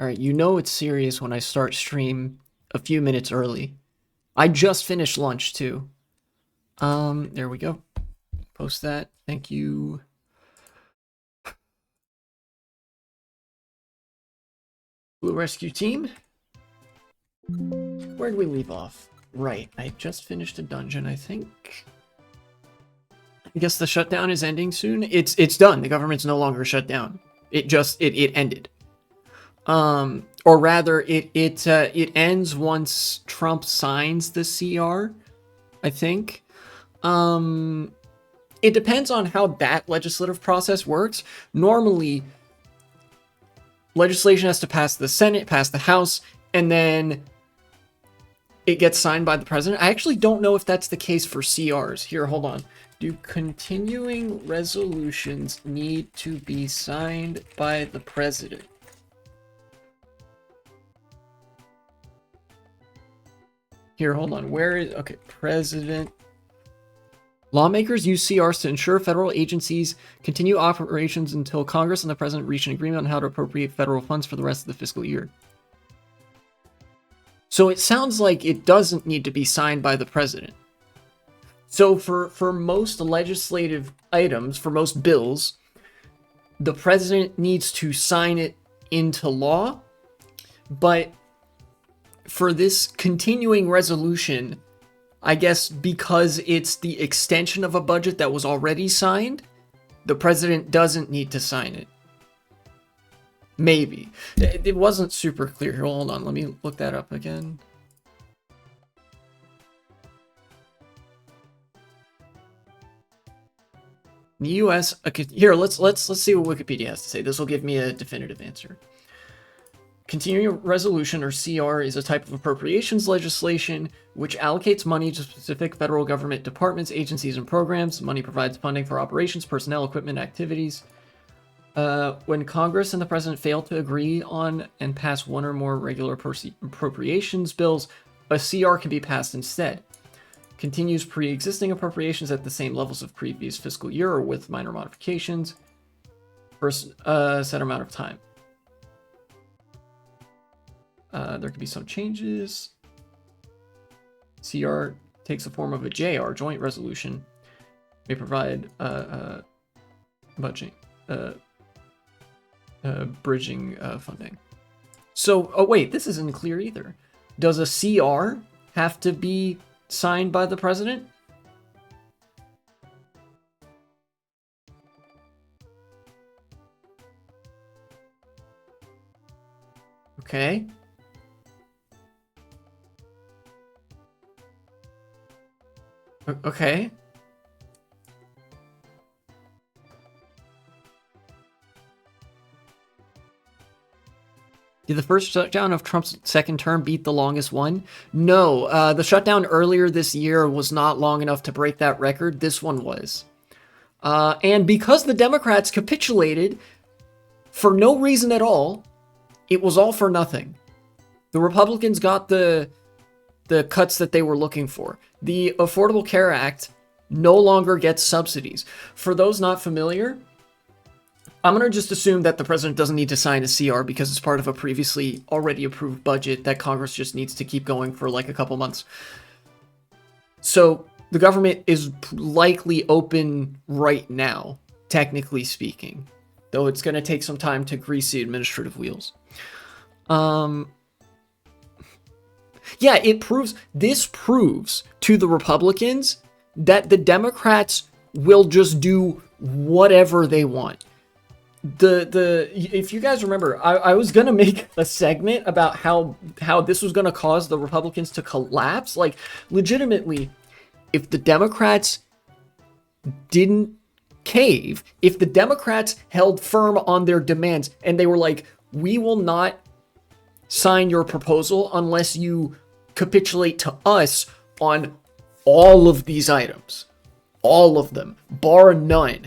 All right, you know it's serious when I start stream a few minutes early. I just finished lunch too. There we go. Post that. Thank you. Blue Rescue Team. Where did we leave off? Right, I just finished a dungeon, I think. I guess the shutdown is ending soon. It's done. The government's no longer shut down. It ended. Or rather, it ends once Trump signs the CR, I think. It depends on how that legislative process works. Normally, legislation has to pass the Senate, pass the House, and then it gets signed by the president. I actually don't know if that's the case for CRs. Here, hold on. Do continuing resolutions need to be signed by the president? Here, hold on. Where is... Okay, president... Lawmakers use CRs to ensure federal agencies continue operations until Congress and the president reach an agreement on how to appropriate federal funds for the rest of the fiscal year. So it sounds like it doesn't need to be signed by the president. So for most legislative items, for most bills, the president needs to sign it into law. But for this continuing resolution, I guess because it's the extension of a budget that was already signed, the president doesn't need to sign it. Maybe. It wasn't super clear. Hold on, let me look that up again. The U.S. Okay, here, let's see what Wikipedia has to say. This will give me a definitive answer. Continuing Resolution, or CR, is a type of appropriations legislation which allocates money to specific federal government departments, agencies, and programs. Money provides funding for operations, personnel, equipment, activities. When Congress and the president fail to agree on and pass one or more regular appropriations bills, a CR can be passed instead. Continues pre-existing appropriations at the same levels of previous fiscal year or with minor modifications for a set amount of time. There could be some changes. CR takes the form of a JR, joint resolution, may provide bridging funding. So, oh wait, this isn't clear either. Does a CR have to be signed by the president? Okay. Okay. Did the first shutdown of Trump's second term beat the longest one? No, the shutdown earlier this year was not long enough to break that record. This one was. And because the Democrats capitulated for no reason at all, it was all for nothing. The Republicans got the cuts that they were looking for. The Affordable Care Act no longer gets subsidies. For those not familiar, I'm going to just assume that the president doesn't need to sign a CR because it's part of a previously already approved budget that Congress just needs to keep going for like a couple months. So the government is likely open right now, technically speaking, though it's going to take some time to grease the administrative wheels. Yeah, this proves to the Republicans that the Democrats will just do whatever they want. If you guys remember, I was gonna make a segment about how this was gonna cause the Republicans to collapse. Like, legitimately, if the Democrats didn't cave, if the Democrats held firm on their demands and they were like, we will not sign your proposal unless you capitulate to us on all of these items, all of them, bar none,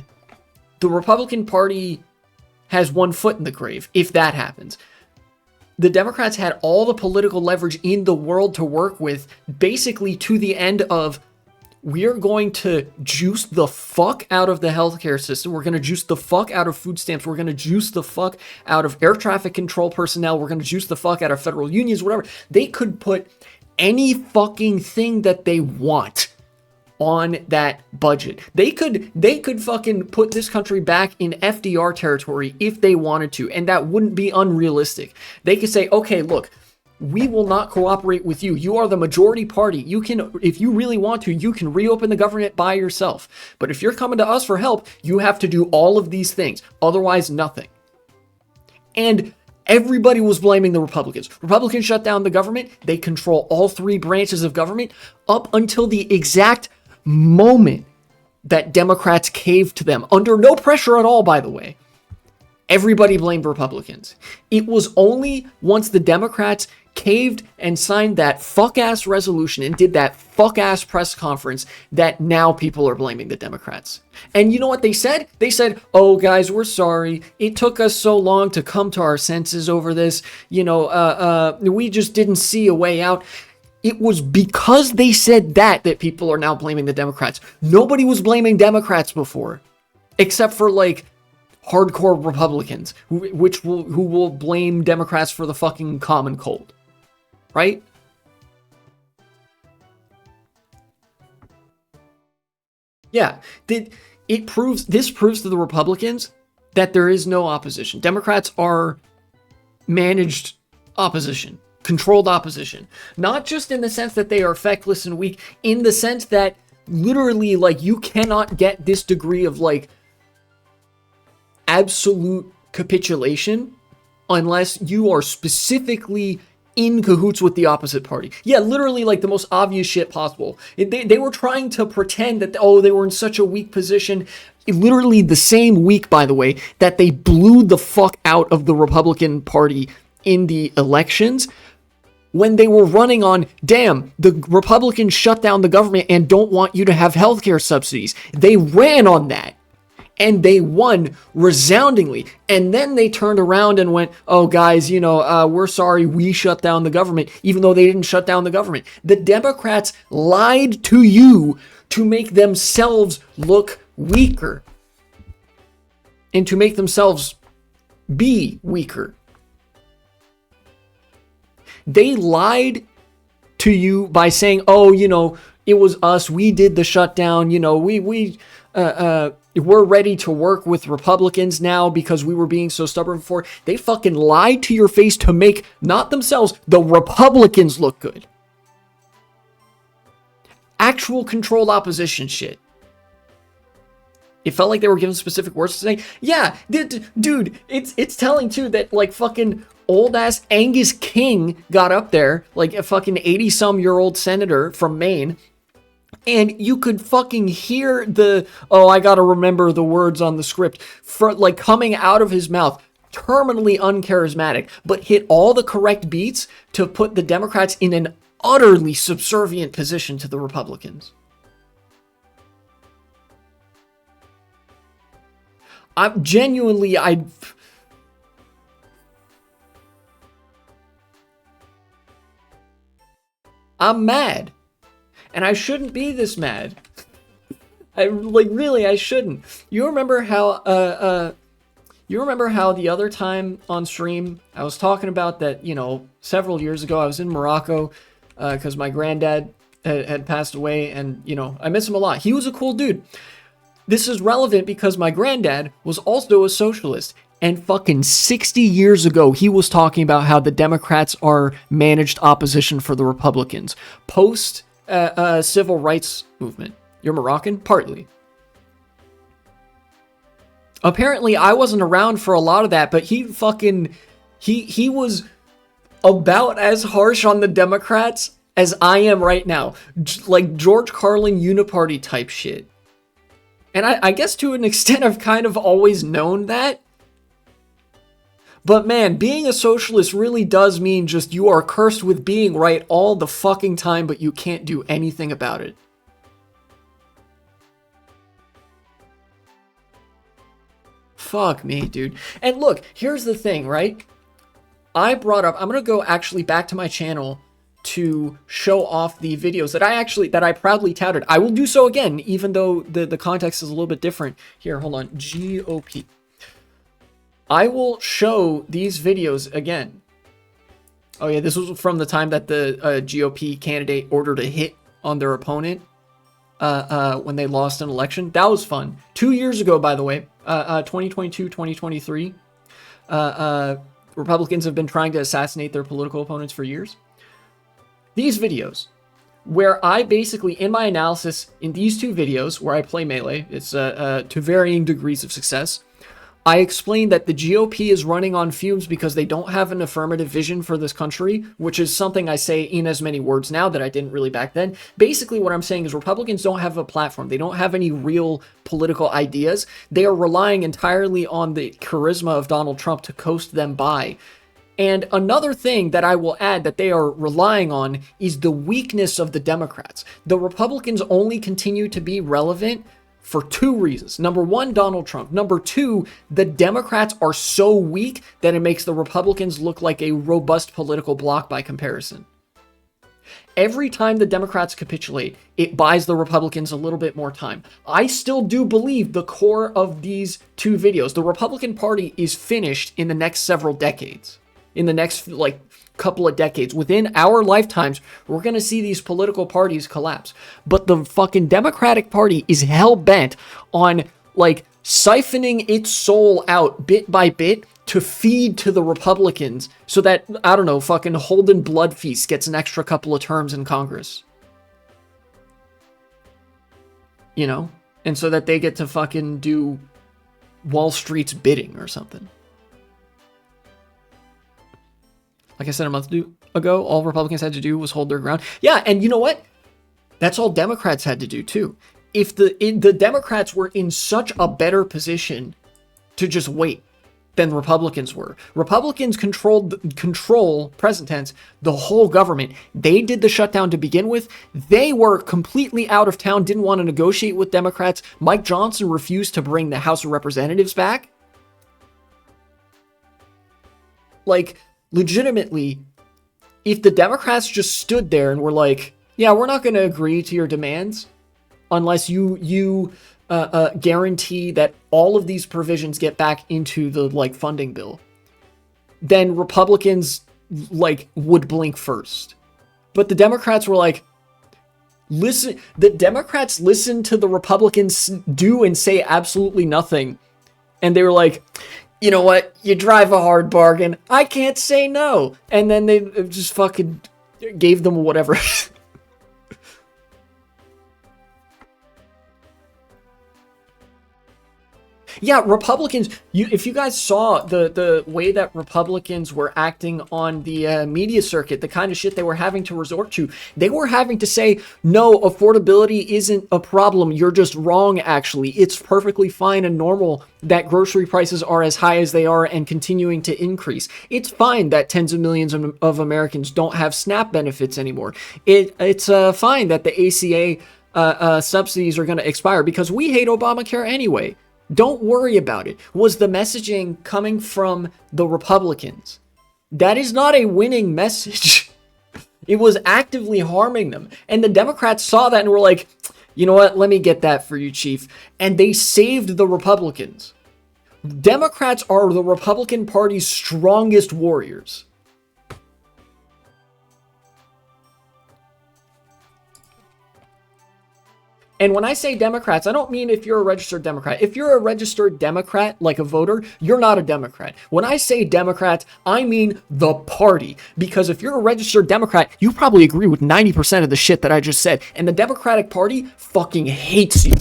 the Republican Party has one foot in the grave if that happens. The Democrats had all the political leverage in the world to work with, basically to the end of we are going to juice the fuck out of the healthcare system. We're going to juice the fuck out of food stamps. We're going to juice the fuck out of air traffic control personnel. We're going to juice the fuck out of federal unions, whatever. They could put any fucking thing that they want on that budget. They could fucking put this country back in FDR territory if they wanted to, and that wouldn't be unrealistic. They could say, okay, look, we will not cooperate with you. You are the majority party. You can, if you really want to, you can reopen the government by yourself. But if you're coming to us for help, you have to do all of these things. Otherwise, nothing. And everybody was blaming the Republicans. Republicans shut down the government. They control all three branches of government up until the exact moment that Democrats caved to them. Under no pressure at all, by the way. Everybody blamed Republicans. It was only once the Democrats caved and signed that fuck-ass resolution and did that fuck-ass press conference that now people are blaming the Democrats. And you know what they said? They said, oh, guys, we're sorry. It took us so long to come to our senses over this. You know, we just didn't see a way out. It was because they said that people are now blaming the Democrats. Nobody was blaming Democrats before, except for, like, hardcore Republicans, who will blame Democrats for the fucking common cold. Right? Yeah, this proves to the Republicans that there is no opposition. Democrats are managed opposition, controlled opposition. Not just in the sense that they are feckless and weak, in the sense that literally, like, you cannot get this degree of, like, absolute capitulation unless you are specifically in cahoots with the opposite party. Yeah, literally, like, the most obvious shit possible. They were trying to pretend that, oh, they were in such a weak position. Literally the same week, by the way, that they blew the fuck out of the Republican Party in the elections, when they were running on, damn, the Republicans shut down the government and don't want you to have healthcare subsidies. They ran on that. And they won resoundingly. And then they turned around and went, oh, guys, you know, we're sorry, we shut down the government, even though they didn't shut down the government. The Democrats lied to you to make themselves look weaker and to make themselves be weaker. They lied to you by saying, oh, you know, it was us, we did the shutdown, you know, we're ready to work with Republicans now because we were being so stubborn before. They fucking lied to your face to make, not themselves, the Republicans look good. Actual controlled opposition shit. It felt like they were given specific words to say. Yeah, dude, it's telling too that, like, fucking old ass Angus King got up there, like a fucking 80-some-year-old senator from Maine, and you could fucking hear I gotta remember the words on the script, for, like, coming out of his mouth, terminally uncharismatic, but hit all the correct beats to put the Democrats in an utterly subservient position to the Republicans. I'm mad. And I shouldn't be this mad. I shouldn't. You remember how the other time on stream I was talking about that, you know, several years ago I was in Morocco because my granddad had passed away, and, you know, I miss him a lot. He was a cool dude. This is relevant because my granddad was also a socialist, and fucking 60 years ago, he was talking about how the Democrats are managed opposition for the Republicans. Post civil rights movement. You're Moroccan? Partly. Apparently, I wasn't around for a lot of that, but he was about as harsh on the Democrats as I am right now. Like George Carlin uniparty type shit. And I guess to an extent I've kind of always known that. But man, being a socialist really does mean just you are cursed with being right all the fucking time, but you can't do anything about it. Fuck me, dude. And look, here's the thing, right? I'm gonna go actually back to my channel to show off the videos that I proudly touted. I will do so again, even though the context is a little bit different. Here, hold on. GOP. I will show these videos again. Oh yeah, this was from the time that the GOP candidate ordered a hit on their opponent when they lost an election. That was fun. 2 years ago, by the way, 2022, 2023. Republicans have been trying to assassinate their political opponents for years. These videos, where I basically, in my analysis, in these two videos, where I play Melee, it's to varying degrees of success, I explained that the GOP is running on fumes because they don't have an affirmative vision for this country, which is something I say in as many words now that I didn't really back then. Basically, what I'm saying is Republicans don't have a platform. They don't have any real political ideas. They are relying entirely on the charisma of Donald Trump to coast them by. And another thing that I will add that they are relying on is the weakness of the Democrats. The Republicans only continue to be relevant for two reasons. Number one, Donald Trump. Number two, the Democrats are so weak that it makes the Republicans look like a robust political bloc by comparison. Every time the Democrats capitulate, it buys the Republicans a little bit more time. I still do believe the core of these two videos, the Republican Party is finished in the next several decades. In the next, couple of decades. Within our lifetimes, we're going to see these political parties collapse. But the fucking Democratic Party is hell-bent on, siphoning its soul out bit by bit to feed to the Republicans so that, I don't know, fucking Holden Bloodfeast gets an extra couple of terms in Congress. You know? And so that they get to fucking do Wall Street's bidding or something. Like I said a month ago, all Republicans had to do was hold their ground. Yeah, and you know what? That's all Democrats had to do too. If the Democrats were in such a better position to just wait than Republicans were. Republicans control, present tense, the whole government. They did the shutdown to begin with. They were completely out of town, didn't want to negotiate with Democrats. Mike Johnson refused to bring the House of Representatives back. Legitimately, if the Democrats just stood there and were like, yeah, we're not going to agree to your demands unless you guarantee that all of these provisions get back into the funding bill, then Republicans would blink first. But the Democrats were like, listen, the Democrats listened to the Republicans do and say absolutely nothing. And they were like, you know what? You drive a hard bargain. I can't say no. And then they just fucking gave them whatever. Yeah, Republicans, if you guys saw the way that Republicans were acting on the media circuit, the kind of shit they were having to resort to, they were having to say, no, affordability isn't a problem. You're just wrong, actually. It's perfectly fine and normal that grocery prices are as high as they are and continuing to increase. It's fine that tens of millions of Americans don't have SNAP benefits anymore. It's fine that the ACA subsidies are going to expire because we hate Obamacare anyway. Don't worry about it. Was the messaging coming from the Republicans? That is not a winning message. It was actively harming them. And the Democrats saw that and were like, you know what? Let me get that for you, Chief. And they saved the Republicans. Democrats are the Republican Party's strongest warriors. And when I say Democrats, I don't mean if you're a registered Democrat. If you're a registered Democrat, like a voter, you're not a Democrat. When I say Democrats, I mean the party. Because if you're a registered Democrat, you probably agree with 90% of the shit that I just said. And the Democratic Party fucking hates you.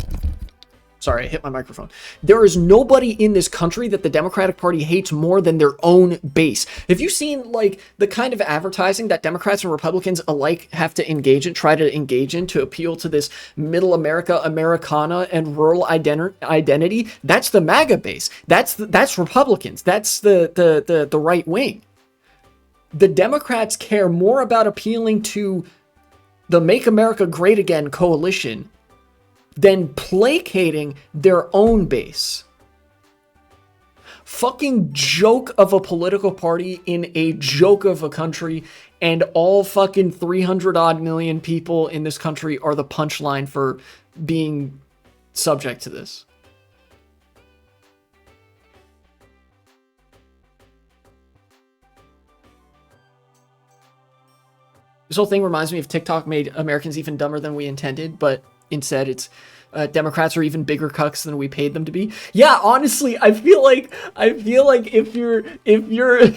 Sorry, I hit my microphone. There is nobody in this country that the Democratic Party hates more than their own base. Have you seen, the kind of advertising that Democrats and Republicans alike have to engage in, try to engage in to appeal to this middle America, Americana, and rural identity? That's the MAGA base. That's Republicans. That's the right wing. The Democrats care more about appealing to the Make America Great Again coalition than placating their own base. fucking joke of a political party in a joke of a country, and all fucking 300 odd million people in this country are the punchline for being subject to this. This whole thing reminds me of TikTok made Americans even dumber than we intended, but instead it's Democrats are even bigger cucks than we paid them to be. Yeah, honestly, I feel like if you're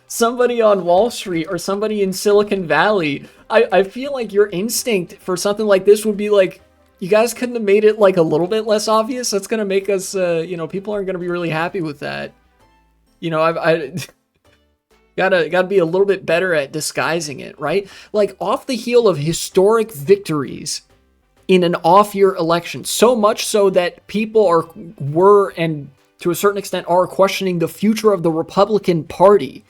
somebody on Wall Street or somebody in Silicon Valley, I feel like your instinct for something like this would be like, you guys couldn't have made it like a little bit less obvious. That's gonna make us, people aren't gonna be really happy with that. I gotta be a little bit better at disguising it, right? Like, off the heel of historic victories in an off-year election, so much so that people were and to a certain extent are questioning the future of the Republican Party.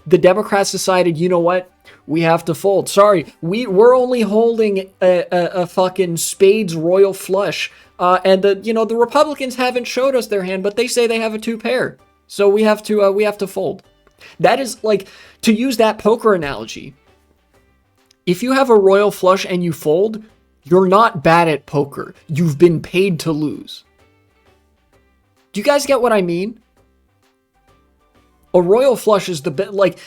The Democrats decided, you know what? We have to fold. Sorry, we're only holding a fucking spades royal flush, and the Republicans haven't showed us their hand, but they say they have a two pair. So we have to fold. That is, like, to use that poker analogy, if you have a royal flush and you fold, you're not bad at poker. You've been paid to lose. Do you guys get what I mean? A royal flush is like,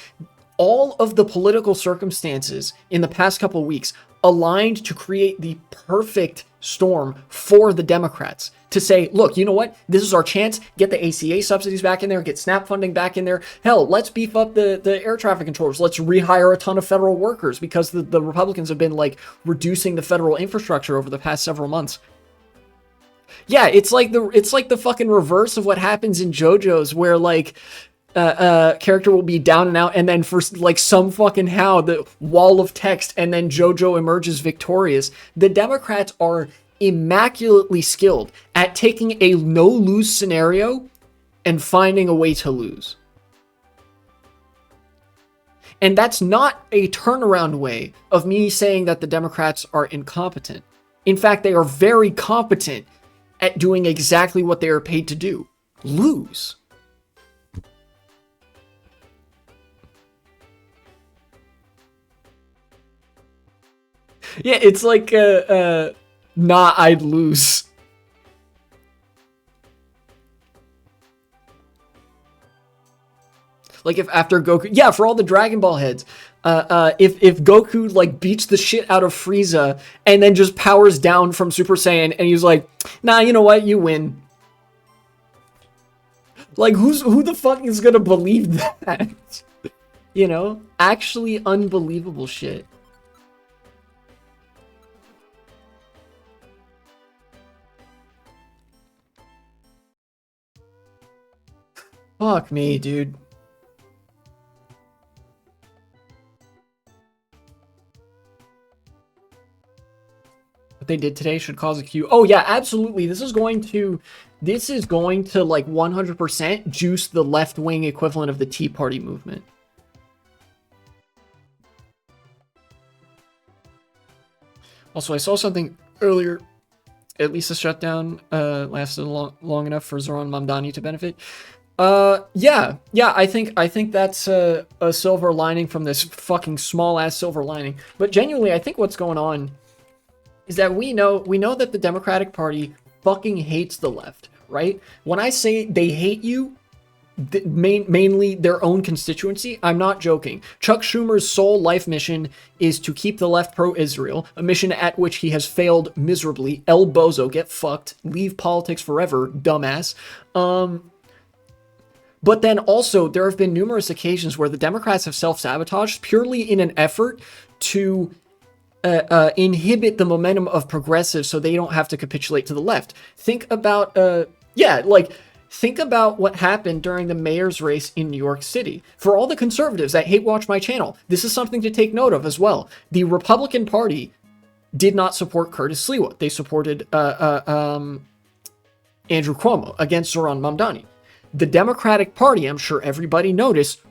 all of the political circumstances in the past couple weeks aligned to create the perfect storm for the Democrats to say, look, you know what? This is our chance. Get the ACA subsidies back in there. Get SNAP funding back in there. Hell, let's beef up the air traffic controllers. Let's rehire a ton of federal workers, because the Republicans have been, like, reducing the federal infrastructure over the past several months. Yeah, it's like the fucking reverse of what happens in JoJo's, where, like, character will be down and out, and then for like some fucking how the wall of text, and then JoJo emerges victorious. The Democrats are immaculately skilled at taking a no-lose scenario and finding a way to lose. And that's not a turnaround way of me saying that the Democrats are incompetent. In fact, they are very competent at doing exactly what they are paid to do: lose. Yeah, it's like, nah, I'd lose. Like, if after Goku, yeah, for all the Dragon Ball heads, if Goku, like, beats the shit out of Frieza and then just powers down from Super Saiyan, and he's like, nah, you know what, you win. Like, who the fuck is gonna believe that? Actually unbelievable shit. Fuck me, dude. What they did today should cause a queue. Oh yeah, absolutely. This is going to like 100% juice the left-wing equivalent of the Tea Party movement. Also, I saw something earlier. At least the shutdown lasted long enough for Zoran Mamdani to benefit. Yeah, I think that's a silver lining from this fucking small-ass silver lining. But genuinely, I think what's going on is that we know that the Democratic Party fucking hates the left, right? When I say they hate you, mainly their own constituency, I'm not joking. Chuck Schumer's sole life mission is to keep the left pro-Israel, a mission at which he has failed miserably. El Bozo, get fucked. Leave politics forever, dumbass. But then also, there have been numerous occasions where the Democrats have self-sabotaged purely in an effort to inhibit the momentum of progressives so they don't have to capitulate to the left. Think about, think about what happened during the mayor's race in New York City. For all the conservatives that hate watch my channel, this is something to take note of as well. The Republican Party did not support Curtis Sliwa. They supported Andrew Cuomo against Zoran Mamdani. The Democratic Party, I'm sure everybody noticed,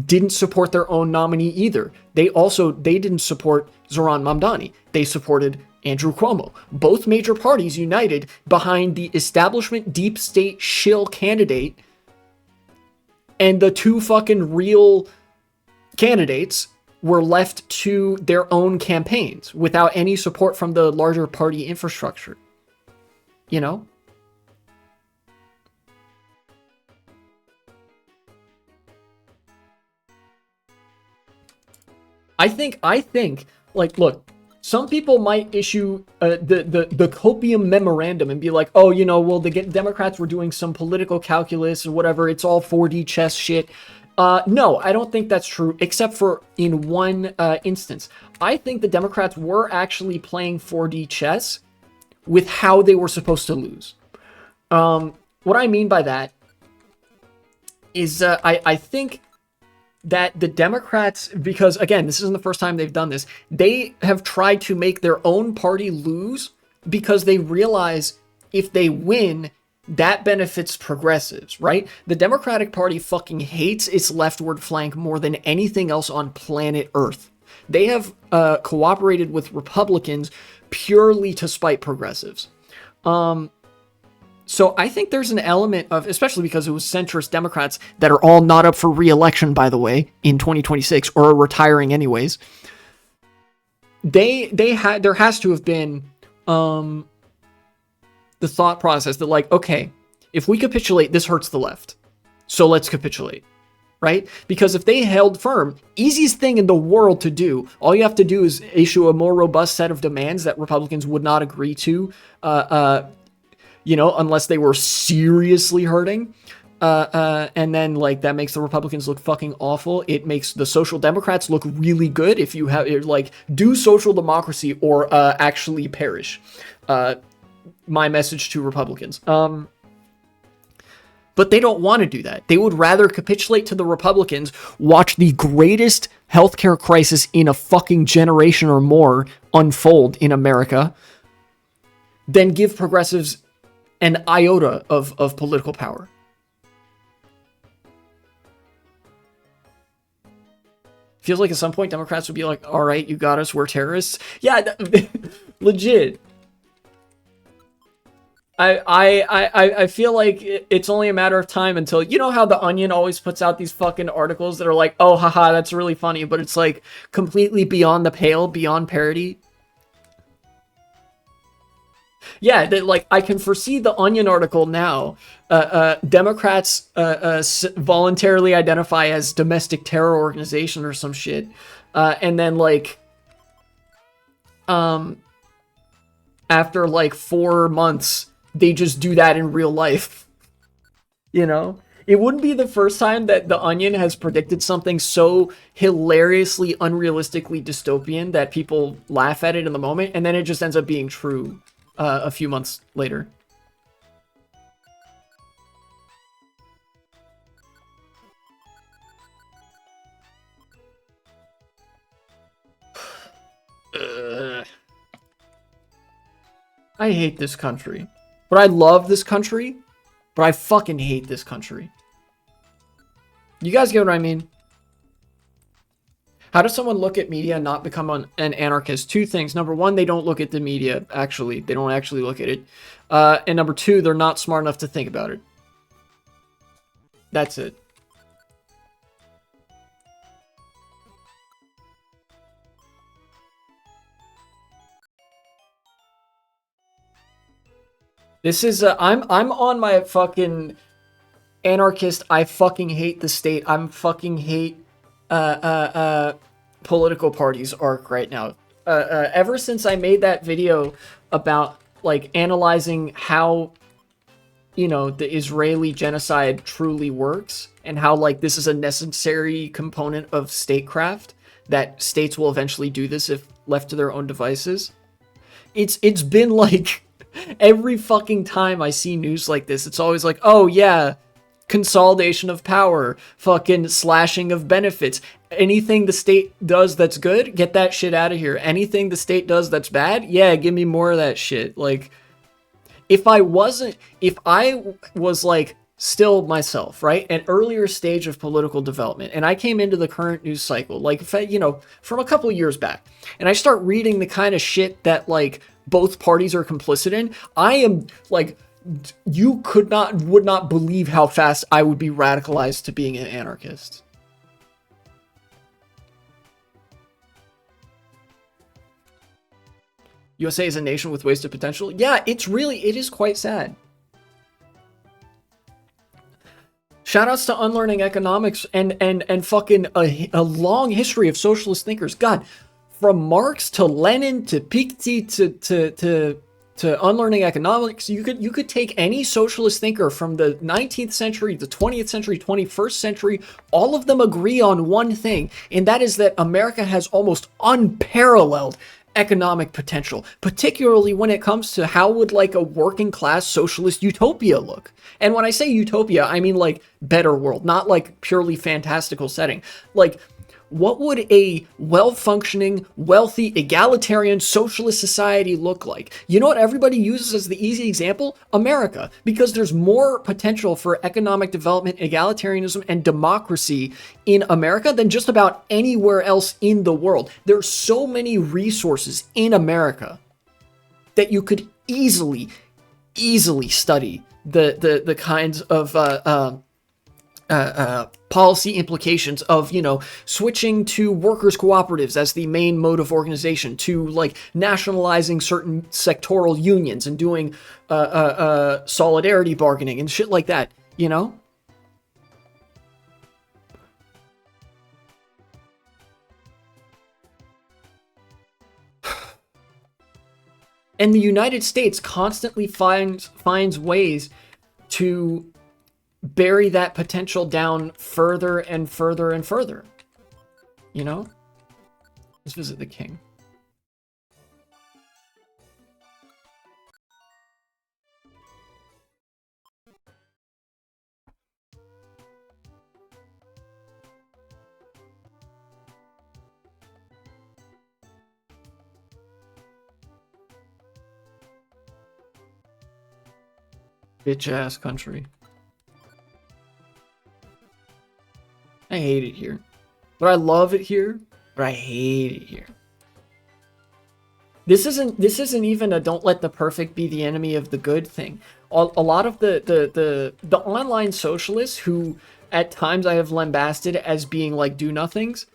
didn't support their own nominee either. They didn't support Zoran Mamdani. They supported Andrew Cuomo. Both major parties united behind the establishment deep state shill candidate, and the two fucking real candidates were left to their own campaigns without any support from the larger party infrastructure. You know? I think, like, look, some people might issue the copium memorandum and be like, oh, you know, well, the Democrats were doing some political calculus or whatever. It's all 4D chess shit. No, I don't think that's true, except for in one instance. I think the Democrats were actually playing 4D chess with how they were supposed to lose. What I mean by that is I think that the Democrats, because again, this isn't the first time they've done this, they have tried to make their own party lose because they realize if they win, that benefits progressives, right? The Democratic Party fucking hates its leftward flank more than anything else on planet Earth. They have cooperated with Republicans purely to spite progressives. So I think there's an element of, especially because it was centrist Democrats that are all not up for re-election, by the way, in 2026, or are retiring anyways. There has to have been the thought process that, like, okay, if we capitulate, this hurts the left, so let's capitulate, right? Because if they held firm, easiest thing in the world to do, all you have to do is issue a more robust set of demands that Republicans would not agree to, you know, unless they were seriously hurting. And then, like, that makes the Republicans look fucking awful. It makes the Social Democrats look really good if you have, like, do social democracy or actually perish. My message to Republicans. But they don't want to do that. They would rather capitulate to the Republicans, watch the greatest healthcare crisis in a fucking generation or more unfold in America, than give progressives an iota of political power. Feels like at some point Democrats would be like, all right, you got us, we're terrorists. Yeah, legit. I feel like it's only a matter of time until, you know how The Onion always puts out these fucking articles that are like, oh, haha, that's really funny, but it's like completely beyond the pale, beyond parody. Yeah, like, I can foresee The Onion article now. Democrats voluntarily identify as domestic terror organization or some shit. And then, like, after, like, 4 months, they just do that in real life. You know? It wouldn't be the first time that The Onion has predicted something so hilariously, unrealistically dystopian that people laugh at it in the moment, and then it just ends up being true a few months later. I hate this country. But I love this country, but I fucking hate this country. You guys get what I mean? How does someone look at media and not become an anarchist? Two things. Number one, they don't look at the media, actually. They don't actually look at it. And number two, they're not smart enough to think about it. That's it. This is, I'm on my fucking anarchist, I fucking hate the state, I'm fucking hate political parties arc right now. Ever since I made that video about, like, analyzing how, you know, the Israeli genocide truly works, and how, like, this is a necessary component of statecraft, that states will eventually do this if left to their own devices. It's been, like, every fucking time I see news like this, it's always like, oh yeah, consolidation of power, fucking slashing of benefits. Anything the state does that's good, get that shit out of here. Anything the state does that's bad, yeah, give me more of that shit. Like, if I was like still myself, right, an earlier stage of political development, and I came into the current news cycle, like, if I, you know, from a couple of years back, and I start reading the kind of shit that, like, both parties are complicit in, I am like, you would not believe how fast I would be radicalized to being an anarchist. USA is a nation with wasted potential. Yeah, it is quite sad. Shoutouts to unlearning economics and fucking a long history of socialist thinkers. God, from Marx to Lenin to Piketty to unlearning economics, you could take any socialist thinker from the 19th century, the 20th century, 21st century. All of them agree on one thing, and that is that America has almost unparalleled economic potential, particularly when it comes to how would like a working class socialist utopia look. And when I say utopia, I mean like better world, not like purely fantastical setting. Like, what would a well-functioning, wealthy, egalitarian socialist society look like? You know what everybody uses as the easy example? America. Because there's more potential for economic development, egalitarianism, and democracy in America than just about anywhere else in the world. There's so many resources in America that you could easily study the kinds of policy implications of, you know, switching to workers' cooperatives as the main mode of organization, to like nationalizing certain sectoral unions and doing solidarity bargaining and shit like that, you know? And the United States constantly finds ways to bury that potential down further and further and further. You know? Let's visit the king. Bitch ass country. I hate it here. But I love it here, but I hate it here. This isn't even a don't let the perfect be the enemy of the good thing. A lot of the online socialists who at times I have lambasted as being like do nothings,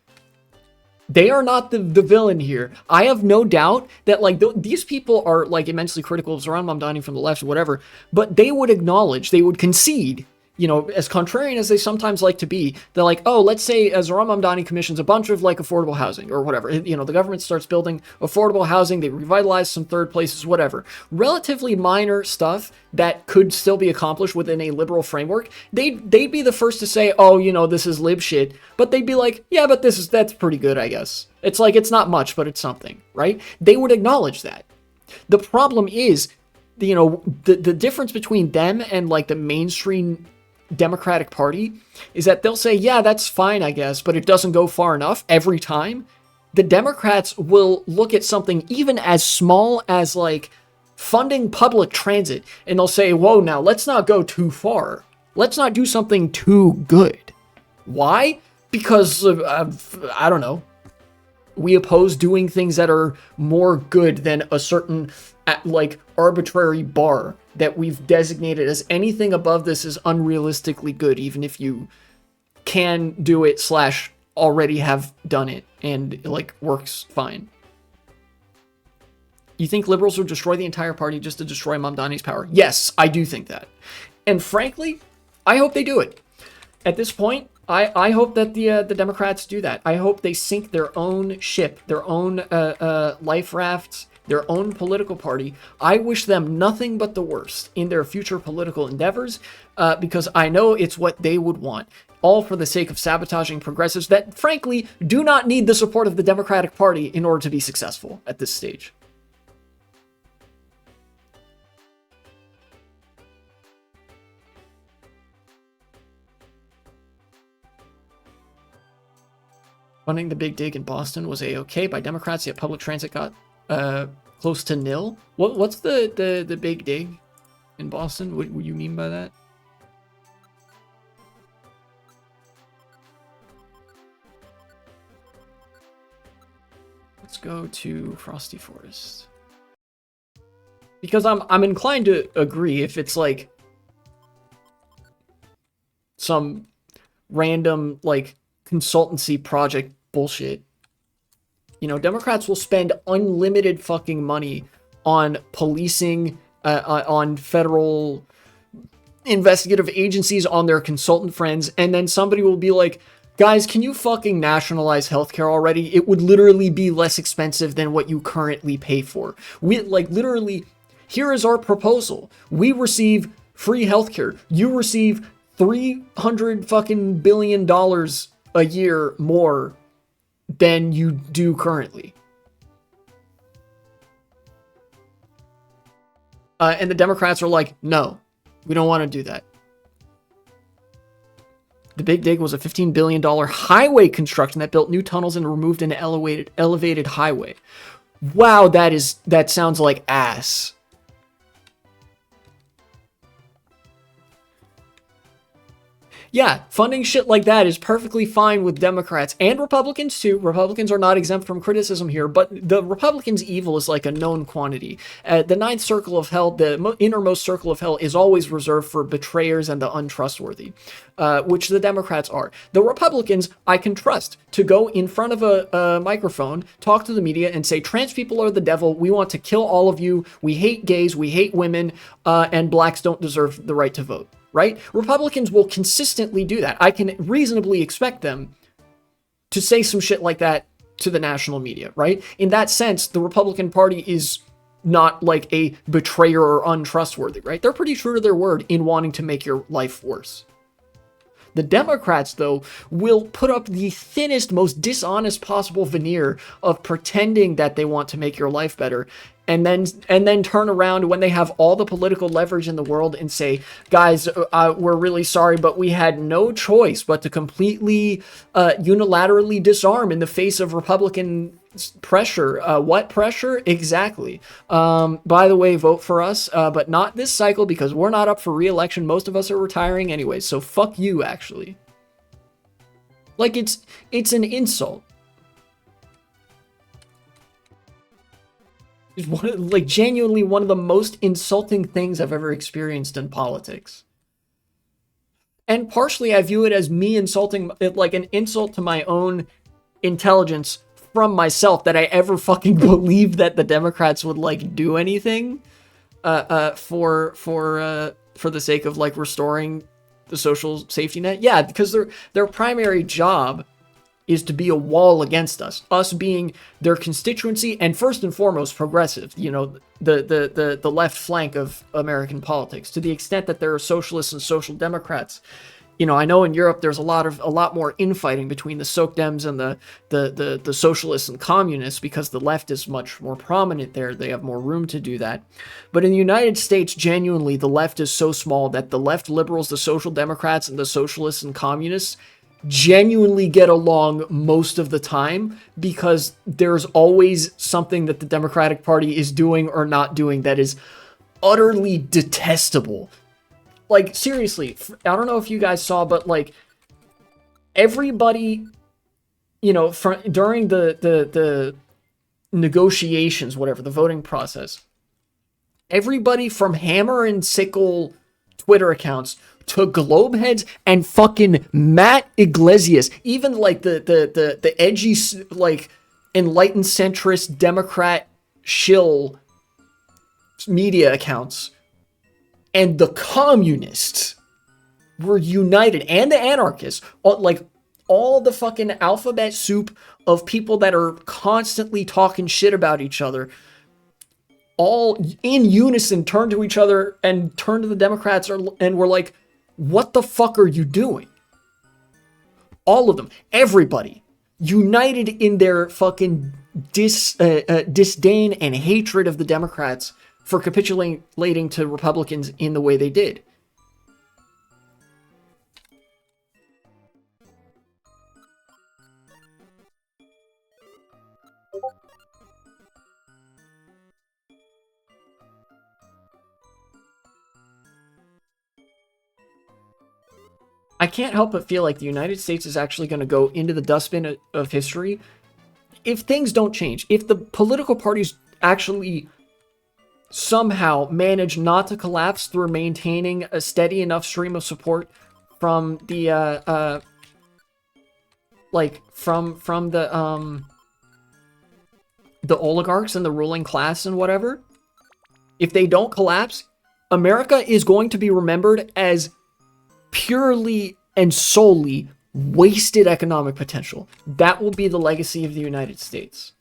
they are not the villain here. I have no doubt that like these people are like immensely critical of Zoran Mamdani from the left or whatever, but they would acknowledge, they would concede, you know, as contrarian as they sometimes like to be, they're like, oh, let's say Zoran Mamdani commissions a bunch of like affordable housing or whatever. You know, the government starts building affordable housing, they revitalize some third places, whatever. Relatively minor stuff that could still be accomplished within a liberal framework. They'd be the first to say, oh, you know, this is lib shit. But they'd be like, yeah, but that's pretty good, I guess. It's like, it's not much, but it's something, right? They would acknowledge that. The problem is, you know, the difference between them and like the mainstream Democratic Party is that they'll say, yeah, that's fine, I guess, but it doesn't go far enough every time. The Democrats will look at something even as small as like funding public transit and they'll say, whoa, now let's not go too far. Let's not do something too good. Why? Because I don't know. We oppose doing things that are more good than a certain like arbitrary bar that we've designated as anything above this is unrealistically good, even if you can do it / already have done it and like works fine. You think liberals would destroy the entire party just to destroy Mamdani's power? Yes, I do think that. And frankly, I hope they do it. At this point, I hope that the Democrats do that. I hope they sink their own ship, their own life rafts, their own political party. I wish them nothing but the worst in their future political endeavors, because I know it's what they would want. All for the sake of sabotaging progressives that, frankly, do not need the support of the Democratic Party in order to be successful at this stage. Funding the big dig in Boston was A-okay by Democrats, yet public transit got close to nil. What's the big dig in Boston? What do you mean by that? Let's go to Frosty Forest. Because I'm inclined to agree if it's like some random like consultancy project bullshit. You know, Democrats will spend unlimited fucking money on policing, on federal investigative agencies, on their consultant friends, and then somebody will be like, guys, can you fucking nationalize healthcare already? It would literally be less expensive than what you currently pay for. We, like, literally, here is our proposal. We receive free healthcare. You receive $300 fucking billion a year more than you do currently. And the Democrats are like, no, we don't want to do that. The Big Dig was a $15 billion highway construction that built new tunnels and removed an elevated highway. Wow, that sounds like ass. Yeah, funding shit like that is perfectly fine with Democrats and Republicans too. Republicans are not exempt from criticism here, but the Republicans' evil is like a known quantity. The ninth circle of hell, the innermost circle of hell, is always reserved for betrayers and the untrustworthy, which the Democrats are. The Republicans, I can trust to go in front of a microphone, talk to the media, and say, trans people are the devil. We want to kill all of you. We hate gays. We hate women. And blacks don't deserve the right to vote. Right? Republicans will consistently do that. I can reasonably expect them to say some shit like that to the national media, right? In that sense, the Republican Party is not like a betrayer or untrustworthy, right? They're pretty true to their word in wanting to make your life worse. The Democrats, though, will put up the thinnest, most dishonest possible veneer of pretending that they want to make your life better, and then turn around when they have all the political leverage in the world and say, guys, we're really sorry, but we had no choice but to completely unilaterally disarm in the face of Republican pressure. What pressure? Exactly. By the way, vote for us, but not this cycle because we're not up for re-election. Most of us are retiring anyway, so fuck you, actually. Like, it's an insult. It's genuinely one of the most insulting things I've ever experienced in politics. And partially I view it as me insulting, like an insult to my own intelligence from myself, that I ever fucking believed that the Democrats would like do anything for the sake of like restoring the social safety net. Yeah, because their primary job is to be a wall against us being their constituency, and first and foremost progressive, you know, the left flank of American politics. To the extent that there are socialists and social democrats, you know, I know in Europe there's a lot more infighting between the Soc Dems and the socialists and communists, because the left is much more prominent there. They have more room to do that. But in the United States, genuinely, the left is so small that the left liberals, the social democrats, and the socialists and communists genuinely get along most of the time, because there's always something that the Democratic Party is doing or not doing that is utterly detestable. Like, seriously, I don't know if you guys saw, but like everybody, you know, during the negotiations, whatever, the voting process, everybody from Hammer and Sickle Twitter accounts to Globeheads and fucking Matt Iglesias, even like the edgy, like, enlightened centrist Democrat shill media accounts, and the communists were united, and the anarchists, like all the fucking alphabet soup of people that are constantly talking shit about each other, all in unison turned to each other and turned to the Democrats and were like, what the fuck are you doing? All of them, everybody, united in their fucking disdain and hatred of the Democrats for capitulating to Republicans in the way they did. I can't help but feel like the United States is actually going to go into the dustbin of history if things don't change. If the political parties actually somehow manage not to collapse through maintaining a steady enough stream of support from the from the oligarchs and the ruling class and whatever, if they don't collapse, America is going to be remembered as purely and solely wasted economic potential. That will be the legacy of the United States.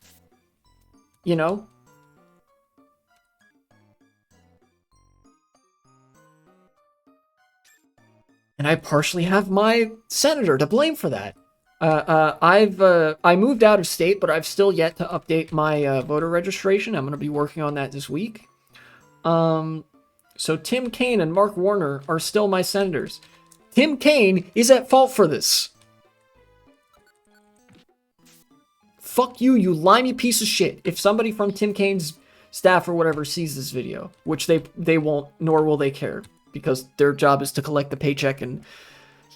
You know? And I partially have my senator to blame for that. I moved out of state, but I've still yet to update my voter registration. I'm going to be working on that this week. So Tim Kaine and Mark Warner are still my senators. Tim Kaine is at fault for this. Fuck you, you limey piece of shit. If somebody from Tim Kaine's staff or whatever sees this video, which they won't, nor will they care, because their job is to collect the paycheck and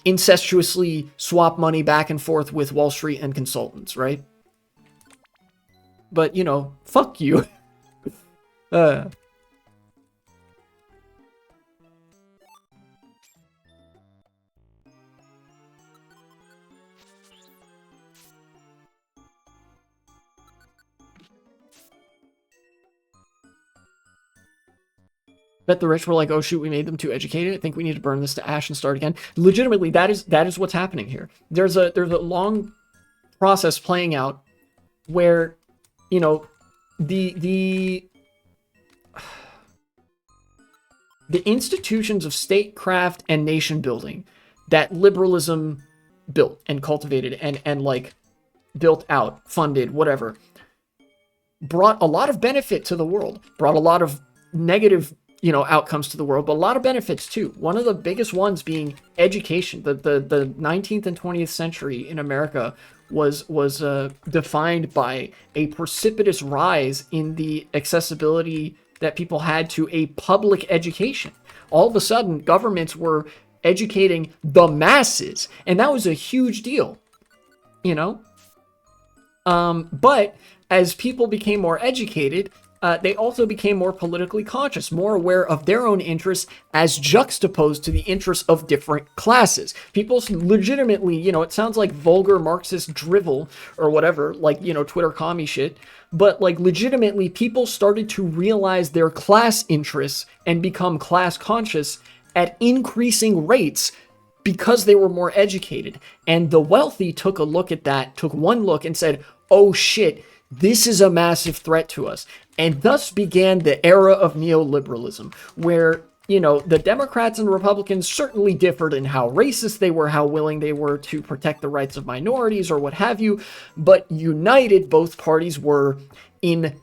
incestuously swap money back and forth with Wall Street and consultants, right? But, you know, fuck you. Bet the rich were like, oh shoot, we made them too educated. I think we need to burn this to ash and start again. Legitimately, that is what's happening here. There's a long process playing out where, you know, the institutions of statecraft and nation building that liberalism built and cultivated and like built out, funded, whatever, brought a lot of benefit to the world, brought a lot of negative, you know, outcomes to the world, but a lot of benefits too. One of the biggest ones being education. The 19th and 20th century in America was defined by a precipitous rise in the accessibility that people had to a public education. All of a sudden, governments were educating the masses, and that was a huge deal, you know? But as people became more educated, they also became more politically conscious, more aware of their own interests as juxtaposed to the interests of different classes. People legitimately, you know, it sounds like vulgar Marxist drivel or whatever, like, you know, Twitter commie shit, but like legitimately people started to realize their class interests and become class conscious at increasing rates because they were more educated. And the wealthy took a look at that, took one look and said, oh shit, this is a massive threat to us. And thus began the era of neoliberalism, where, you know, the Democrats and Republicans certainly differed in how racist they were, how willing they were to protect the rights of minorities or what have you, but united, both parties were in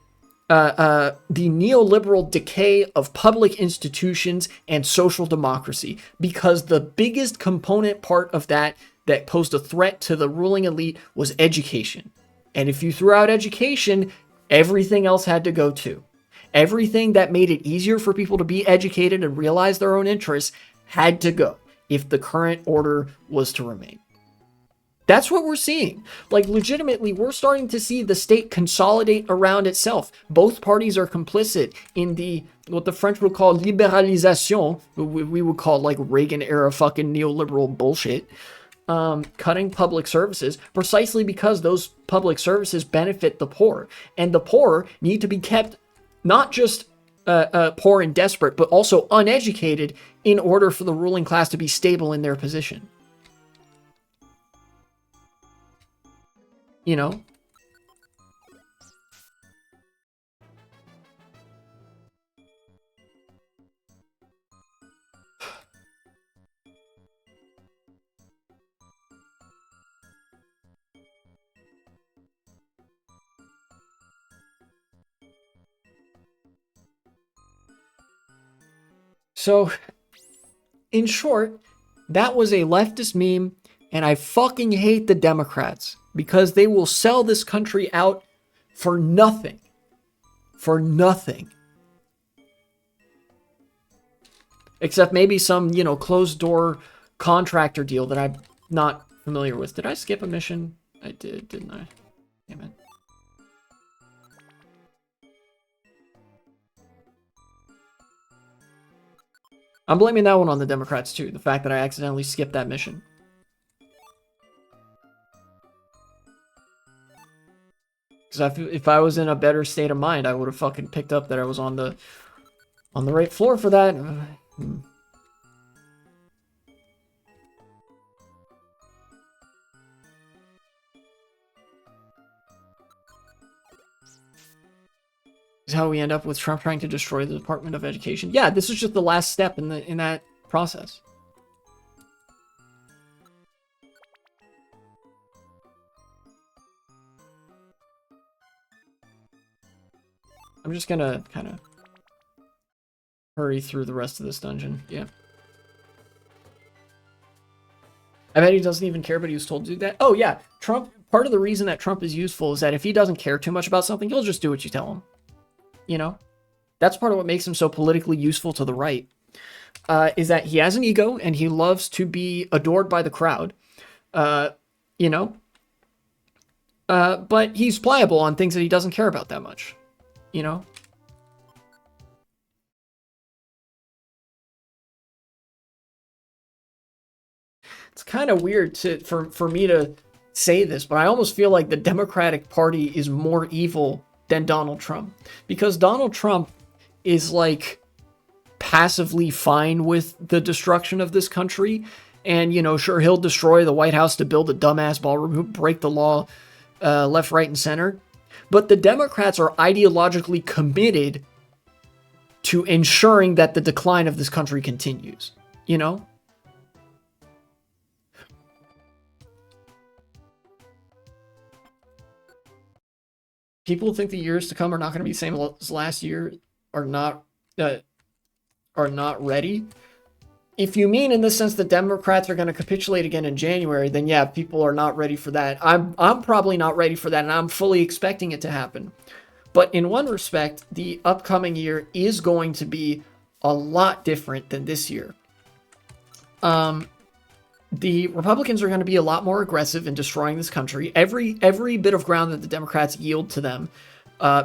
the neoliberal decay of public institutions and social democracy, because the biggest component part of that posed a threat to the ruling elite was education. And if you threw out education, everything else had to go too. Everything that made it easier for people to be educated and realize their own interests had to go if the current order was to remain. That's what we're seeing. Like, legitimately, we're starting to see the state consolidate around itself. Both parties are complicit in the, what the French would call libéralisation, we would call like Reagan-era fucking neoliberal bullshit. Cutting public services precisely because those public services benefit the poor, and the poor need to be kept not just poor and desperate, but also uneducated in order for the ruling class to be stable in their position. You know? So, in short, that was a leftist meme, and I fucking hate the Democrats because they will sell this country out for nothing. For nothing. Except maybe some, you know, closed-door contractor deal that I'm not familiar with. Did I skip a mission? I did, didn't I? Damn it. I'm blaming that one on the Democrats too. The fact that I accidentally skipped that mission. Because if I was in a better state of mind, I would have fucking picked up that I was on the right floor for that. Is how we end up with Trump trying to destroy the Department of Education. Yeah, this is just the last step in that process. I'm just gonna kind of hurry through the rest of this dungeon. Yeah. I bet he doesn't even care, but he was told to do that. Oh, yeah. Trump, part of the reason that Trump is useful is that if he doesn't care too much about something, he'll just do what you tell him. You know? That's part of what makes him so politically useful to the right. Is that he has an ego and he loves to be adored by the crowd. You know? But he's pliable on things that he doesn't care about that much. You know? It's kind of weird for me to say this, but I almost feel like the Democratic Party is more evil than Donald Trump. Because Donald Trump is like passively fine with the destruction of this country. And, you know, sure, he'll destroy the White House to build a dumbass ballroom, he'll break the law left, right, and center. But the Democrats are ideologically committed to ensuring that the decline of this country continues, you know? People think the years to come are not going to be the same as last year, are not ready. If you mean in the sense that Democrats are going to capitulate again in January, then yeah, people are not ready for that. I'm probably not ready for that, and I'm fully expecting it to happen. But in one respect, the upcoming year is going to be a lot different than this year. The Republicans are going to be a lot more aggressive in destroying this country. Every bit of ground that the Democrats yield to them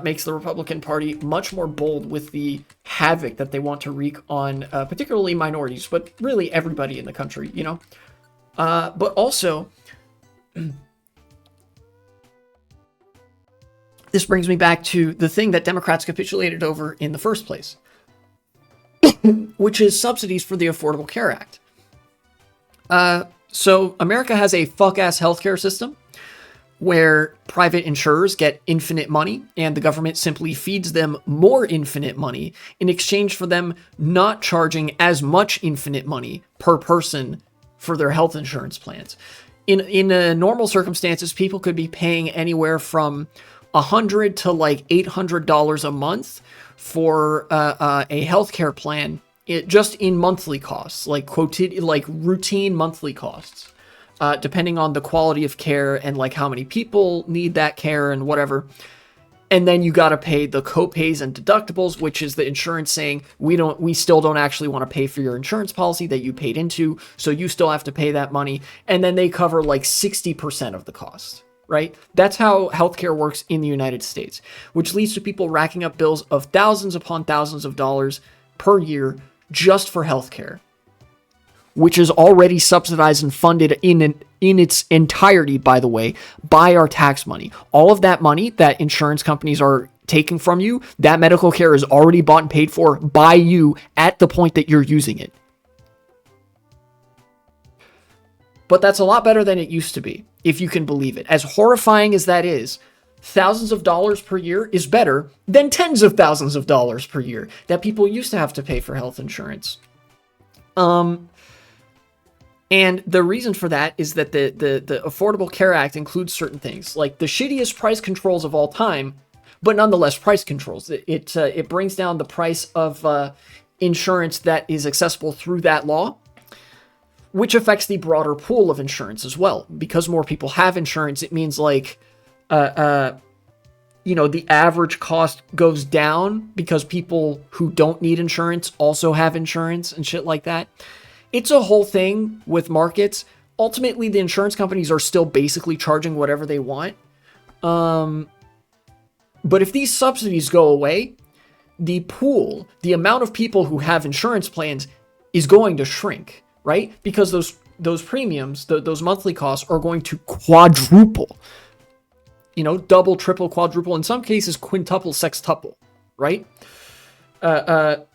makes the Republican Party much more bold with the havoc that they want to wreak on particularly minorities, but really everybody in the country, you know? But also, this brings me back to the thing that Democrats capitulated over in the first place, which is subsidies for the Affordable Care Act. So America has a fuck-ass healthcare system where private insurers get infinite money and the government simply feeds them more infinite money in exchange for them not charging as much infinite money per person for their health insurance plans. In normal circumstances, people could be paying anywhere from $100 to like $800 a month for a healthcare plan. Just in monthly costs, like routine monthly costs, depending on the quality of care and like how many people need that care and whatever. And then you got to pay the copays and deductibles, which is the insurance saying we still don't actually want to pay for your insurance policy that you paid into, so you still have to pay that money. And then they cover like 60% of the cost, right? That's how healthcare works in the United States, which leads to people racking up bills of thousands upon thousands of dollars per year just for healthcare, which is already subsidized and funded in its entirety, by the way, by our tax money. All of that money that insurance companies are taking from you, that medical care is already bought and paid for by you at the point that you're using it. But that's a lot better than it used to be, if you can believe it. As horrifying as that is, thousands of dollars per year is better than tens of thousands of dollars per year that people used to have to pay for health insurance. And the reason for that is that the Affordable Care Act includes certain things, like the shittiest price controls of all time, but nonetheless price controls. It brings down the price of insurance that is accessible through that law, which affects the broader pool of insurance as well. Because more people have insurance, it means like the average cost goes down because people who don't need insurance also have insurance and shit like that. It's a whole thing with markets. Ultimately, the insurance companies are still basically charging whatever they want. But if these subsidies go away, the pool, the amount of people who have insurance plans is going to shrink, right? Because those premiums, those monthly costs are going to quadruple. Double, triple, quadruple, in some cases quintuple, sextuple, right? The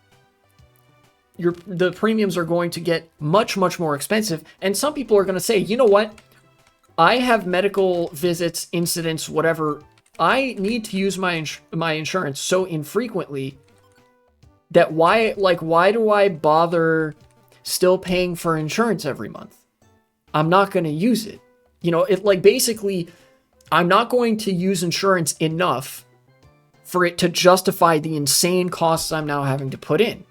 premiums are going to get much, much more expensive. And some people are going to say, you know what? I have medical visits, incidents, whatever. I need to use my insurance so infrequently that why do I bother still paying for insurance every month? I'm not going to use it. Basically, I'm not going to use insurance enough for it to justify the insane costs I'm now having to put in.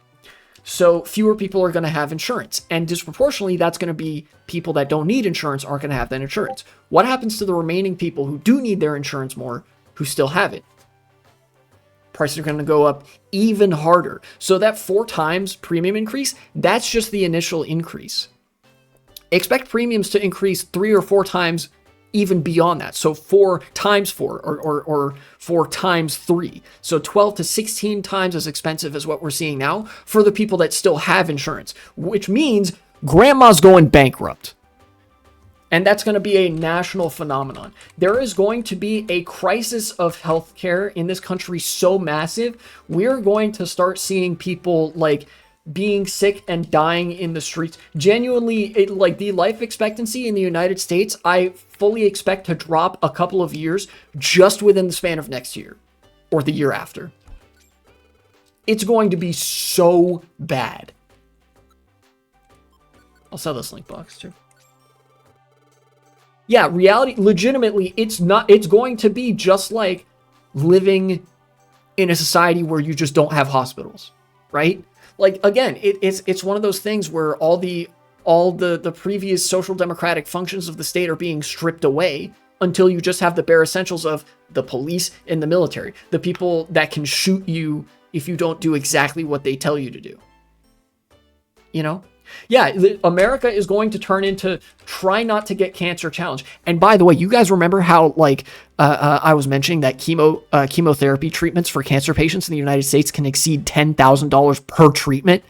So fewer people are going to have insurance, and disproportionately, that's going to be people that don't need insurance aren't going to have that insurance. What happens to the remaining people who do need their insurance more, who still have it? Prices are going to go up even harder. So that 4 times premium increase, that's just the initial increase. Expect premiums to increase 3 or 4 times even beyond that. So 4 times 4 or 4 times 3. So 12 to 16 times as expensive as what we're seeing now for the people that still have insurance, which means grandma's going bankrupt. And that's going to be a national phenomenon. There is going to be a crisis of healthcare in this country so massive, we're going to start seeing people being sick and dying in the streets. Genuinely, the life expectancy in the United States, I fully expect to drop a couple of years just within the span of next year or the year after. It's going to be so bad. I'll sell this link box too. Yeah, reality, legitimately, it's going to be just like living in a society where you just don't have hospitals, right? Again, it's one of those things where all the previous social democratic functions of the state are being stripped away until you just have the bare essentials of the police and the military, the people that can shoot you if you don't do exactly what they tell you to do. Yeah, America is going to turn into try not to get cancer challenge. And by the way, you guys remember how I was mentioning that chemotherapy treatments for cancer patients in the United States can exceed $10,000 per treatment?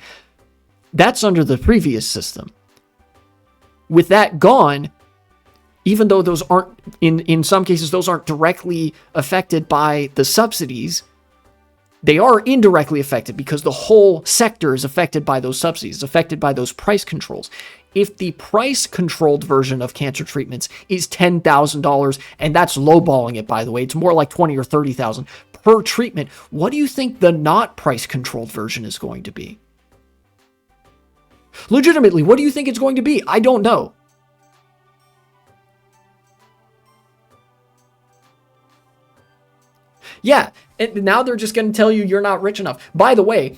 That's under the previous system. With that gone, even though those aren't, in some cases, those aren't directly affected by the subsidies, they are indirectly affected because the whole sector is affected by those subsidies, affected by those price controls. If the price-controlled version of cancer treatments is $10,000, and that's lowballing it, by the way, it's more like $20,000 or $30,000 per treatment, what do you think the not price-controlled version is going to be? Legitimately, what do you think it's going to be? I don't know. Yeah, and now they're just going to tell you you're not rich enough. By the way,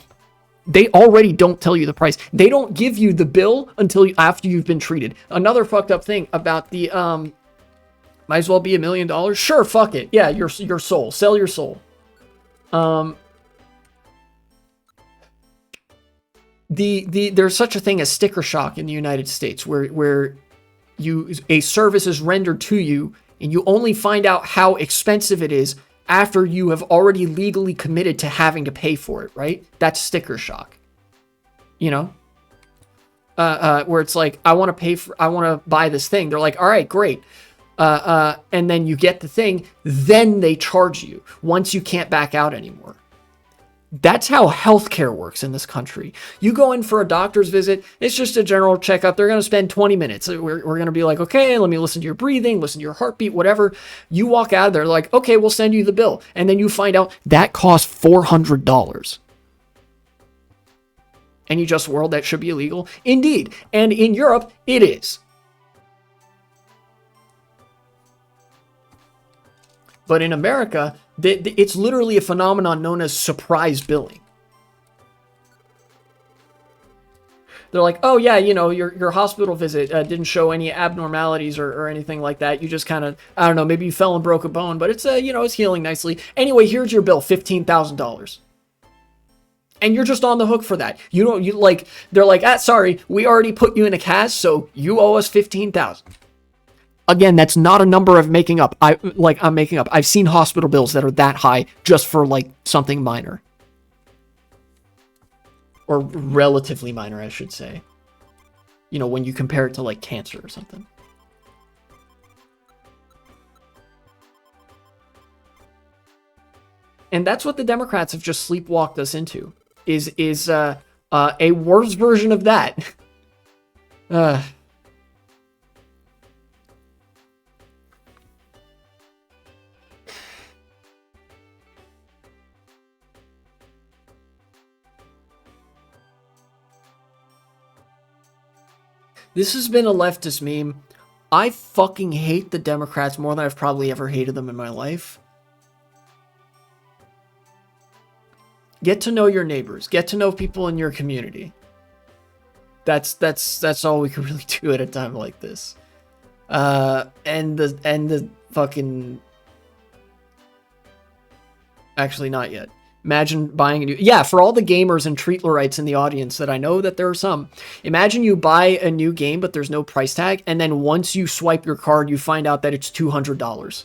they already don't tell you the price. They don't give you the bill until after you've been treated. Another fucked up thing about the might as well be $1 million. Sure, fuck it. Yeah, your soul. Sell your soul. There's such a thing as sticker shock in the United States where a service is rendered to you and you only find out how expensive it is after you have already legally committed to having to pay for it, right? That's sticker shock. Where it's like, I want to buy this thing. They're like, all right, great. And then you get the thing, then they charge you once you can't back out anymore. That's how healthcare works in this country. You go in for a doctor's visit, it's just a general checkup. They're going to spend 20 minutes. We're going to be like, okay, let me listen to your breathing, listen to your heartbeat, whatever. You walk out of there like, okay, we'll send you the bill. And then you find out that costs $400. Any just world, that should be illegal? Indeed. And in Europe, it is. But in America, it's literally a phenomenon known as surprise billing. They're like, oh yeah, your hospital visit didn't show any abnormalities or anything like that. You just kind of, I don't know, maybe you fell and broke a bone, but it's it's healing nicely. Anyway, here's your bill, $15,000. And you're just on the hook for that. They're like, sorry, we already put you in a cast, so you owe us $15,000. Again, that's not a number I'm making up. I'm making up. I've seen hospital bills that are that high just for something minor. or relatively minor, I should say. You know, when you compare it to like cancer or something. And that's what the Democrats have just sleepwalked us into, is a worse version of that. This has been a leftist meme. I fucking hate the Democrats more than I've probably ever hated them in my life. Get to know your neighbors. Get to know people in your community. That's all we can really do at a time like this. And the fucking... Actually, not yet. Imagine buying a new... Yeah, for all the gamers and treatlerites in the audience that I know that there are some. Imagine you buy a new game, but there's no price tag, and then once you swipe your card, you find out that it's $200.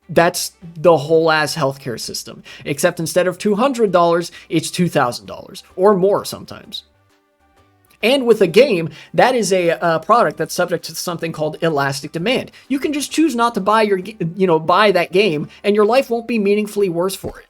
That's the whole ass healthcare system. Except instead of $200, it's $2,000 or more sometimes. And with a game, that is a product that's subject to something called elastic demand. You can just choose not to buy buy that game, and your life won't be meaningfully worse for it.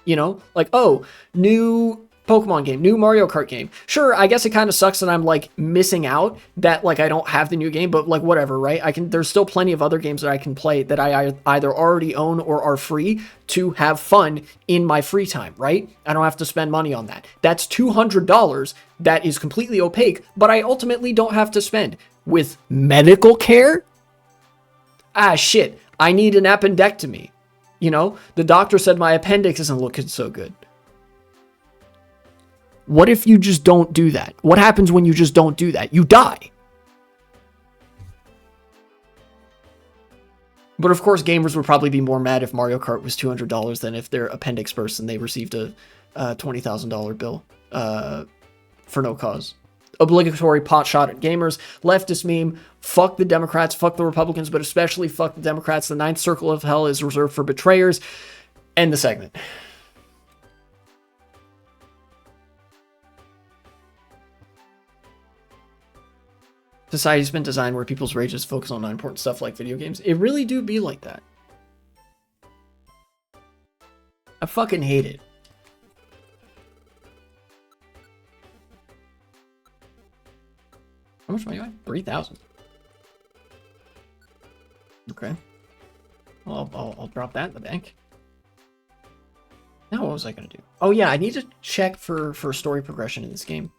You know, like, oh, new Pokemon game, new Mario Kart game. Sure, I guess it kind of sucks that I'm like missing out that like I don't have the new game, but like whatever, right? There's still plenty of other games that I can play that I either already own or are free to have fun in my free time, right? I don't have to spend money on that. That's $200 that is completely opaque, but I ultimately don't have to spend. With medical care? Ah, shit, I need an appendectomy. You know, the doctor said my appendix isn't looking so good. What if you just don't do that? What happens when you just don't do that? You die. But of course, gamers would probably be more mad if Mario Kart was $200 than if their appendix burst and they received a $20,000 bill for no cause. Obligatory pot shot at gamers. Leftist meme. Fuck the Democrats. Fuck the Republicans. But especially fuck the Democrats. The ninth circle of hell is reserved for betrayers. End the segment. Society's been designed where people's rages focus on unimportant stuff like video games. It really do be like that. I fucking hate it. How much money do I have? 3,000. Okay. Well, I'll drop that in the bank. Now what was I gonna do? Oh yeah, I need to check for story progression in this game.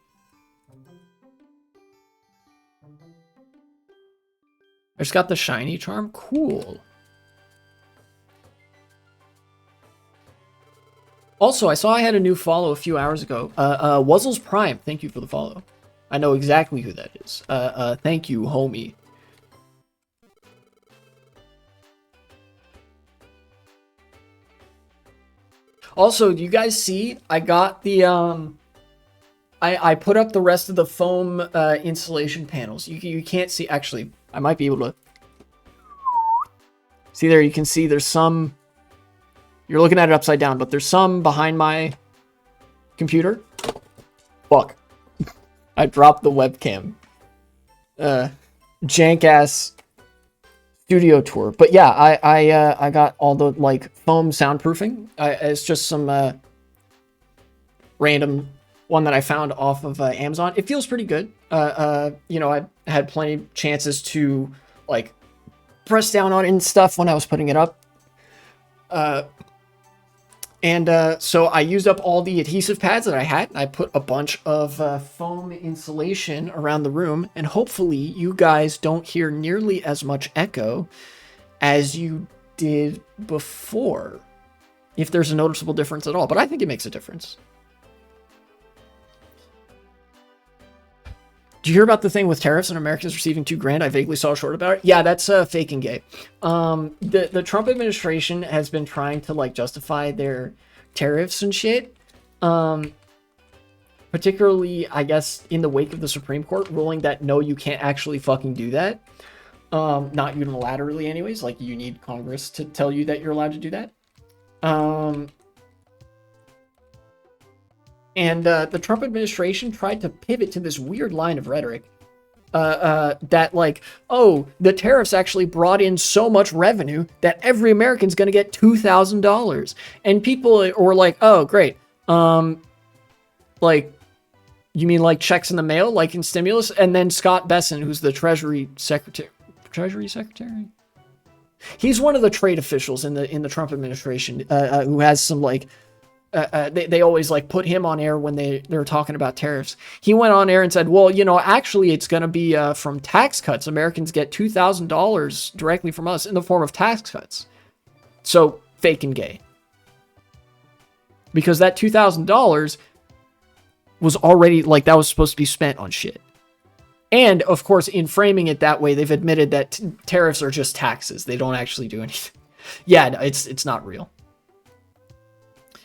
I just got the shiny charm. Cool. Also, I saw I had a new follow a few hours ago. Wuzzles Prime, thank you for the follow. I know exactly who that is. Thank you, homie. Also, do you guys see? I got the I put up the rest of the foam insulation panels. You can't see. Actually, I might be able to see there. You can see there's some. You're looking at it upside down, but there's some behind my computer. Fuck. I dropped the webcam. Jank ass studio tour. But yeah, I got all the like foam soundproofing. It's just some random one that I found off of Amazon. It feels pretty good. You know, I had plenty of chances to like press down on it and stuff when I was putting it up. So I used up all the adhesive pads that I had. I put a bunch of foam insulation around the room, and hopefully you guys don't hear nearly as much echo as you did before, if there's a noticeable difference at all. But I think it makes a difference. Did you hear about the thing with tariffs and Americans receiving $2,000? I vaguely saw a short about it. Yeah, that's fake and gay. The Trump administration has been trying to like justify their tariffs and shit. Particularly, I guess, in the wake of the Supreme Court ruling that no, you can't actually fucking do that. Not unilaterally anyways. Like, you need Congress to tell you that you're allowed to do that. And the Trump administration tried to pivot to this weird line of rhetoric that like, oh, the tariffs actually brought in so much revenue that every American's going to get $2,000. And people were like, oh, great. Like, you mean like checks in the mail, like in stimulus? And then Scott Bessent, who's the Treasury Secretary? He's one of the trade officials in the Trump administration who has some like, they always like put him on air when they're talking about tariffs. He went on air and said, well, you know, actually it's going to be from tax cuts. Americans get $2,000 directly from us in the form of tax cuts. So fake and gay. Because that $2,000 was already like, that was supposed to be spent on shit. And of course, in framing it that way, they've admitted that tariffs are just taxes. They don't actually do anything. Yeah, no, it's not real.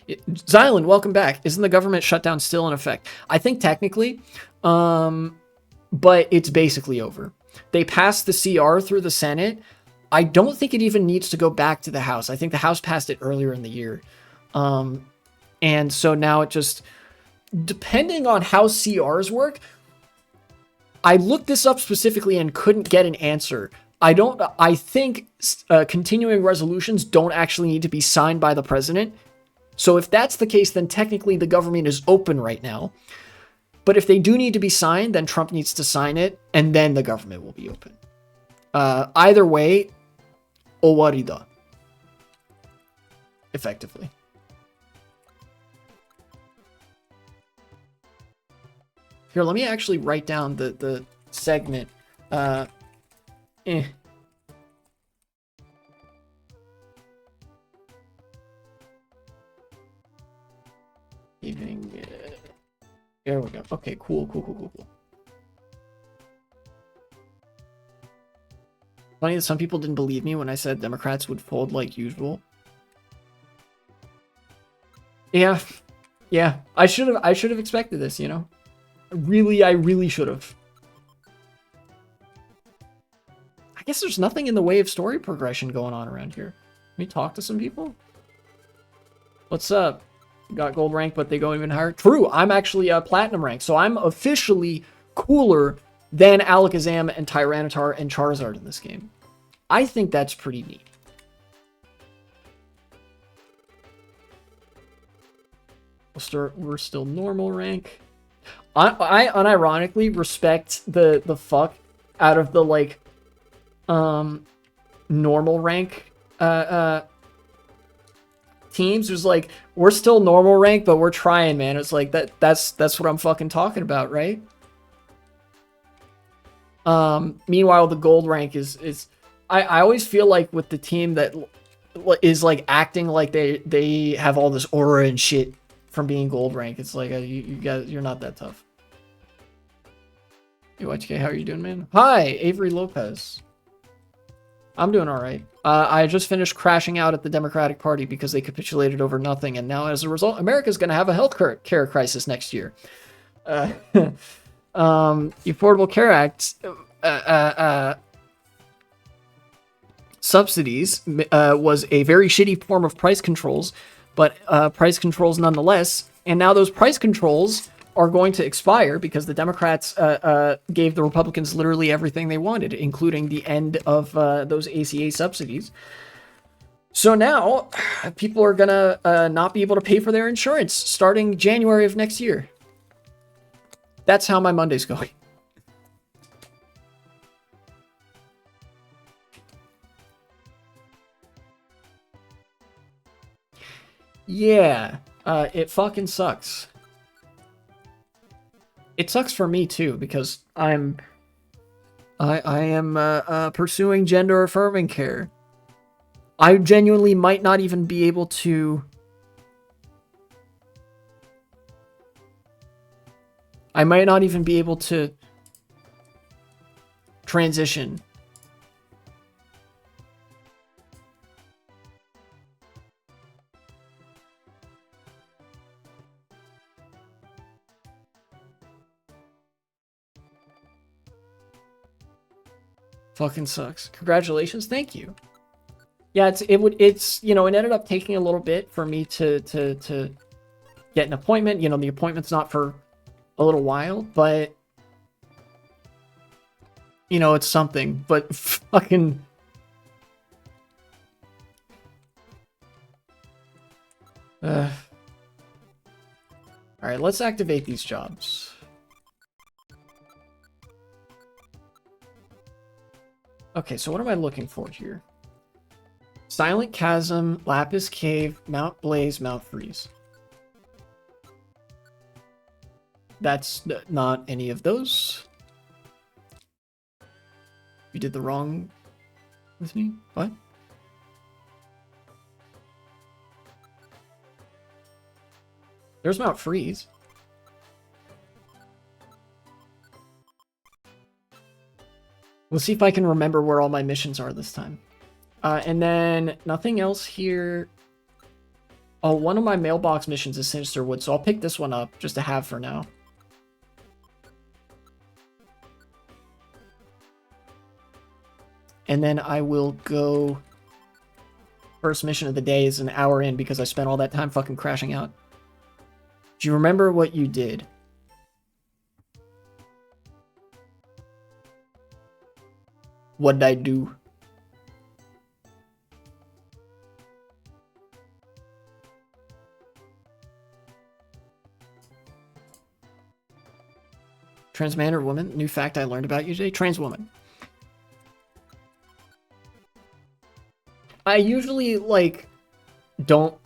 Xylan, welcome back. Isn't the government shutdown still in effect? I think technically, but it's basically over. They passed the CR through the Senate. I don't think it even needs to go back to the House. I think the House passed it earlier in the year. And so now it just, depending on how CRs work, I looked this up specifically and couldn't get an answer. I think continuing resolutions don't actually need to be signed by the president. So if that's the case, then technically the government is open right now. But if they do need to be signed, then Trump needs to sign it, and then the government will be open. Either way, owarida. Effectively. Here, let me actually write down the segment. Evening. There we go. Okay, cool. Funny that some people didn't believe me when I said Democrats would fold like usual. Yeah. I should have expected this, you know. I really should have. I guess there's nothing in the way of story progression going on around here. Let me talk to some people. What's up? Got gold rank, but they go even higher. True, I'm actually a platinum rank, so I'm officially cooler than Alakazam and Tyranitar and Charizard in this game. I think that's pretty neat. We're still normal rank. I unironically respect the fuck out of the like normal rank teams. There's like, we're still normal rank, but we're trying, man. It's like that's what I'm fucking talking about, right? Meanwhile, the gold rank is I always feel like with the team that is like acting like they have all this aura and shit from being gold rank. It's like you guys, you're not that tough. Hey, YTK, how are you doing, man? Hi, Avery Lopez. I'm doing all right. I just finished crashing out at the Democratic Party because they capitulated over nothing, and now as a result, America's going to have a health care crisis next year. Affordable Care Act subsidies was a very shitty form of price controls, but price controls nonetheless. And now those price controls are going to expire because the Democrats gave the Republicans literally everything they wanted, including the end of those ACA subsidies. So now people are going to not be able to pay for their insurance starting January of next year. That's how my Monday's going. Yeah, it fucking sucks. It sucks for me too, because I am pursuing gender affirming care. I genuinely might not even be able to. I might not even be able to transition. Fucking sucks. Congratulations. Thank you. Yeah, it's you know, it ended up taking a little bit for me to get an appointment. You know, the appointment's not for a little while, but you know, it's something. But fucking all right, let's activate these jobs. Okay, so what am I looking for here? Silent Chasm, Lapis Cave, Mount Blaze, Mount Freeze. That's not any of those. You did the wrong with me? What? There's Mount Freeze. We'll see if I can remember where all my missions are this time. And then nothing else here. Oh, one of my mailbox missions is Sinisterwood, so I'll pick this one up just to have for now. And then I will go... First mission of the day is an hour in because I spent all that time fucking crashing out. Do you remember what you did? What did I do? Trans man or woman? New fact I learned about you today? Trans woman. I usually, like, don't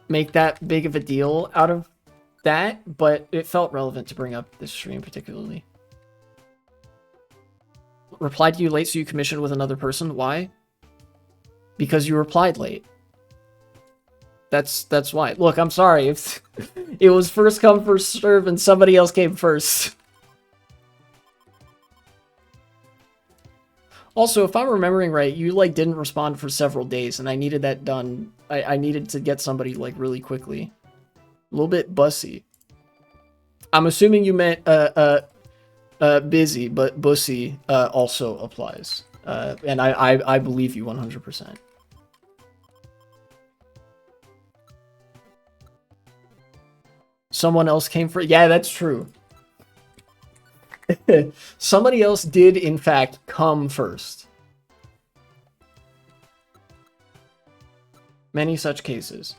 make that big of a deal out of that, but it felt relevant to bring up this stream particularly. Replied to you late, so you commissioned with another person. Why? Because you replied late. That's why. Look, I'm sorry if it was first come first serve and somebody else came first. Also, if I'm remembering right, you like didn't respond for several days, and I needed that done. I needed to get somebody like really quickly. A little bit bussy. I'm assuming you meant busy, but bussy also applies. And I believe you 100%. Someone else came for... Yeah, that's true. Somebody else did, in fact, come first. Many such cases.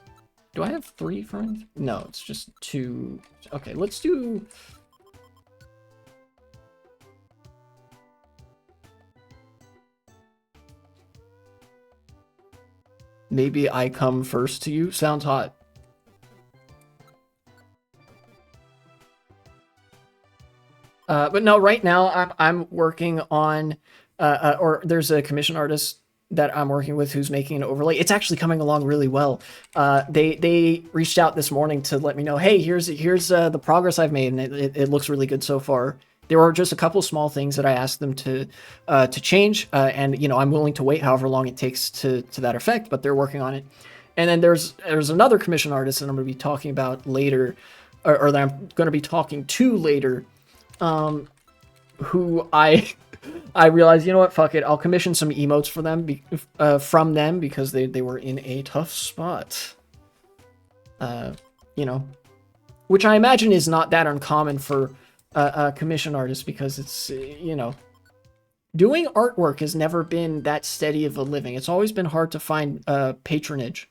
Do I have 3 friends? No, it's just 2. Okay, let's do... Maybe I come first to you? Sounds hot. But no, right now I'm working on, or there's a commission artist that I'm working with who's making an overlay. It's actually coming along really well. They reached out this morning to let me know, hey, here's the progress I've made, and it looks really good so far. There were just a couple small things that I asked them to change, and you know I'm willing to wait however long it takes to that effect, but they're working on it. And then there's another commission artist that I'm going to be talking about later, or that I'm going to be talking to later. Who I realized, you know what, fuck it, I'll commission some emotes for them, from them, because they were in a tough spot. You know, which I imagine is not that uncommon for commission artists, because it's, you know, doing artwork has never been that steady of a living. It's always been hard to find patronage,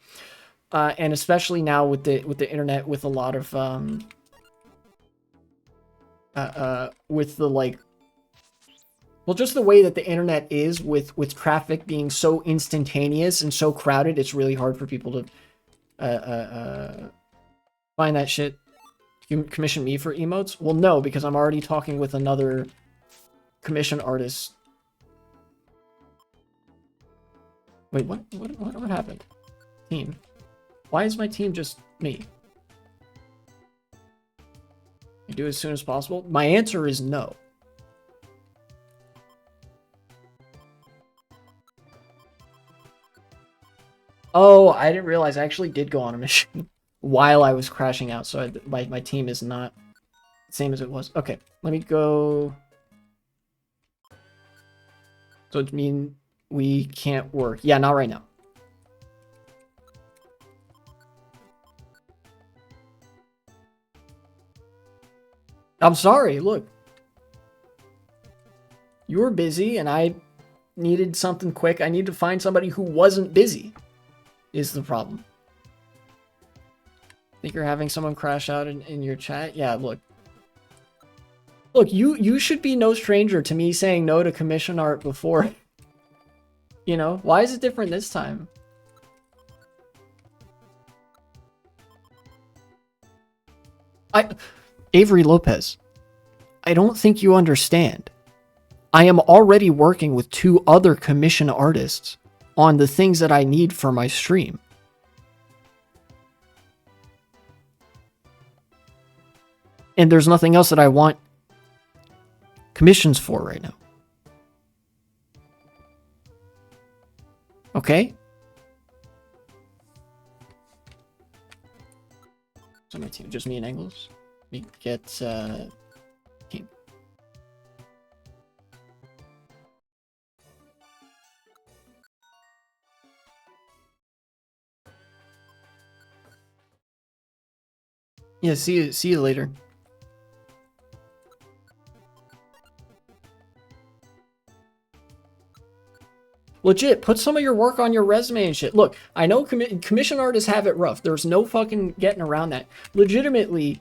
and especially now with the internet, with a lot of with the, like, well, just the way that the internet is, with traffic being so instantaneous and so crowded, it's really hard for people to find that shit. You commission me for emotes? Well, no, because I'm already talking with another commission artist. Wait, what happened? Team. Why is my team just me? You do it as soon as possible? My answer is no. Oh, I didn't realize I actually did go on a mission while I was crashing out, so my team is not the same as it was. Okay, let me go. So it means we can't work. Yeah, not right now. I'm sorry, look. You were busy and I needed something quick. I need to find somebody who wasn't busy, is the problem. Think you're having someone crash out in your chat? Yeah, look. Look, you should be no stranger to me saying no to commission art before. You know, why is it different this time? Avery Lopez, I don't think you understand. I am already working with 2 other commission artists on the things that I need for my stream. And there's nothing else that I want commissions for right now. Okay? So my team, just me and Engels. We get King. Yeah, see you later. Legit, put some of your work on your resume and shit. Look, I know commission artists have it rough. There's no fucking getting around that. Legitimately,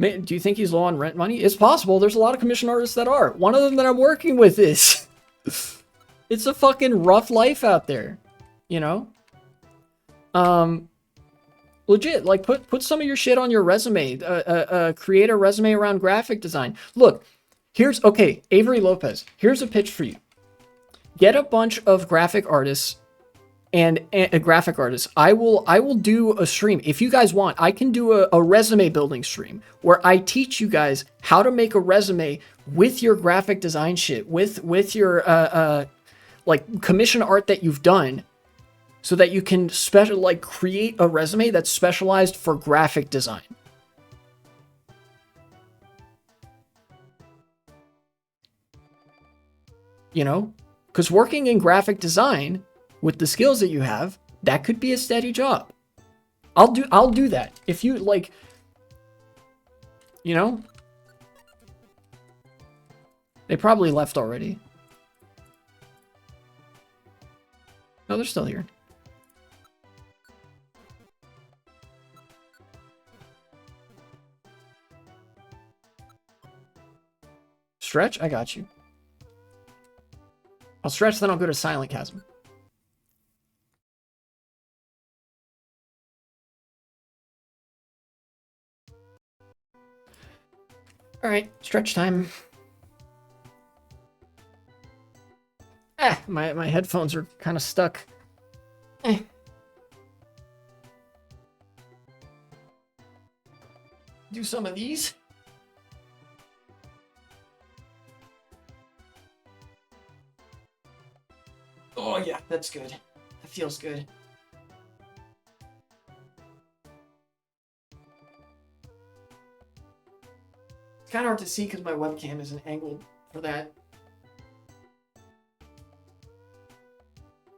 do you think he's low on rent money? It's possible. There's a lot of commission artists that are. One of them that I'm working with is. It's a fucking rough life out there, you know? Legit, like put some of your shit on your resume. Create a resume around graphic design. Look, okay, Avery Lopez. Here's a pitch for you. Get a bunch of graphic artists and graphic artists. I will do a stream. If you guys want, I can do a resume building stream where I teach you guys how to make a resume with your graphic design shit, with your like commission art that you've done, so that you can create a resume that's specialized for graphic design. You know? Because working in graphic design with the skills that you have, that could be a steady job. I'll do that. If you like, you know, they probably left already. No, they're still here. Stretch, I got you. I'll stretch, then I'll go to Silent Chasm. All right, stretch time. My headphones are kind of stuck. Do some of these. Oh yeah, that's good. That feels good. It's kind of hard to see because my webcam isn't angled for that.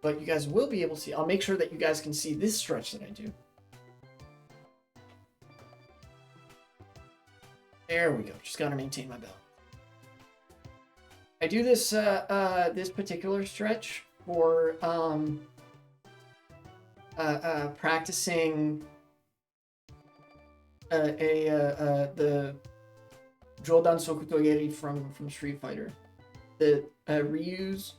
But you guys will be able to see. I'll make sure that you guys can see this stretch that I do. There we go. Just gotta maintain my balance. I do this this particular stretch for practicing the Jodan Sokutoyeri from Street Fighter. The Ryu's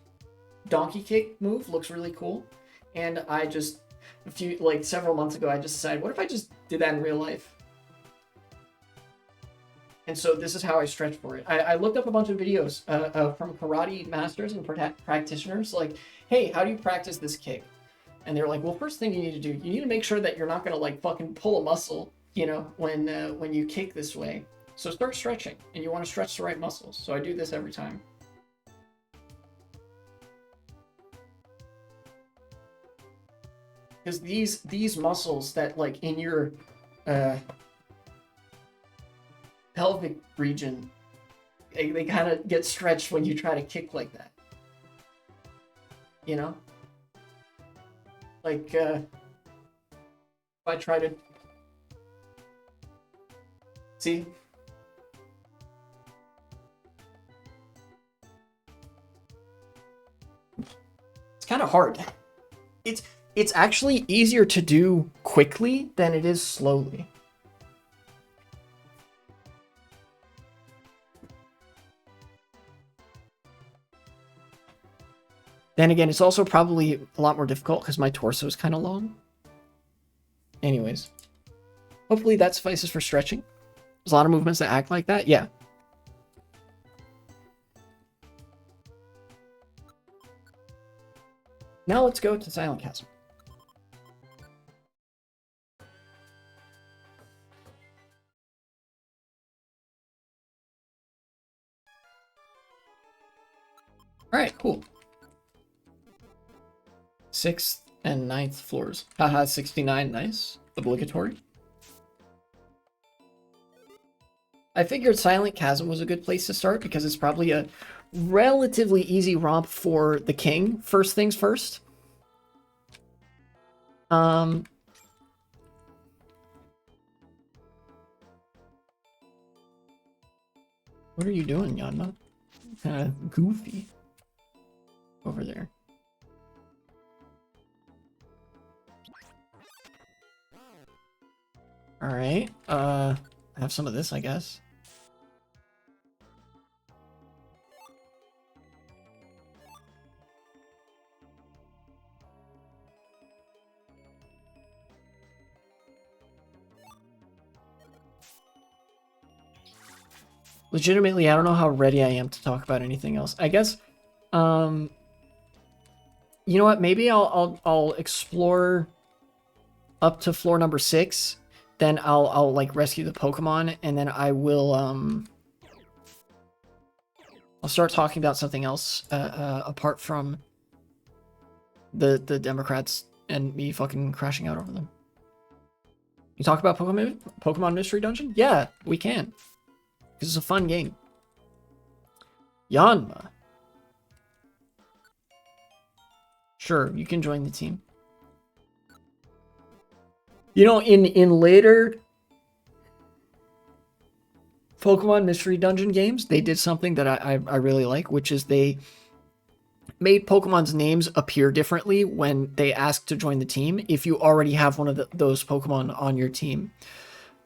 donkey kick move looks really cool, and I just several months ago I just decided, what if I just did that in real life? And so this is how I stretch for it. I looked up a bunch of videos from karate masters and practitioners, like, hey, how do you practice this kick? And they're like, well, first thing you need to do, you need to make sure that you're not gonna like fucking pull a muscle, you know, when you kick this way. So start stretching, and you want to stretch the right muscles. So I do this every time. Because these muscles that like in your pelvic region, they kind of get stretched when you try to kick like that. You know? Like, if I try to... See? kind of hard. It's actually easier to do quickly than it is slowly. Then again, it's also probably a lot more difficult because my torso is kind of long. Anyways, hopefully that suffices for stretching. There's a lot of movements that act like that. Yeah. Now let's go to Silent Chasm. All right, cool. 6th and 9th floors. Haha, 69, nice. Obligatory. I figured Silent Chasm was a good place to start because it's probably a relatively easy romp for the king, first things first. What are you doing, Yanma? Kind of goofy over there. All right. Have some of this, I guess. Legitimately, I don't know how ready I am to talk about anything else. I guess, you know what? Maybe I'll explore up to floor number 6. Then I'll like rescue the Pokemon, and then I will I'll start talking about something else apart from the Democrats and me fucking crashing out over them. You talk about Pokemon Mystery Dungeon? Yeah, we can. Because it's a fun game. Yanma. Sure, you can join the team. You know, in later Pokemon Mystery Dungeon games, they did something that I really like, which is they made Pokemon's names appear differently when they ask to join the team if you already have one of those Pokemon on your team.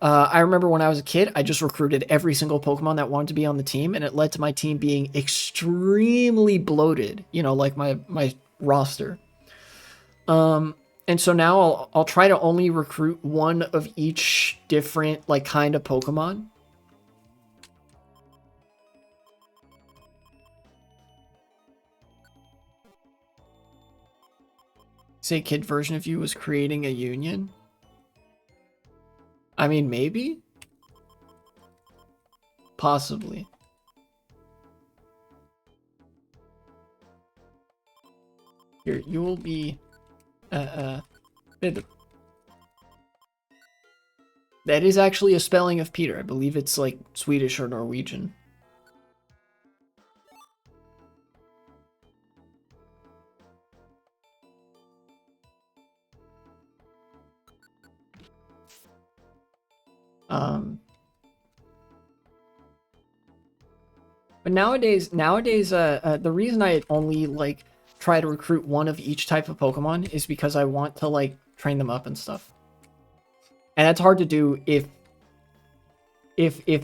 I remember when I was a kid, I just recruited every single Pokemon that wanted to be on the team, and it led to my team being extremely bloated, you know, like my roster. And so now I'll try to only recruit one of each different, like, kind of Pokemon. Say kid version of you was creating a union? I mean, maybe? Possibly. Here, you will be... That is actually a spelling of Peter. I believe it's like Swedish or Norwegian. But nowadays, the reason I only like try to recruit one of each type of Pokemon is because I want to like train them up and stuff. And that's hard to do if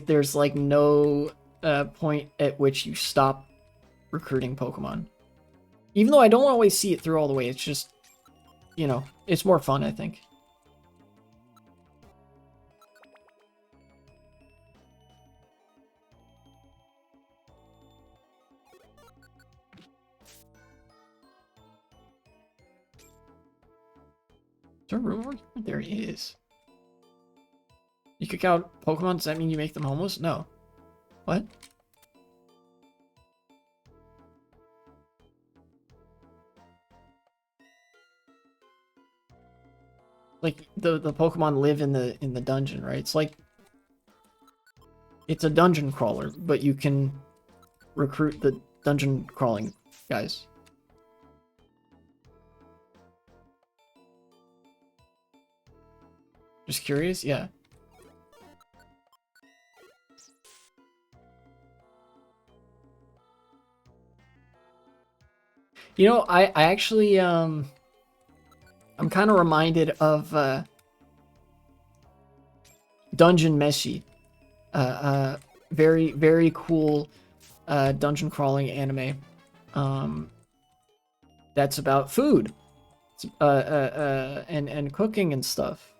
there's like no point at which you stop recruiting Pokemon. Even though I don't always see it through all the way, it's just, you know, it's more fun, I think. Is there a room over here? There is. You kick out Pokemon, does that mean you make them homeless? No. What? Like the Pokemon live in the dungeon, right? It's like it's a dungeon crawler, but you can recruit the dungeon crawling guys. Just curious? Yeah. You know, I actually I'm kind of reminded of Dungeon Meshi. Very, very cool dungeon crawling anime. That's about food, and cooking and stuff.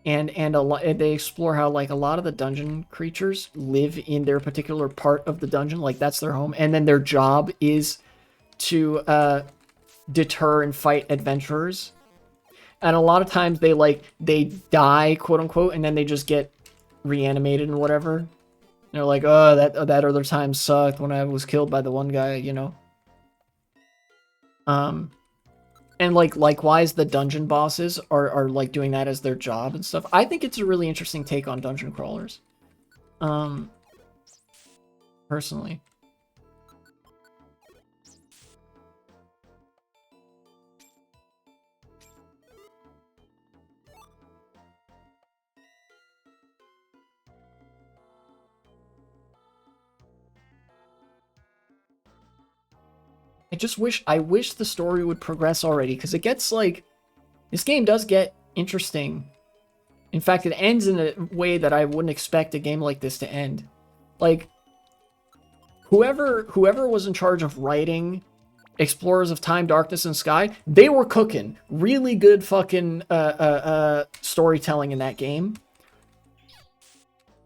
And a lot, they explore how like a lot of the dungeon creatures live in their particular part of the dungeon, like that's their home, and then their job is to deter and fight adventurers. And a lot of times they die, quote unquote, and then they just get reanimated and whatever. And they're like, oh, that other time sucked when I was killed by the one guy, you know. And like likewise, the dungeon bosses are like doing that as their job and stuff. I think it's a really interesting take on dungeon crawlers. Personally. I wish the story would progress already, because it gets like, this game does get interesting. In fact, it ends in a way that I wouldn't expect a game like this to end. Like, whoever was in charge of writing Explorers of Time, Darkness, and Sky, they were cooking really good fucking storytelling in that game.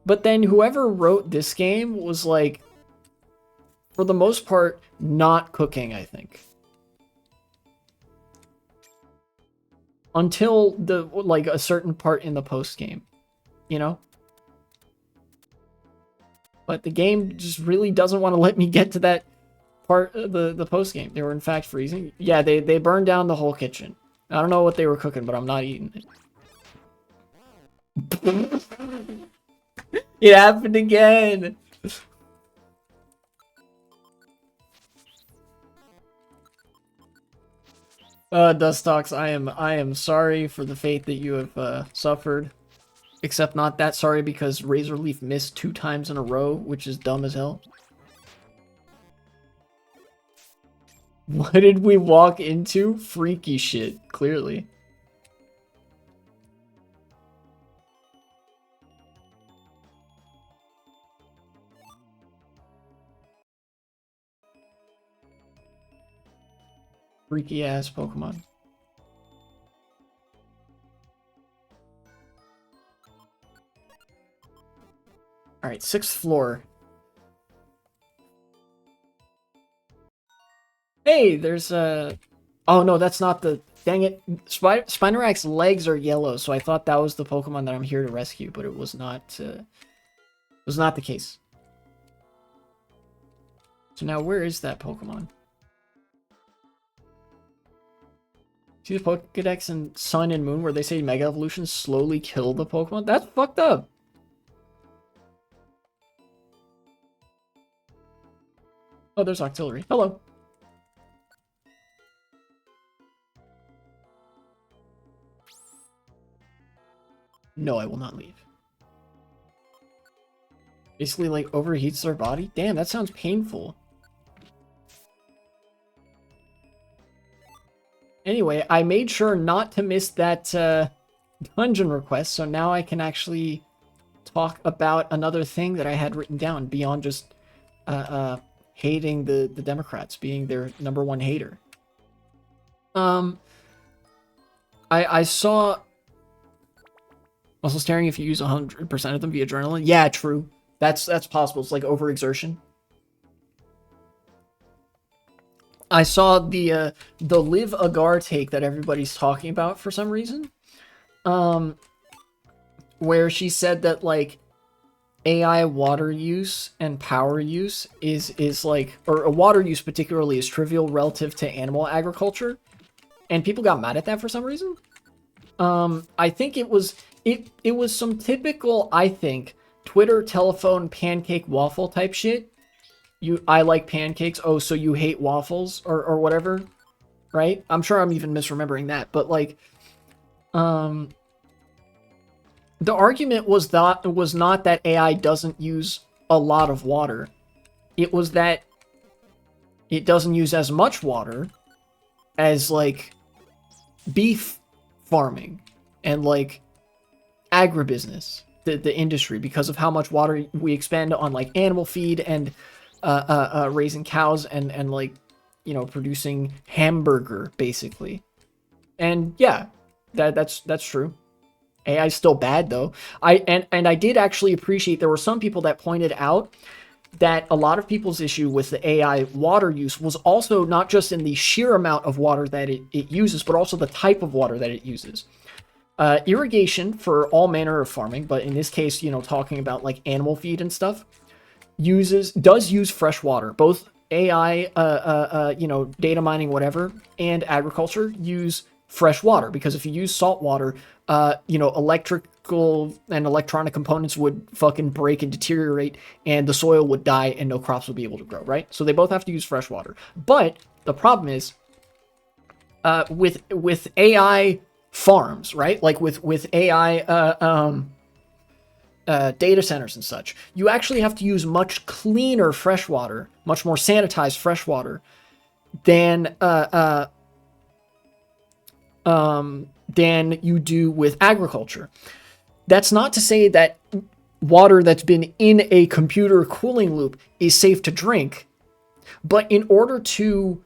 But then whoever wrote this game was like, for the most part, not cooking, I think. Until the like a certain part in the post game, you know? But the game just really doesn't want to let me get to that part of the post game. They were in fact freezing. Yeah, they burned down the whole kitchen. I don't know what they were cooking, but I'm not eating it. It happened again. Dustox, I am sorry for the fate that you have suffered. Except not that sorry, because Razorleaf missed 2 times in a row, which is dumb as hell. What did we walk into? Freaky shit, clearly. Freaky ass Pokemon. Alright, 6th floor. Hey, there's a... Oh no, that's not the... Dang it. Spinarak's legs are yellow, so I thought that was the Pokemon that I'm here to rescue, but it was not... it was not the case. So now where is that Pokemon? See the Pokedex in Sun and Moon where they say Mega Evolutions slowly kill the Pokemon? That's fucked up. Oh, there's Octillery. Hello. No, I will not leave. Basically, like, overheats their body? Damn, that sounds painful. Anyway, I made sure not to miss that dungeon request, so now I can actually talk about another thing that I had written down beyond just hating the Democrats, being their #1 hater. I saw muscle staring if you use 100% of them via adrenaline. Yeah, true. That's possible. It's like overexertion. I saw the Liv Agar take that everybody's talking about for some reason. Where she said that like AI water use and power use is like, or water use particularly, is trivial relative to animal agriculture, and people got mad at that for some reason. I think it was some typical, I think, Twitter telephone pancake waffle type shit. I like pancakes. Oh, so you hate waffles or whatever, right? I'm sure I'm even misremembering that, but like, the argument was not that AI doesn't use a lot of water. It was that it doesn't use as much water, as like beef farming and like agribusiness, the industry, because of how much water we expend on like animal feed and raising cows and like, you know, producing hamburger basically. And yeah, that's true. AI is still bad though. And I did actually appreciate there were some people that pointed out that a lot of people's issue with the AI water use was also not just in the sheer amount of water that it uses, but also the type of water that it uses. Irrigation for all manner of farming, but in this case, you know, talking about like animal feed and stuff, does use fresh water. Both AI, you know, data mining, whatever, and agriculture use fresh water, because if you use salt water, you know, electrical and electronic components would fucking break and deteriorate, and the soil would die, and no crops would be able to grow, right? So they both have to use fresh water. But the problem is, with AI farms, right? Like with AI data centers and such, you actually have to use much cleaner fresh water, much more sanitized fresh water than you do with agriculture. That's not to say that water that's been in a computer cooling loop is safe to drink, but in order to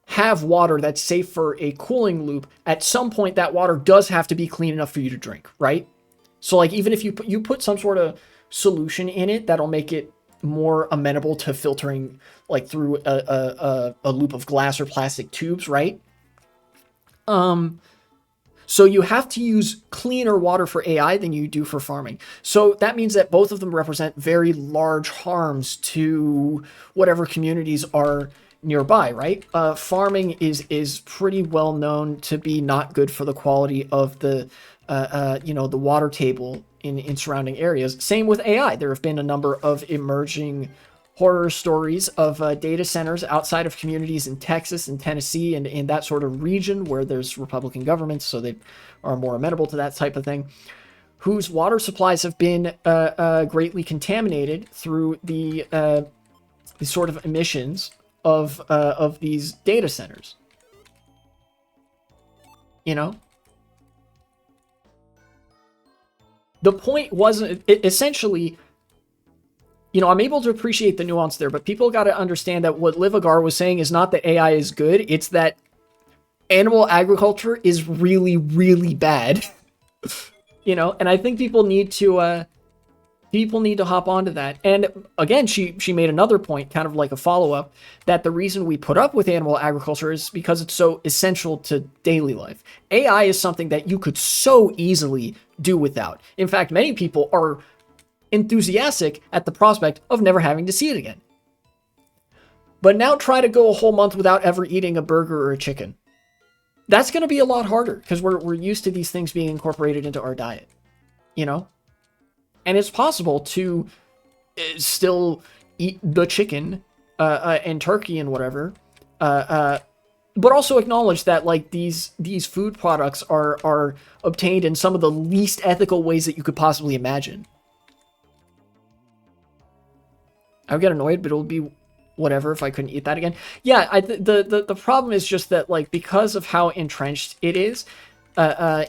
have water that's safe for a cooling loop, at some point that water does have to be clean enough for you to drink, right? So like even if you put some sort of solution in it that'll make it more amenable to filtering like through a loop of glass or plastic tubes, right? So you have to use cleaner water for AI than you do for farming. So that means that both of them represent very large harms to whatever communities are nearby, right? Farming is pretty well known to be not good for the quality of the you know, the water table in surrounding areas. Same with AI. There have been a number of emerging horror stories of data centers outside of communities in Texas and Tennessee and in that sort of region where there's Republican governments, so they are more amenable to that type of thing, whose water supplies have been greatly contaminated through the sort of emissions of these data centers. You know? The point wasn't, essentially, you know, I'm able to appreciate the nuance there, but people got to understand that what Livagar was saying is not that AI is good, it's that animal agriculture is really, really bad. You know, and I think people need to hop onto that. And again, she made another point, kind of like a follow-up, that the reason we put up with animal agriculture is because it's so essential to daily life. AI is something that you could so easily do without. In fact, many people are enthusiastic at the prospect of never having to see it again. But now try to go a whole month without ever eating a burger or a chicken. That's going to be a lot harder because we're used to these things being incorporated into our diet, you know? And it's possible to still eat the chicken and turkey and whatever, but also acknowledge that like these food products are obtained in some of the least ethical ways that you could possibly imagine. I would get annoyed, but it'll be whatever if I couldn't eat that again. Yeah, the problem is just that like because of how entrenched it is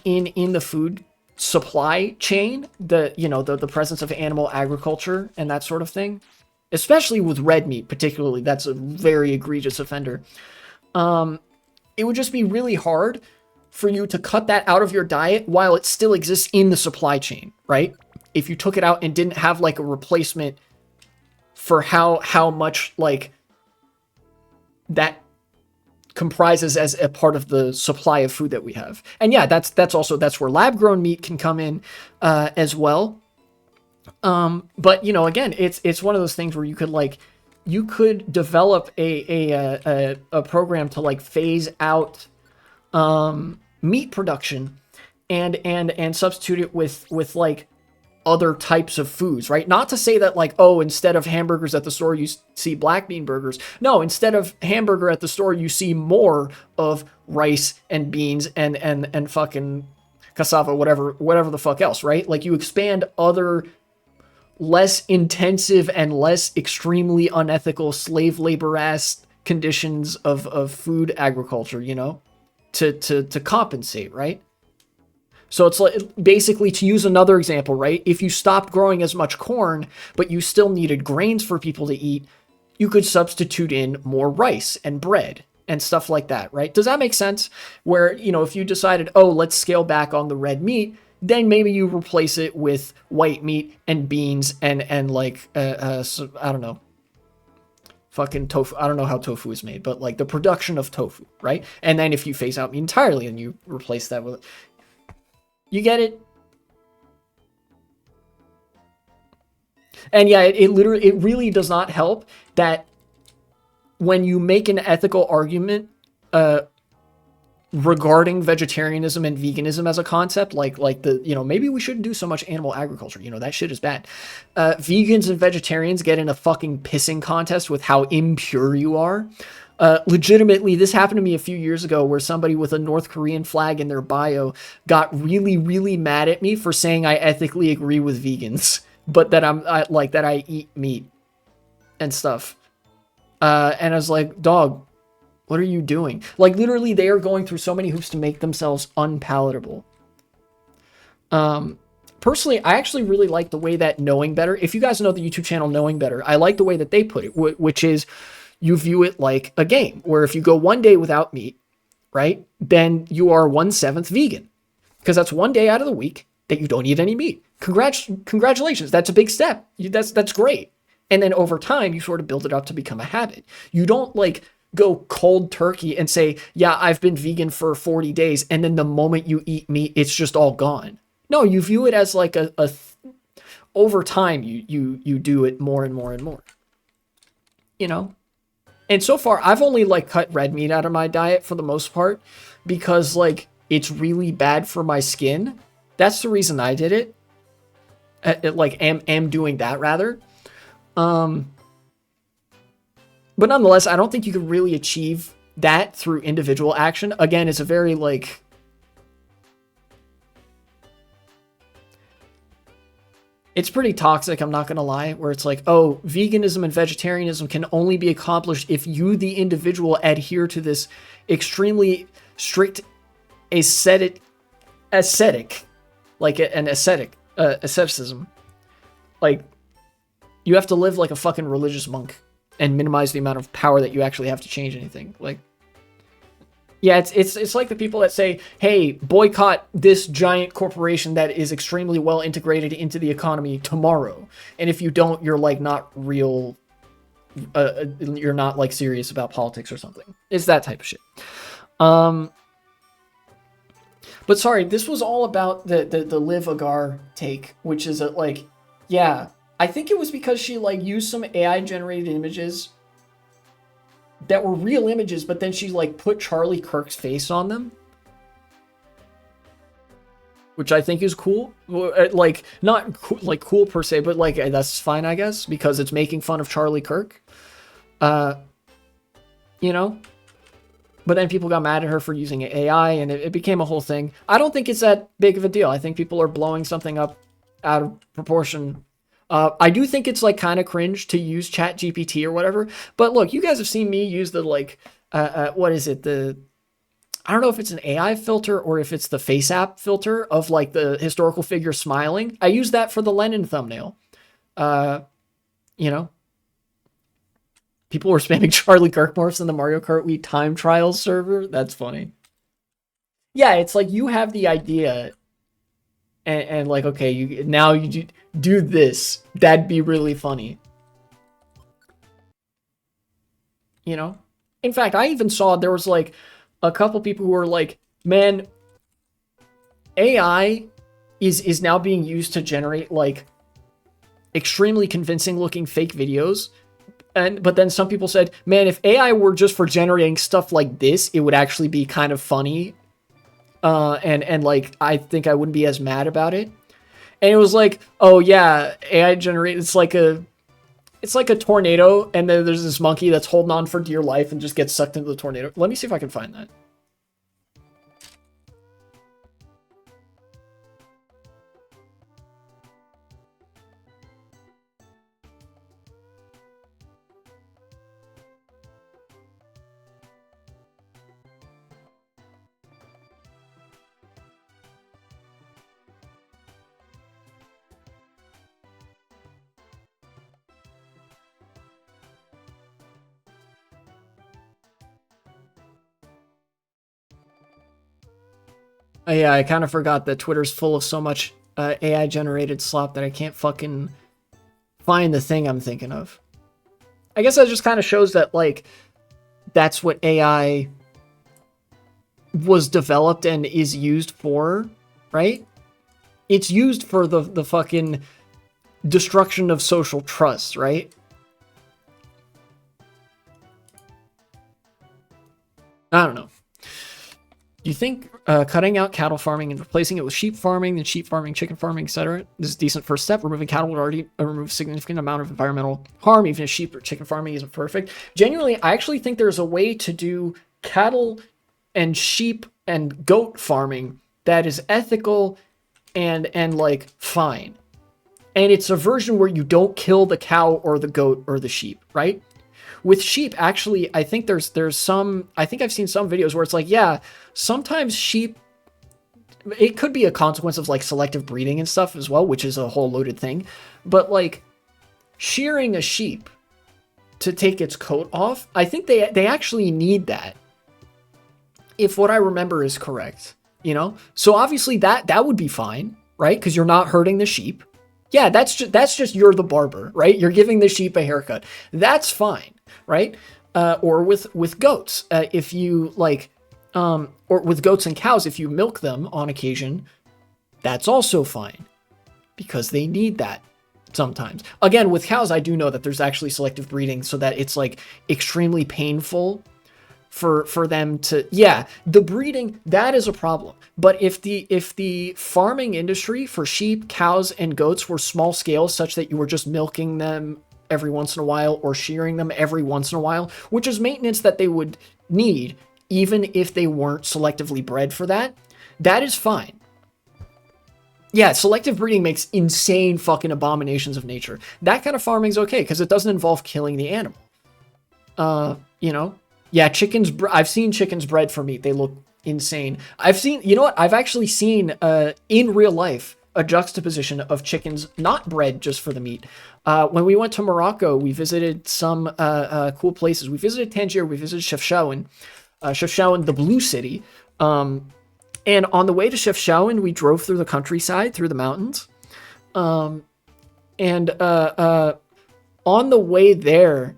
in the food supply chain, the presence of animal agriculture and that sort of thing, especially with red meat particularly, that's a very egregious offender. It would just be really hard for you to cut that out of your diet while it still exists in the supply chain, right? If you took it out and didn't have like a replacement for how much like that comprises as a part of the supply of food that we have. And yeah, that's where lab grown meat can come in as well. But you know, again, it's one of those things where you could develop a program to like phase out meat production and substitute it with like other types of foods, right? Not to say that like, oh, instead of hamburgers at the store, you see black bean burgers. No, instead of hamburger at the store, you see more of rice and beans and fucking cassava, whatever the fuck else, right? Like you expand other less intensive and less extremely unethical slave labor ass conditions of food agriculture, you know, to compensate, right? So it's like, basically, to use another example, right? If you stopped growing as much corn, but you still needed grains for people to eat, you could substitute in more rice and bread and stuff like that, right? Does that make sense? Where, you know, if you decided, oh, let's scale back on the red meat, then maybe you replace it with white meat and beans and like, so, I don't know, fucking tofu. I don't know how tofu is made, but like the production of tofu, right? And then if you phase out meat entirely and you replace that with, you get it? And yeah, it literally, it really does not help that when you make an ethical argument regarding vegetarianism and veganism as a concept, like the, you know, maybe we shouldn't do so much animal agriculture, you know, that shit is bad. Vegans and vegetarians get in a fucking pissing contest with how impure you are. Legitimately, this happened to me a few years ago where somebody with a North Korean flag in their bio got really, really mad at me for saying I ethically agree with vegans, but that that I eat meat and stuff. And I was like, dog, what are you doing? Like, literally, they are going through so many hoops to make themselves unpalatable. Personally, I actually really like the way that Knowing Better, if you guys know the YouTube channel Knowing Better, I like the way that they put it, which is you view it like a game, where if you go one day without meat, right, then you are 1/7 vegan, because that's one day out of the week that you don't eat any meat. Congratulations. That's a big step. That's great. And then over time, you sort of build it up to become a habit. You don't like go cold turkey and say, yeah, I've been vegan for 40 days. And then the moment you eat meat, it's just all gone. No, you view it as like over time, you do it more and more and more, you know? And so far, I've only like cut red meat out of my diet for the most part because like it's really bad for my skin. That's the reason I did it. Am doing that rather. But nonetheless, I don't think you can really achieve that through individual action. Again, it's a very like, it's pretty toxic, I'm not going to lie, where it's like, oh, veganism and vegetarianism can only be accomplished if you, the individual, adhere to this extremely strict ascetic, like an asceticism. Like, you have to live like a fucking religious monk and minimize the amount of power that you actually have to change anything. Like, yeah, it's like the people that say, hey, boycott this giant corporation that is extremely well integrated into the economy tomorrow. And if you don't, you're like not real, you're not like serious about politics or something. It's that type of shit. But sorry, this was all about the Liv Agar take, which is like, yeah, I think it was because she like used some AI generated images that were real images, but then she like put Charlie Kirk's face on them, which I think is cool. Like, not like cool per se, but like that's fine, I guess, because it's making fun of Charlie Kirk. You know. But then people got mad at her for using AI, and it became a whole thing. I don't think it's that big of a deal. I think people are blowing something up out of proportion. I do think it's like kind of cringe to use Chat GPT or whatever. But look, you guys have seen me use the like, what is it? I don't know if it's an AI filter or if it's the face app filter of like the historical figure smiling. I use that for the Lenin thumbnail. You know, people were spamming Charlie Kirk morphs in the Mario Kart Wii time trials server. That's funny. Yeah, it's like you have the idea and like, okay, you do this. That'd be really funny. You know? In fact, I even saw there was like a couple people who were like, man, AI is now being used to generate like extremely convincing looking fake videos. But then some people said, man, if AI were just for generating stuff like this, it would actually be kind of funny. And like, I think I wouldn't be as mad about it. And it was like, oh yeah, AI generate. It's like a tornado, and then there's this monkey that's holding on for dear life and just gets sucked into the tornado. Let me see if I can find that. Yeah, I kind of forgot that Twitter's full of so much AI generated slop that I can't fucking find the thing I'm thinking of. I guess that just kind of shows that, like, that's what AI was developed and is used for, right? It's used for the fucking destruction of social trust, right? I don't know. Do you think cutting out cattle farming and replacing it with sheep farming, then sheep farming, chicken farming, etc., this is a decent first step? Removing cattle would already remove a significant amount of environmental harm, even if sheep or chicken farming isn't perfect. Genuinely, I actually think there's a way to do cattle and sheep and goat farming that is ethical and like fine. And it's a version where you don't kill the cow or the goat or the sheep, right? With sheep, actually, I think there's some, I think I've seen some videos where it's like, yeah, sometimes sheep, it could be a consequence of like selective breeding and stuff as well, which is a whole loaded thing. But like shearing a sheep to take its coat off, I think they actually need that, if what I remember is correct, you know? So obviously that would be fine, right? Because you're not hurting the sheep. Yeah, that's just you're the barber, right? You're giving the sheep a haircut. That's fine, right? Or with goats, if you like, or with goats and cows, if you milk them on occasion, that's also fine, because they need that sometimes. Again, with cows, I do know that there's actually selective breeding so that it's like extremely painful for them to, yeah, the breeding, that is a problem. But if the farming industry for sheep, cows, and goats were small scale, such that you were just milking them every once in a while or shearing them every once in a while, which is maintenance that they would need even if they weren't selectively bred for that, that is fine. Yeah, selective breeding makes insane fucking abominations of nature. That kind of farming is okay because it doesn't involve killing the animal. You know? Yeah, chickens, I've seen chickens bred for meat. They look insane. I've seen, you know what? I've actually seen in real life a juxtaposition of chickens not bred just for the meat. When we went to Morocco, we visited some cool places. We visited Tangier, we visited Chefchaouen, the blue city. And on the way to Chefchaouen, we drove through the countryside, through the mountains. On the way there,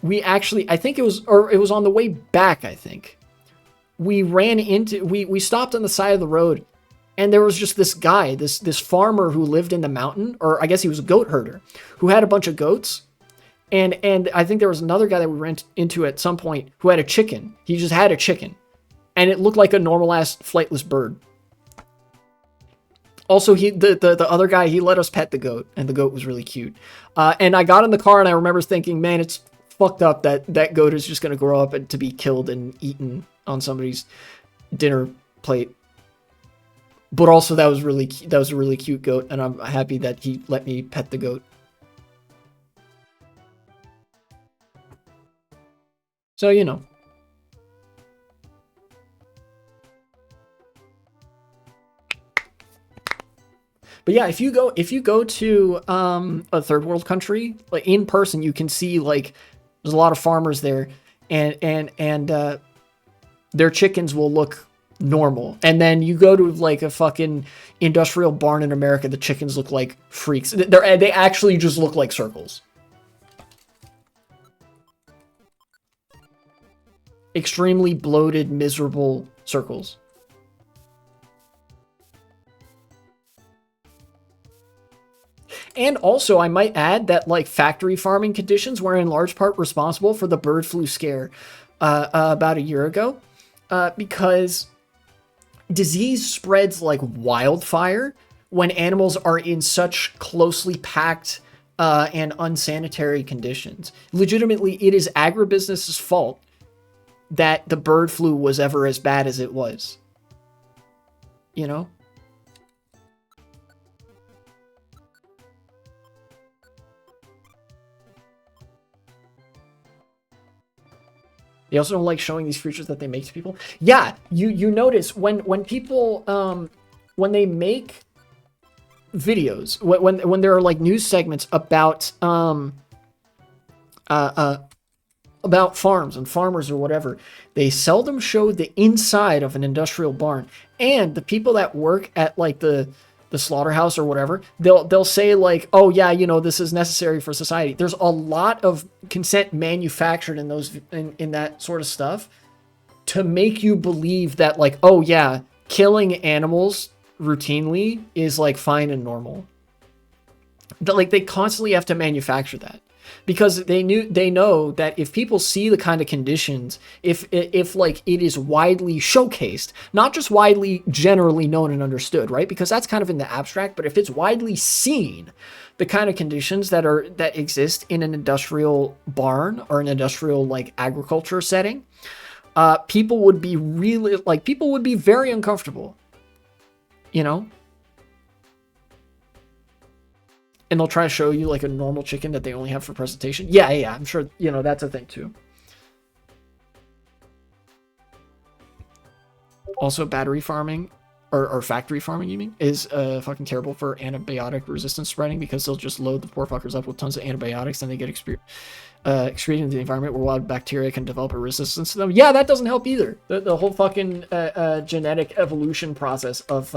we actually, I think it was on the way back, I think. We stopped on the side of the road, and there was just this guy, this farmer who lived in the mountain, or I guess he was a goat herder, who had a bunch of goats. And I think there was another guy that we ran into at some point who had a chicken. He just had a chicken, and it looked like a normal ass flightless bird. Also, the other guy, he let us pet the goat, and the goat was really cute. And I got in the car, and I remember thinking, man, it's fucked up that goat is just going to grow up and to be killed and eaten on somebody's dinner plate. But also that was a really cute goat, and I'm happy that he let me pet the goat. So, you know. But yeah, if you go to a third world country, like in person, you can see like there's a lot of farmers there, and their chickens will look normal. And then you go to like a fucking industrial barn in America, the chickens look like freaks. They actually just look like circles. Extremely bloated, miserable circles. And also, I might add that like factory farming conditions were in large part responsible for the bird flu scare about a year ago, because disease spreads like wildfire when animals are in such closely packed and unsanitary conditions. Legitimately, it is agribusiness's fault that the bird flu was ever as bad as it was. You know? They also don't like showing these creatures that they make to people. Yeah, you notice when people when they make videos, when there are like news segments about about farms and farmers or whatever, they seldom show the inside of an industrial barn. And the people that work at like the slaughterhouse or whatever, they'll say like, oh yeah, you know, this is necessary for society. There's a lot of consent manufactured in those in that sort of stuff to make you believe that like, oh yeah, killing animals routinely is like fine and normal. That like they constantly have to manufacture that because they know that if people see the kind of conditions, if like it is widely showcased, not just widely generally known and understood, right? Because that's kind of in the abstract, but if it's widely seen, the kind of conditions that exist in an industrial barn or an industrial like agriculture setting, people would be very uncomfortable, you know? And they'll try to show you like a normal chicken that they only have for presentation. Yeah, I'm sure, you know, that's a thing too. Also, battery farming or factory farming, you mean, is fucking terrible for antibiotic resistance spreading because they'll just load the poor fuckers up with tons of antibiotics and they get excreted into the environment where wild bacteria can develop a resistance to them. Yeah, that doesn't help either. The whole fucking genetic evolution process of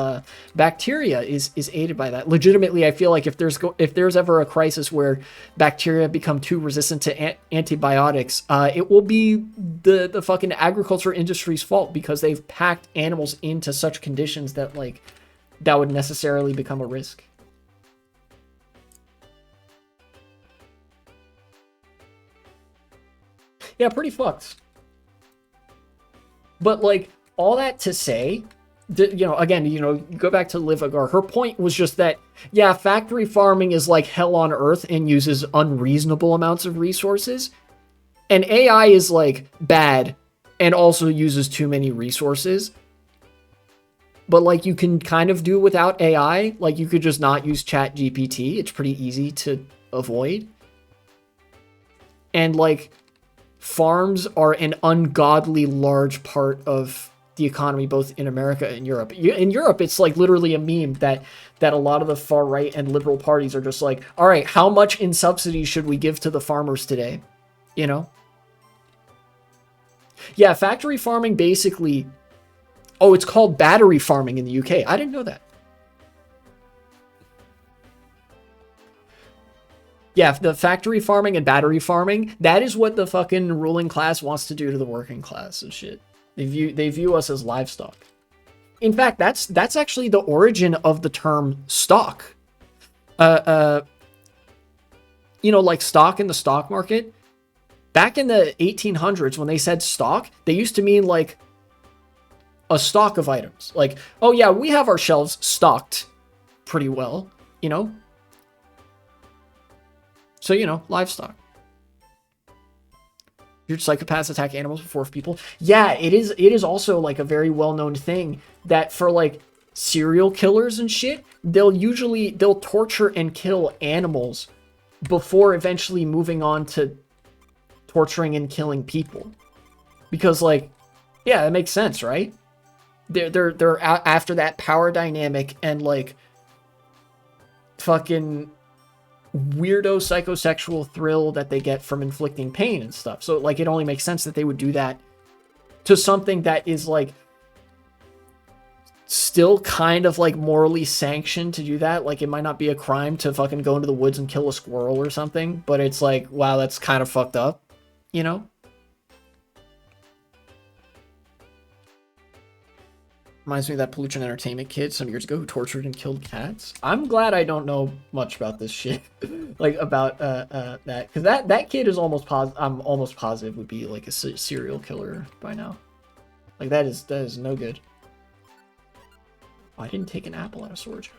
bacteria is aided by that. Legitimately, I feel like if there's ever a crisis where bacteria become too resistant to antibiotics, it will be the fucking agriculture industry's fault because they've packed animals into such conditions that like that would necessarily become a risk. Yeah, pretty fucked. But like all that to say, you know, again, you know, go back to Liv Agar. Her point was just that, yeah, factory farming is like hell on earth and uses unreasonable amounts of resources. And AI is like bad and also uses too many resources. But like you can kind of do without AI. Like you could just not use ChatGPT. It's pretty easy to avoid. And like farms are an ungodly large part of the economy, both in America and Europe. In Europe, it's like literally a meme that a lot of the far right and liberal parties are just like, all right, how much in subsidies should we give to the farmers today? You know? Yeah, factory farming basically... Oh, it's called battery farming in the UK. I didn't know that. Yeah, the factory farming and battery farming, that is what the fucking ruling class wants to do to the working class and shit. They view us as livestock. In fact, that's actually the origin of the term stock. You know, like stock in the stock market. Back in the 1800s, when they said stock, they used to mean like a stock of items. Like, oh yeah, we have our shelves stocked pretty well, you know? So, you know, livestock. Your psychopaths attack animals before people. Yeah, it is also like a very well-known thing that for like serial killers and shit, they'll torture and kill animals before eventually moving on to torturing and killing people. Because like, yeah, that makes sense, right? They're after that power dynamic and like fucking weirdo psychosexual thrill that they get from inflicting pain and stuff. So like it only makes sense that they would do that to something that is like still kind of like morally sanctioned to do that. Like it might not be a crime to fucking go into the woods and kill a squirrel or something, but it's like, wow, that's kind of fucked up, you know? Reminds me of that Pollution Entertainment kid some years ago who tortured and killed cats. I'm glad I don't know much about this shit. Like about that, because that kid is almost I'm almost positive would be like a serial killer by now. Like that is no good. Oh, I didn't take an apple out of storage.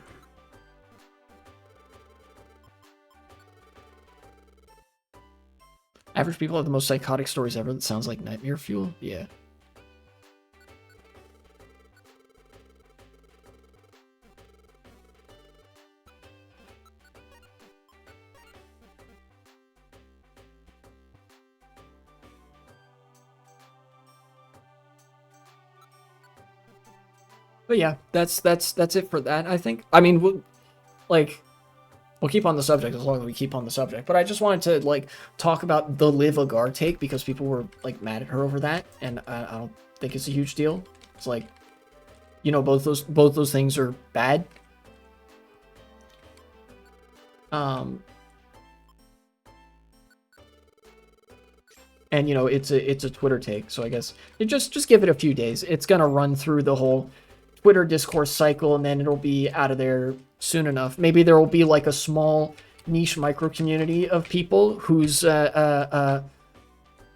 Average people have the most psychotic stories ever. That sounds like nightmare fuel. Yeah. But yeah, that's it for that, I think. I mean, like, we'll keep on the subject as long as we keep on the subject. But I just wanted to like talk about the Liv Agar take because people were like mad at her over that, and I don't think it's a huge deal. It's like, you know, both those things are bad. And you know, it's a Twitter take, so I guess it just give it a few days. It's gonna run through the whole Twitter discourse cycle, and then it'll be out of there soon enough. Maybe there will be like a small niche micro community of people whose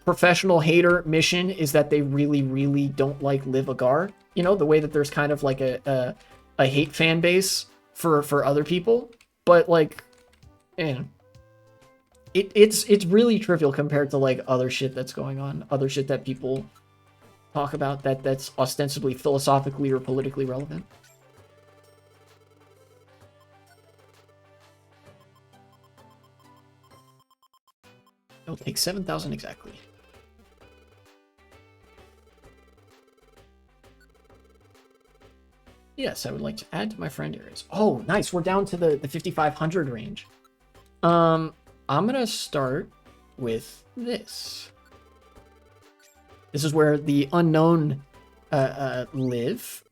professional hater mission is that they really don't like Liv Agar. You know, the way that there's kind of like a hate fan base for other people, but like, man, it's really trivial compared to like other shit that's going on, other shit that people talk about that's ostensibly philosophically or politically relevant. It'll take 7,000 exactly. Yes, I would like to add to my friend areas. Oh, nice. We're down to the 5,500 range. I'm gonna start with this. This is where the unknown live.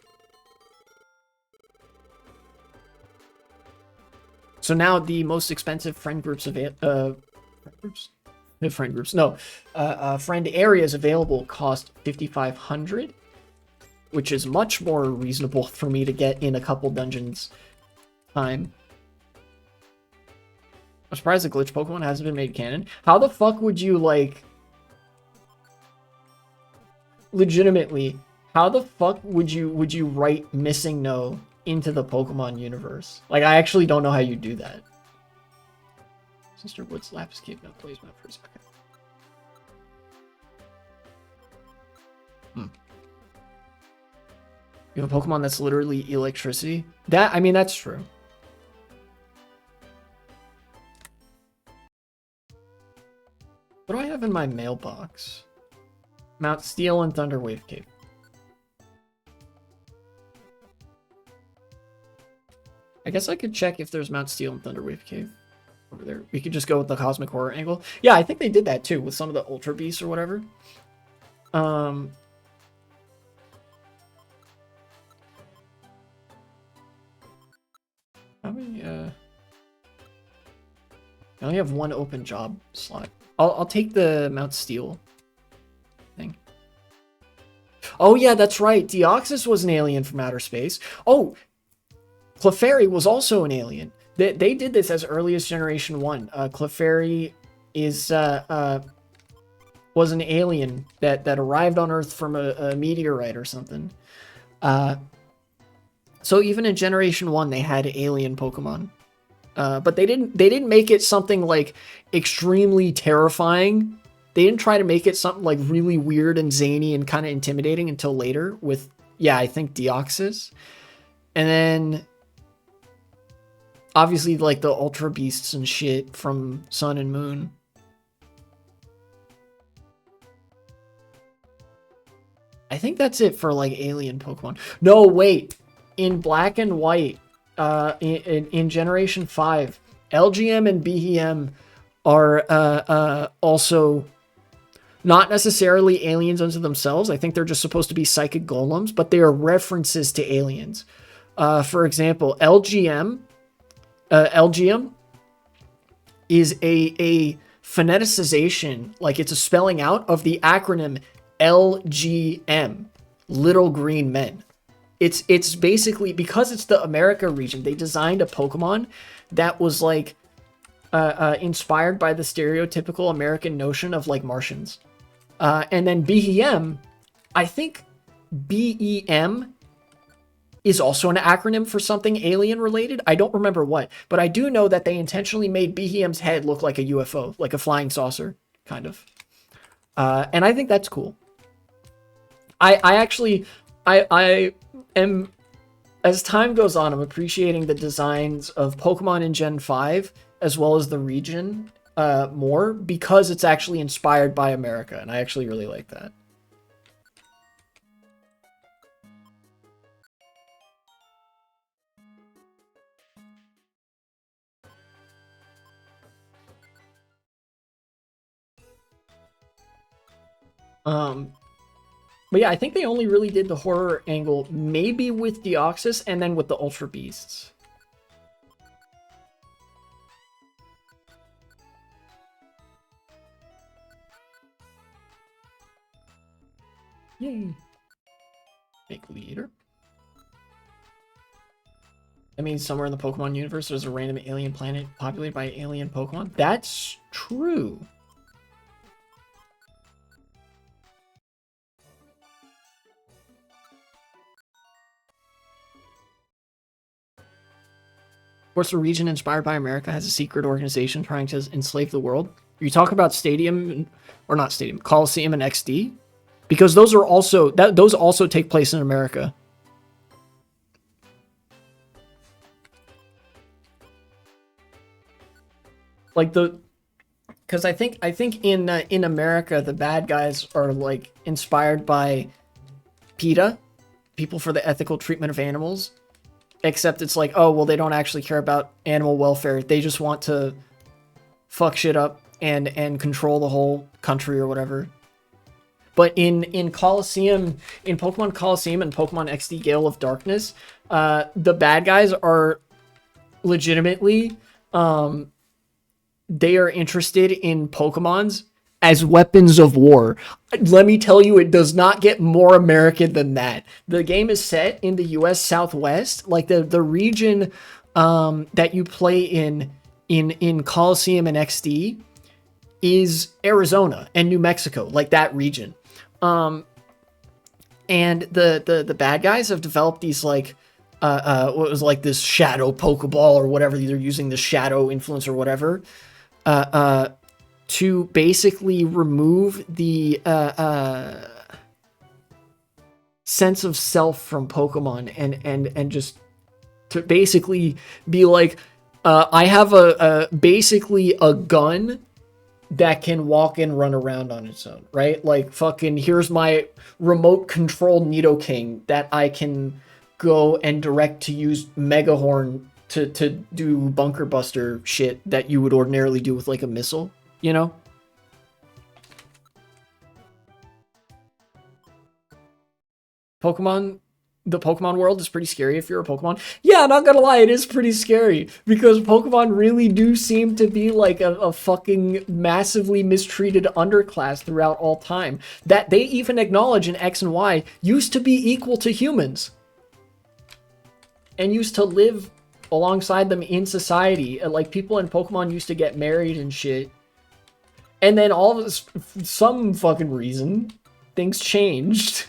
So now the most expensive friend groups friend areas available cost 5,500, which is much more reasonable for me to get in a couple dungeons time. I'm surprised the glitch Pokemon hasn't been made canon. How the fuck would you, like... Legitimately, how the fuck would you write Missing No into the Pokemon universe? Like, I actually don't know how you do that. Sister Woods Lapis Cave Map plays map for a second. You have a Pokemon that's literally electricity? I mean, that's true. What do I have in my mailbox? Mount Steel and Thunderwave Cave. I guess I could check if there's Mount Steel and Thunderwave Cave over there. We could just go with the Cosmic Horror angle. Yeah, I think they did that too with some of the Ultra Beasts or whatever. How many, I only have one open job slot. I'll take the Mount Steel thing. Oh yeah, that's right. Deoxys was an alien from outer space. Oh, Clefairy was also an alien. They did this as early as Generation 1. Clefairy was an alien that arrived on Earth from a meteorite or something. So even in Generation 1, they had alien Pokemon. But they didn't make it something like extremely terrifying. They didn't try to make it something like really weird and zany and kind of intimidating until later with, yeah, I think Deoxys. And then obviously like the Ultra Beasts and shit from Sun and Moon. I think that's it for like alien Pokemon. No, wait. In Black and White, in Generation 5, LGM and BEM are also not necessarily aliens unto themselves. I think they're just supposed to be psychic golems, but they are references to aliens. For example, LGM is a phoneticization, like it's a spelling out of the acronym LGM, Little Green Men. It's basically, because it's the America region, they designed a Pokemon that was like inspired by the stereotypical American notion of like Martians. And then BEM, I think BEM is also an acronym for something alien related. I don't remember what, but I do know that they intentionally made BEM's head look like a UFO, like a flying saucer, kind of. And I think that's cool. I am, as time goes on, I'm appreciating the designs of Pokemon in Gen 5, as well as the region, more, because it's actually inspired by America, and I actually really like that. Um, but yeah, I think they only really did the horror angle maybe with Deoxys and then with the Ultra Beasts. Yay. Make leader. That means somewhere in the Pokemon universe there's a random alien planet populated by alien Pokemon. That's true. Of course, a region inspired by America has a secret organization trying to enslave the world. You talk about Stadium, or not Stadium, Coliseum and XD, because those are also those also take place in America. Like because I think in America the bad guys are like inspired by PETA, People for the Ethical Treatment of Animals. Except it's like, oh, well, they don't actually care about animal welfare. They just want to fuck shit up and control the whole country or whatever. But in Coliseum, in Pokemon Coliseum and Pokemon XD Gale of Darkness, the bad guys are legitimately, they are interested in Pokemons as weapons of war. Let me tell you, it does not get more American than that. The game is set in the US Southwest, like the region that you play in Coliseum and XD is Arizona and New Mexico, like that region. And the bad guys have developed these like what was like this shadow Pokeball or whatever. They're using the shadow influence or whatever. To basically remove the sense of self from Pokemon and just to basically be like, I have basically a gun that can walk and run around on its own, right? Like fucking here's my remote controlled Nidoking that I can go and direct to use Megahorn to do bunker buster shit that you would ordinarily do with like a missile. You know? The Pokemon world is pretty scary if you're a Pokemon. Yeah, not gonna lie, it is pretty scary because Pokemon really do seem to be like a fucking massively mistreated underclass throughout all time. That they even acknowledge in X and Y used to be equal to humans and used to live alongside them in society. Like people in Pokemon used to get married and shit. And then all of this, some fucking reason, things changed.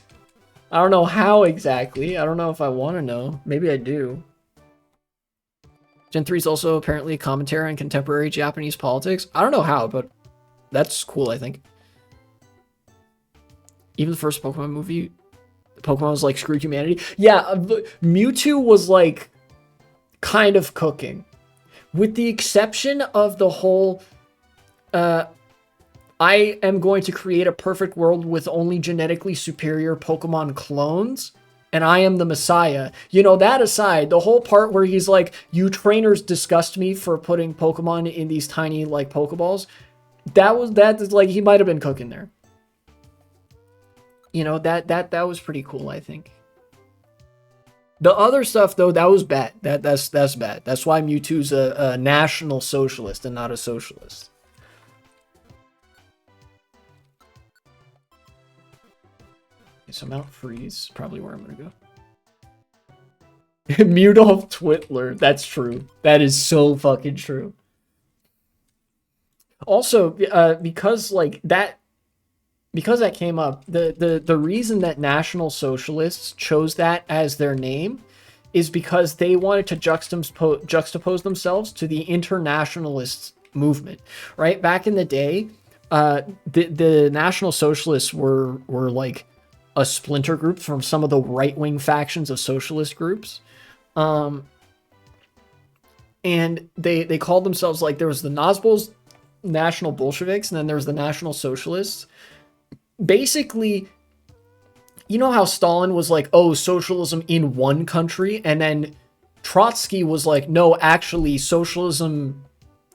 I don't know how exactly. I don't know if I want to know. Maybe I do. Gen 3 is also apparently a commentary on contemporary Japanese politics. I don't know how, but that's cool, I think. Even the first Pokemon movie, Pokemon was like, screw humanity. Yeah, Mewtwo was like, kind of cooking. With the exception of the whole... I am going to create a perfect world with only genetically superior Pokemon clones, and I am the Messiah. You know, that aside, the whole part where he's like, you trainers disgust me for putting Pokemon in these tiny, like, Pokeballs, that like, he might have been cooking there. You know, that was pretty cool, I think. The other stuff, though, that was bad. That's bad. That's why Mewtwo's a national socialist and not a socialist. So Mount Freeze, probably where I'm gonna go. Mudolph Twitler, that's true. That is so fucking true. Also, because like that, because that came up, the reason that National Socialists chose that as their name is because they wanted to juxtapose themselves to the internationalist movement, right? Back in the day, the National Socialists were like a splinter group from some of the right-wing factions of socialist groups. And they called themselves, like, there was the Nazbols, National Bolsheviks, and then there was the National Socialists. Basically, you know how Stalin was like, oh, socialism in one country, and then Trotsky was like, no, actually, socialism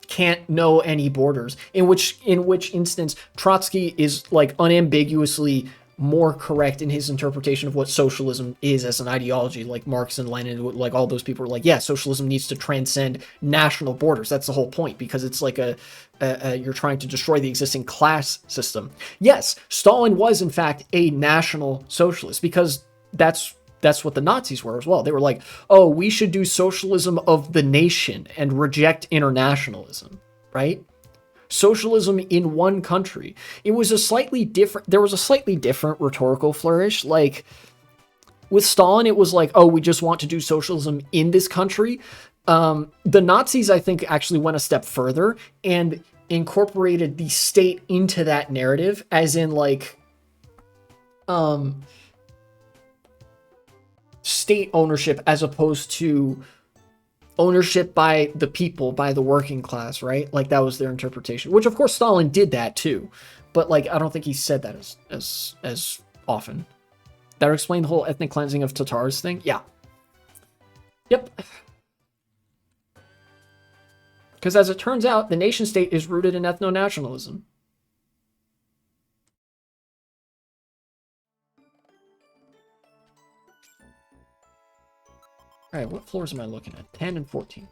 can't know any borders, in which instance Trotsky is like unambiguously more correct in his interpretation of what socialism is as an ideology. Like Marx and Lenin, like all those people are like, yeah, socialism needs to transcend national borders. That's the whole point, because it's like you're trying to destroy the existing class system. Yes, Stalin was in fact a national socialist, because that's what the Nazis were as well. They were like, oh, we should do socialism of the nation and reject internationalism, right? Socialism in one country. It was a slightly different, there was a slightly different rhetorical flourish. Like with Stalin, it was like, oh, we just want to do socialism in this country. The Nazis, I think, actually went a step further and incorporated the state into that narrative, as in like, state ownership as opposed to ownership by the people, by the working class, right? Like that was their interpretation, which of course Stalin did that too, but like I don't think he said that as often. That would explain the whole ethnic cleansing of Tatars thing. Yeah. Yep. Because as it turns out, the nation state is rooted in ethno-nationalism. All right, what floors am I looking at? 10 and 14.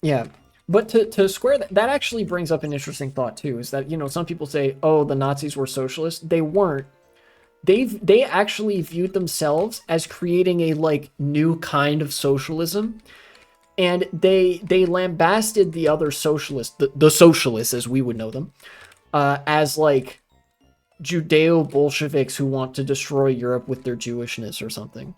Yeah. But to square that actually brings up an interesting thought too, is that, you know, some people say, oh, the Nazis were socialists. They weren't. They actually viewed themselves as creating a like new kind of socialism, and they lambasted the other socialists, the socialists as we would know them, as like Judeo-Bolsheviks who want to destroy Europe with their Jewishness or something.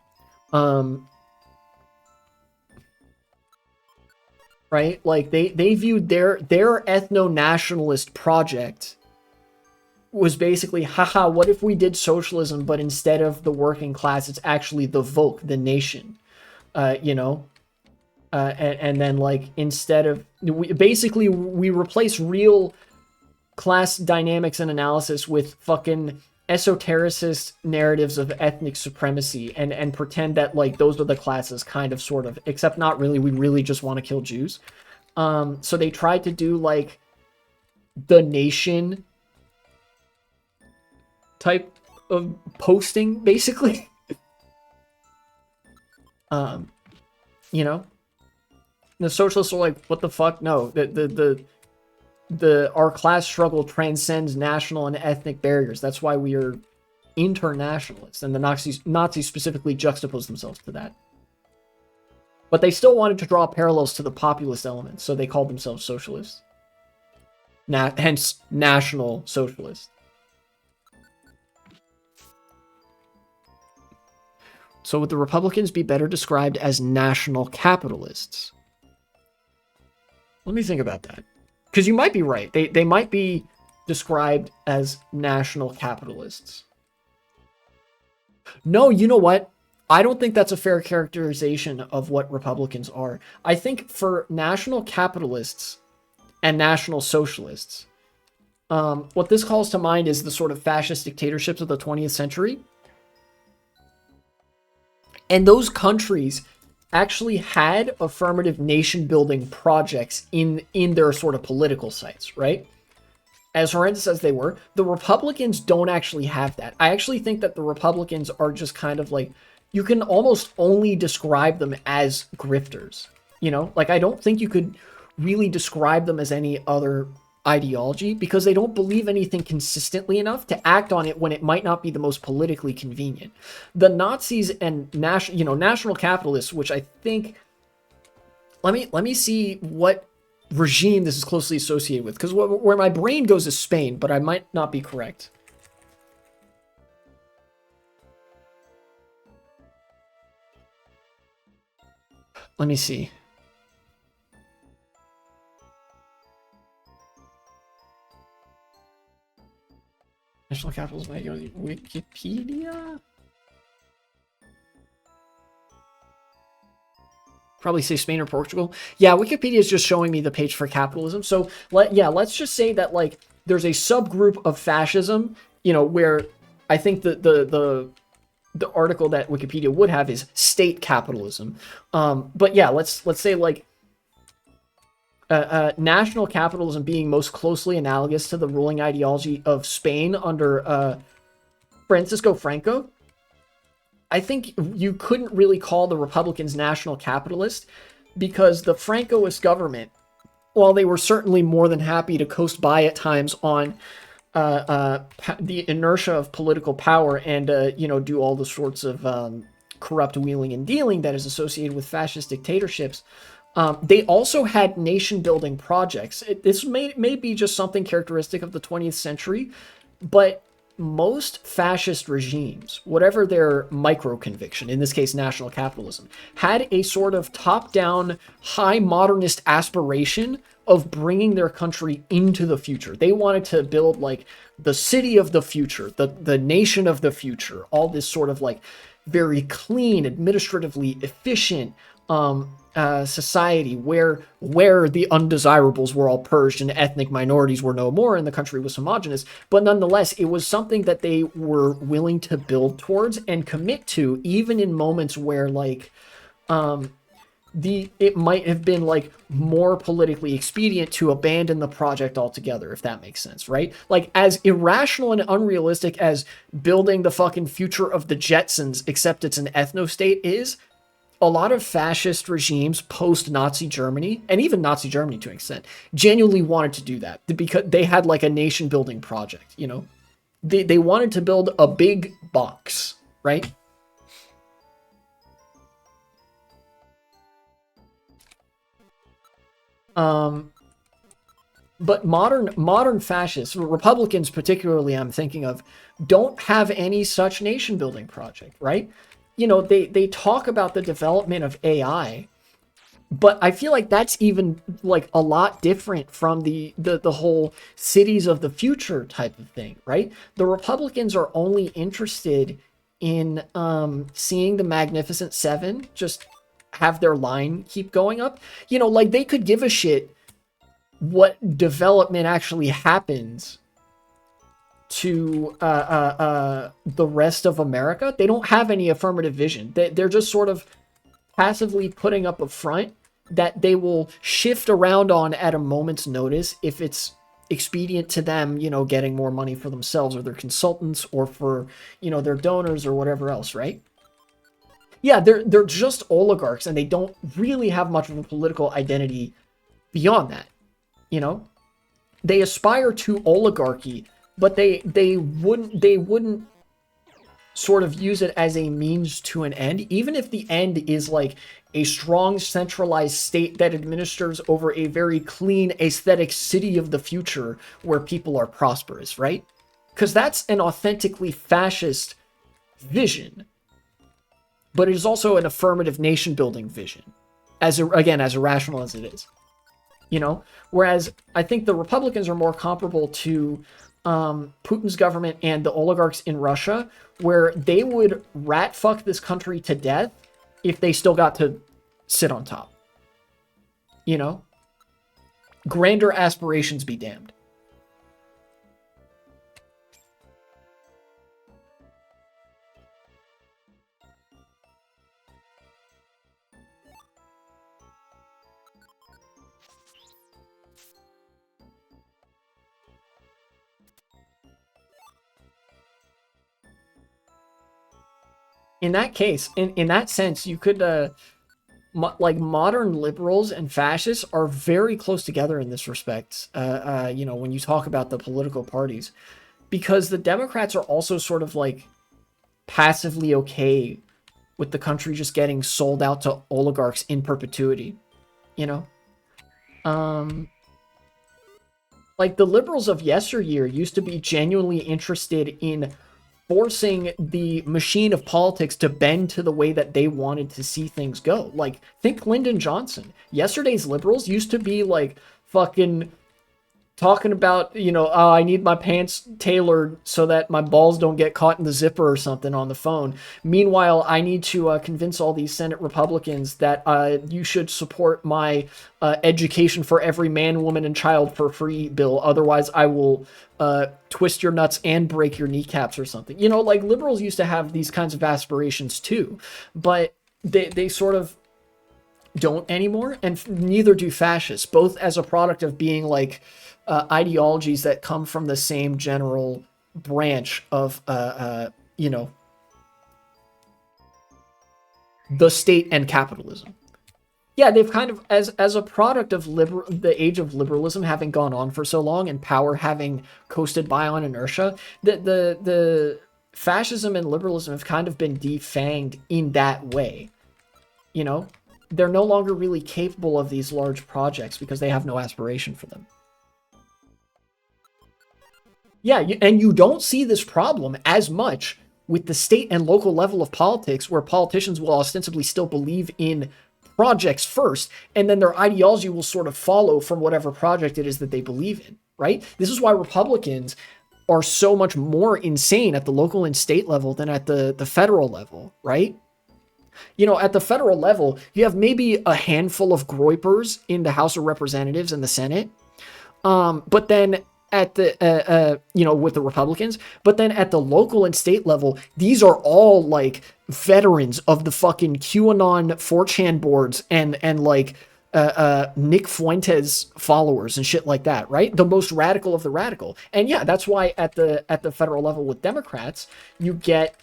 Right? Like they viewed their ethno-nationalist project was basically, haha, what if we did socialism, but instead of the working class, it's actually the Volk, the nation, you know? And then like, instead of, we replace real class dynamics and analysis with fucking esotericist narratives of ethnic supremacy and pretend that like those are the classes, kind of, sort of, except not really. We really just want to kill Jews. So they tried to do like the nation type of posting, basically. You know, the socialists are like, what the fuck? No, our class struggle transcends national and ethnic barriers. That's why we are internationalists, and the Nazis specifically juxtaposed themselves to that. But they still wanted to draw parallels to the populist elements, so they called themselves socialists. Hence, National Socialists. So would the Republicans be better described as national capitalists? Let me think about that. Because you might be right. They might be described as national capitalists. No, you know what? I don't think that's a fair characterization of what Republicans are. I think for national capitalists and national socialists, what this calls to mind is the sort of fascist dictatorships of the 20th century. And those countries actually had affirmative nation-building projects in their sort of political sites, right? As horrendous as they were, the Republicans don't actually have that. I actually think that the Republicans are just kind of like, you can almost only describe them as grifters, you know? Like, I don't think you could really describe them as any other ideology, because they don't believe anything consistently enough to act on it when it might not be the most politically convenient. The Nazis and national capitalists, which I think, let me see what regime this is closely associated with, because where my brain goes is Spain, but I might not be correct. Let me see. National capitalism, Wikipedia? Probably say Spain or Portugal. Yeah, Wikipedia is just showing me the page for capitalism. So let's just say that like there's a subgroup of fascism, where I think the article that Wikipedia would have is state capitalism. But yeah, let's say like national capitalism being most closely analogous to the ruling ideology of Spain under Francisco Franco. I think you couldn't really call the Republicans national capitalist because the Francoist government, while they were certainly more than happy to coast by at times on the inertia of political power and, do all the sorts of corrupt wheeling and dealing that is associated with fascist dictatorships, they also had nation-building projects. This may be just something characteristic of the 20th century, but most fascist regimes, whatever their micro-conviction, in this case national capitalism, had a sort of top-down, high modernist aspiration of bringing their country into the future. They wanted to build like the city of the future, the nation of the future, all this sort of like very clean, administratively efficient society where the undesirables were all purged and ethnic minorities were no more and the country was homogenous. But nonetheless, it was something that they were willing to build towards and commit to, even in moments where like it might have been like more politically expedient to abandon the project altogether, if that makes sense, right? Like as irrational and unrealistic as building the fucking future of the Jetsons, except it's an ethno-state, is, a lot of fascist regimes post-Nazi Germany, and even Nazi Germany to an extent, genuinely wanted to do that because they had like a nation-building project, They wanted to build a big box, right? But modern fascists, Republicans particularly, I'm thinking of, don't have any such nation-building project, right? They talk about the development of AI, but I feel like that's even like a lot different from the whole cities of the future type of thing, right? The Republicans are only interested in seeing the Magnificent Seven just have their line keep going up. Like they could give a shit what development actually happens to the rest of America. They don't have any affirmative vision. They're just sort of passively putting up a front that they will shift around on at a moment's notice if it's expedient to them, getting more money for themselves or their consultants or for, their donors or whatever else, right? Yeah, they're just oligarchs and they don't really have much of a political identity beyond that, They aspire to oligarchy, but they wouldn't sort of use it as a means to an end, even if the end is like a strong centralized state that administers over a very clean aesthetic city of the future where people are prosperous, right? Because that's an authentically fascist vision, but it is also an affirmative nation building vision, as irrational as it is, whereas I think the Republicans are more comparable to Putin's government and the oligarchs in Russia, where they would rat fuck this country to death if they still got to sit on top. Grander aspirations be damned. In that case, in that sense, you could, like modern liberals and fascists are very close together in this respect, when you talk about the political parties, because the Democrats are also sort of like passively okay with the country just getting sold out to oligarchs in perpetuity, like the liberals of yesteryear used to be genuinely interested in forcing the machine of politics to bend to the way that they wanted to see things go. Like, think Lyndon Johnson. Yesterday's liberals used to be like fucking talking about, oh, I need my pants tailored so that my balls don't get caught in the zipper or something on the phone. Meanwhile, I need to convince all these Senate Republicans that you should support my education for every man, woman, and child for free bill. Otherwise, I will twist your nuts and break your kneecaps or something. Like liberals used to have these kinds of aspirations too, but they sort of don't anymore, and neither do fascists, both as a product of being like ideologies that come from the same general branch of the state and capitalism. Yeah, they've kind of, as a product of the age of liberalism having gone on for so long and power having coasted by on inertia, the fascism and liberalism have kind of been defanged in that way. They're no longer really capable of these large projects because they have no aspiration for them. Yeah, and you don't see this problem as much with the state and local level of politics, where politicians will ostensibly still believe in projects first, and then their ideology will sort of follow from whatever project it is that they believe in, right? This is why Republicans are so much more insane at the local and state level than at the federal level, right? At the federal level, you have maybe a handful of groypers in the House of Representatives and the Senate. But then at the, with the Republicans, but then at the local and state level, these are all like veterans of the fucking QAnon 4chan boards and like, Nick Fuentes followers and shit like that, right? The most radical of the radical. And yeah, that's why at the federal level with Democrats, you get,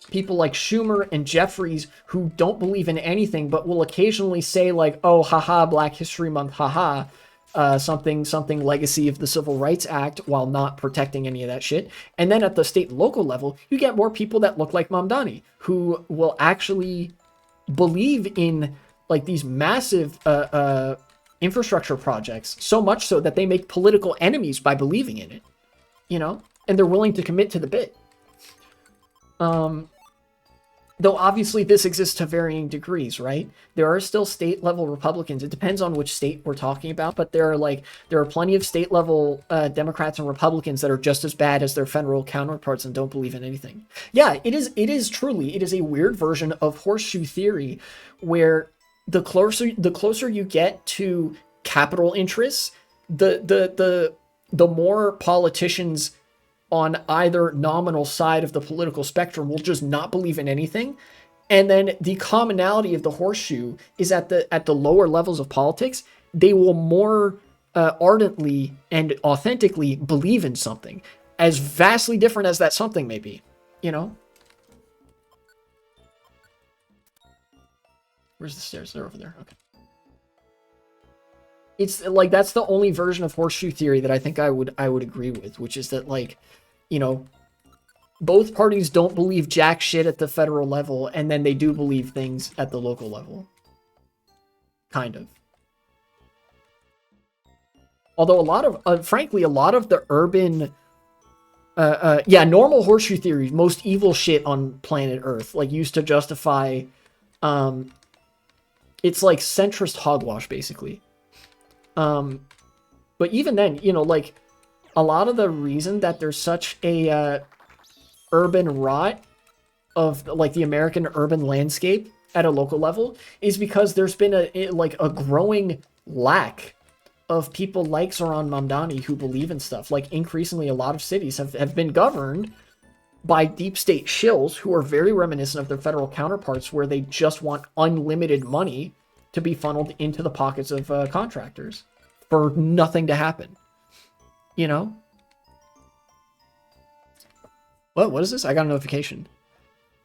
people like Schumer and Jeffries who don't believe in anything, but will occasionally say like, oh, haha, Black History Month, haha, something legacy of the Civil Rights Act, while not protecting any of that shit. And then at the state and local level, you get more people that look like Mamdani, who will actually believe in like these massive infrastructure projects, so much so that they make political enemies by believing in it, and they're willing to commit to the bit. Though obviously this exists to varying degrees, right? There are still state level Republicans. It depends on which state we're talking about, but there are plenty of state level Democrats and Republicans that are just as bad as their federal counterparts and don't believe in anything. Yeah, it is a weird version of horseshoe theory, where the closer you get to capital interests, the more politicians on either nominal side of the political spectrum will just not believe in anything. And then the commonality of the horseshoe is at the lower levels of politics, they will more ardently and authentically believe in something, as vastly different as that something may be, Where's the stairs? They're over there. Okay. It's like, that's the only version of horseshoe theory that I think I would agree with, which is that like, both parties don't believe jack shit at the federal level, and then they do believe things at the local level. Kind of. Although frankly, a lot of the urban, normal horseshoe theory, most evil shit on planet Earth, like used to justify, it's like centrist hogwash, basically. But even then, like a lot of the reason that there's such a urban rot of like the American urban landscape at a local level is because there's been a growing lack of people like Zoran Mamdani who believe in stuff. Like increasingly, a lot of cities have been governed by deep state shills who are very reminiscent of their federal counterparts, where they just want unlimited money to be funneled into the pockets of contractors for nothing to happen. What is this? I got a notification.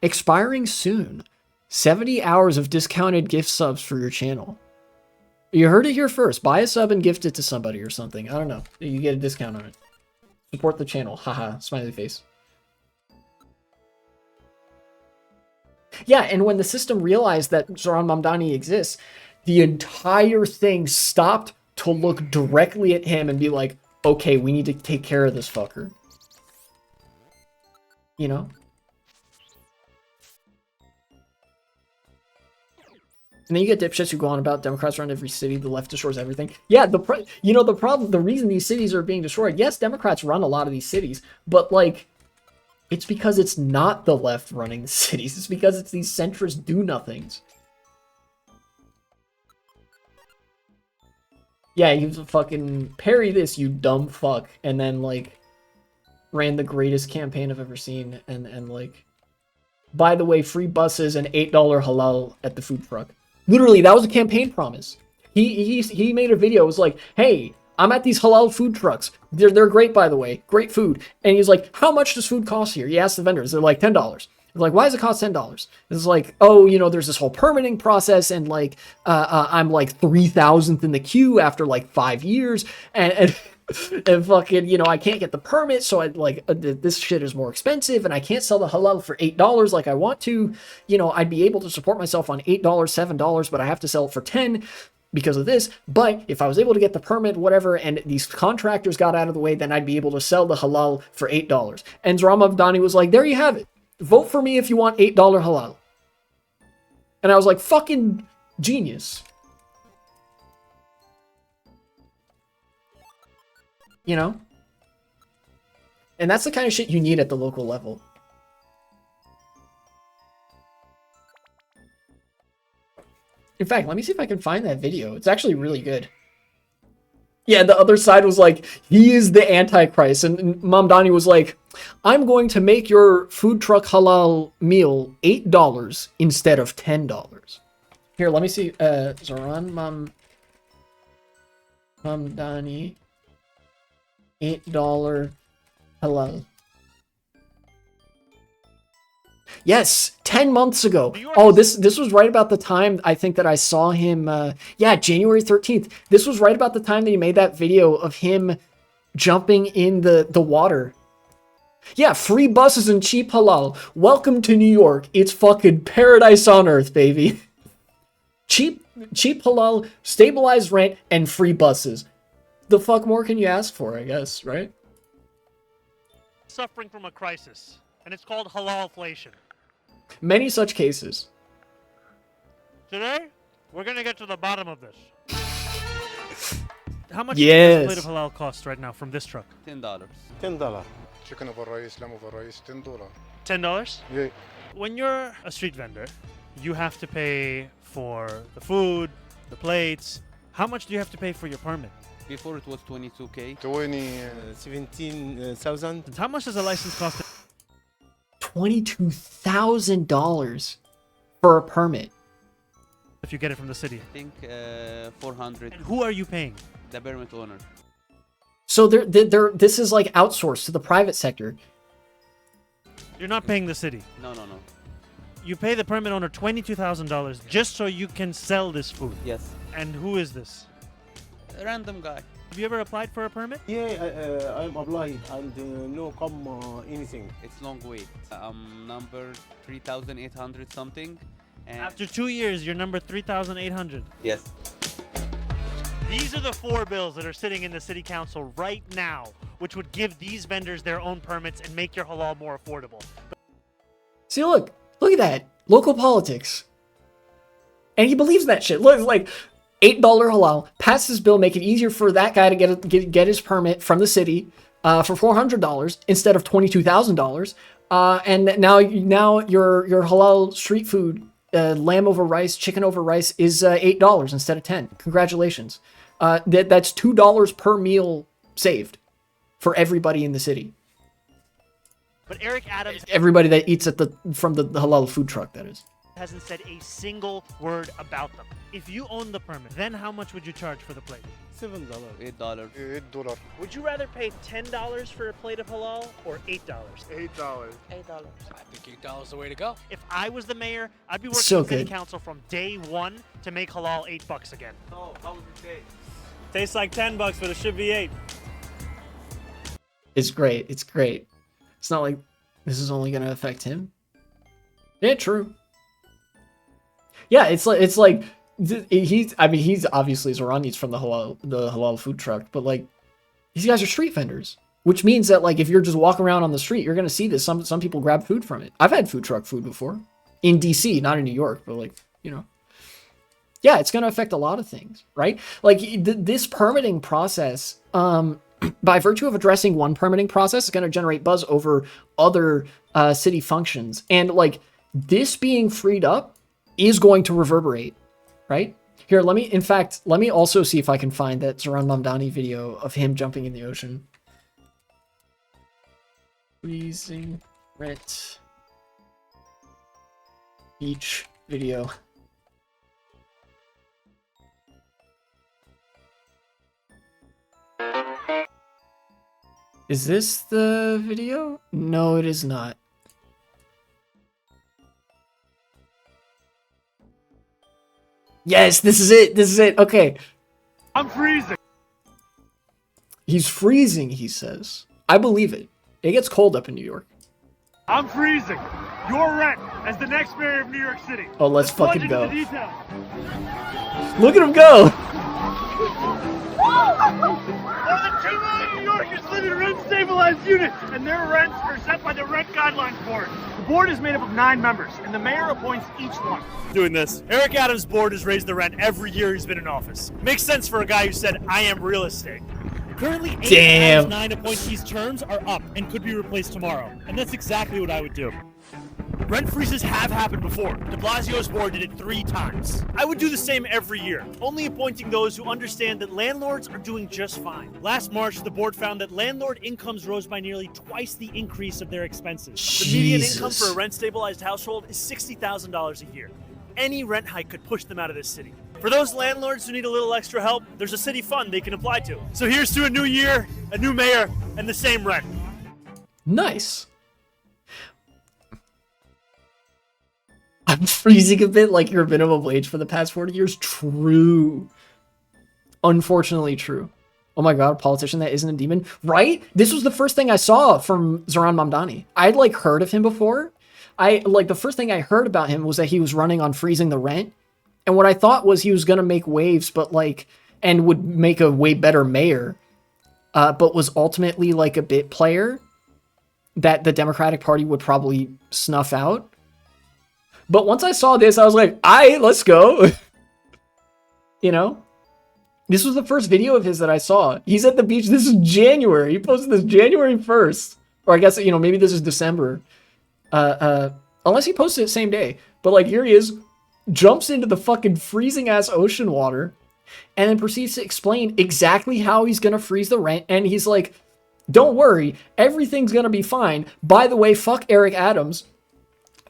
Expiring soon. 70 hours of discounted gift subs for your channel. You heard it here first. Buy a sub and gift it to somebody or something. I don't know. You get a discount on it. Support the channel. Haha. Smiley face. Yeah, and when the system realized that Zoran Mamdani exists, the entire thing stopped to look directly at him and be like, okay, we need to take care of this fucker. And then you get dipshits who go on about Democrats run every city, the left destroys everything. Yeah, the problem, the reason these cities are being destroyed, yes, Democrats run a lot of these cities, but like, it's because it's not the left running the cities. It's because it's these centrist do-nothings. Yeah, you fucking parry this, you dumb fuck, and then like ran the greatest campaign I've ever seen, and like, by the way, free buses and $8 halal at the food truck. Literally, that was a campaign promise. He made a video. It was like, hey, I'm at these halal food trucks. They're great, by the way. Great food. And he's like, how much does food cost here? He asked the vendors. They're like, $10. They're like, why does it cost $10? It's like, oh, you know, there's this whole permitting process, and like, I'm like 3,000th in the queue after like 5 years, and fucking, you know, I can't get the permit, so I like this shit is more expensive, and I can't sell the halal for $8 like I want to. You know, I'd be able to support myself on $8, $7, but I have to sell it for 10 because of this. But if I was able to get the permit, whatever, and these contractors got out of the way, then I'd be able to sell the halal for $8. And Zohran Mamdani was like, there you have it. Vote for me if you want $8 halal. And I was like, fucking genius. You know? And that's the kind of shit you need at the local level. In fact, let me see if I can find that video. It's actually really good. Yeah, the other side was like, he is the Antichrist. And Mamdani was like, I'm going to make your food truck halal meal $8 instead of $10. Here, let me see. Zohran Mamdani. $8 halal. Yes, 10 months ago. Oh, this was right about the time I think that I saw him. Yeah, January 13th. This was right about the time that he made that video of him jumping in the water. Yeah, free buses and cheap halal. Welcome to New York. It's fucking paradise on earth, baby. Cheap halal, stabilized rent, and free buses. The fuck more can you ask for, I guess, right? Suffering from a crisis, and it's called halalflation. Many such cases. Today, we're gonna get to the bottom of this. How much Yes. does a plate of halal cost right now from this truck? $10. $10. Chicken over rice, lamb over rice, $10. $10? Yeah. When you're a street vendor, you have to pay for the food, the plates. How much do you have to pay for your permit? Before it was 22K. 17,000. And how much does a license cost? $22,000 for a permit. If you get it from the city. I think 400. And who are you paying? The permit owner. So this is like outsourced to the private sector. You're not paying the city. No. You pay the permit owner $22,000 just so you can sell this food. Yes. And who is this? A random guy. Have you ever applied for a permit? Yeah, I'm applied and no come anything. It's long wait. Number 3,800 something. And After 2 years, you're number 3,800. yes. These are the 4 bills that are sitting in the city council right now, which would give these vendors their own permits and make your halal more affordable. See, look at that. Local politics. And he believes that shit. Look, like $8 halal, pass this bill, make it easier for that guy to get his permit from the city for $400 instead of $22,000. And now your halal street food, lamb over rice, chicken over rice is $8 instead of $10. Congratulations. That's $2 per meal saved for everybody in the city. But Eric Adams Everybody that eats from the halal food truck, that is. hasn't said a single word about them. If you own the permit, then how much would you charge for the plate? $7. $8. $8. Would you rather pay $10 for a plate of halal or $8? $8. I think $8 is the way to go. If I was the mayor, I'd be working So with city good. council from day one to make halal $8 again. Oh, how would it taste? Tastes like $10, but it should be 8. It's great. It's great. It's not like this is only going to affect him. Yeah, true. Yeah, it's like he's obviously Zohran eats from the halal food truck, but like these guys are street vendors, which means that like if you're just walking around on the street, you're gonna see this. Some people grab food from it. I've had food truck food before in DC, not in New York, but like, you know. Yeah, it's going to affect a lot of things, right? Like this permitting process, by virtue of addressing one permitting process, is going to generate buzz over other city functions. And like this being freed up is going to reverberate, right? Here, let me also see if I can find that Zoran Mamdani video of him jumping in the ocean. Freezing rent beach video. Is this the video? No, it is not. Yes, this is it. This is it. Okay. I'm freezing. He's freezing, he says. I believe it. It gets cold up in New York. I'm freezing. Your rent as the next mayor of New York City. Oh, let's fucking plunge go. into the details. Look at him go. More than 2 million New Yorkers live in rent-stabilized units, and their rents are set by the Rent Guidelines Board. The board is made up of 9 members, and the mayor appoints each one. Doing this. Eric Adams' board has raised the rent every year he's been in office. Makes sense for a guy who said, I am real estate. Currently, 8 Damn. out of 9 appointees' terms are up and could be replaced tomorrow. And that's exactly what I would do. Rent freezes have happened before. De Blasio's board did it 3 times. I would do the same every year, only appointing those who understand that landlords are doing just fine. Last March, the board found that landlord incomes rose by nearly twice the increase of their expenses. The median income for a rent-stabilized household is $60,000 a year. Any rent hike could push them out of this city. For those landlords who need a little extra help, there's a city fund they can apply to. So here's to a new year, a new mayor, and the same rent. Nice. I'm freezing a bit like your minimum wage for the past 40 years. True. Unfortunately true. Oh my god, a politician that isn't a demon. Right? This was the first thing I saw from Zoran Mamdani. I'd like heard of him before. The first thing I heard about him was that he was running on freezing the rent. And what I thought was he was going to make waves, but like, and would make a way better mayor, but was ultimately like a bit player that the Democratic Party would probably snuff out. But once I saw this, I was like, let's go. You know? This was the first video of his that I saw. He's at the beach. This is January. He posted this January 1st. Or I guess, maybe this is December. Unless he posted it the same day. But like, here he is, jumps into the fucking freezing ass ocean water and then proceeds to explain exactly how he's going to freeze the rent. And he's like, don't worry, everything's going to be fine. By the way, fuck Eric Adams.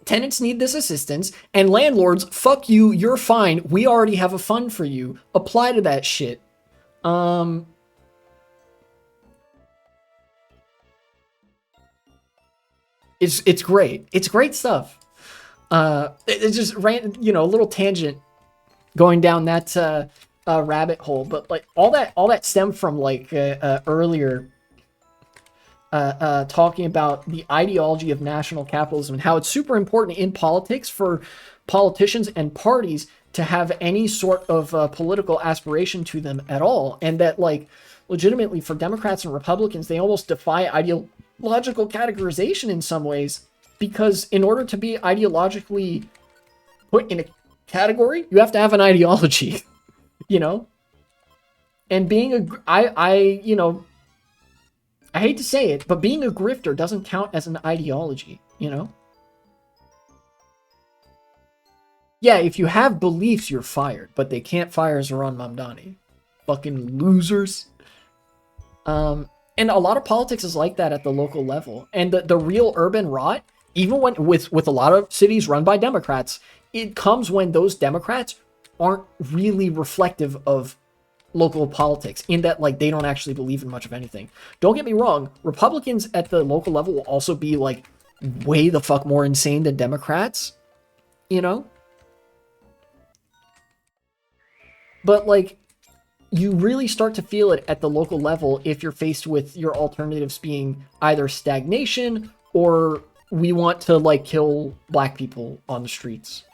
Tenants need this assistance, and landlords, fuck you, you're fine. We already have a fund for you. Apply to that shit. It's great. It's great stuff. It just ran, a little tangent going down that rabbit hole, but like all that stemmed from like earlier talking about the ideology of national capitalism and how it's super important in politics for politicians and parties to have any sort of political aspiration to them at all. And that like legitimately for Democrats and Republicans, they almost defy ideological categorization in some ways, because in order to be ideologically put in a category, you have to have an ideology, and being I hate to say it, but being a grifter doesn't count as an ideology, Yeah, if you have beliefs, you're fired, but they can't fire Zoran Mamdani. Fucking losers. And a lot of politics is like that at the local level. And the real urban rot, even when with a lot of cities run by Democrats, it comes when those Democrats aren't really reflective of local politics, in that like they don't actually believe in much of anything. Don't get me wrong, Republicans at the local level will also be like way the fuck more insane than Democrats, but like you really start to feel it at the local level if you're faced with your alternatives being either stagnation or we want to like kill black people on the streets.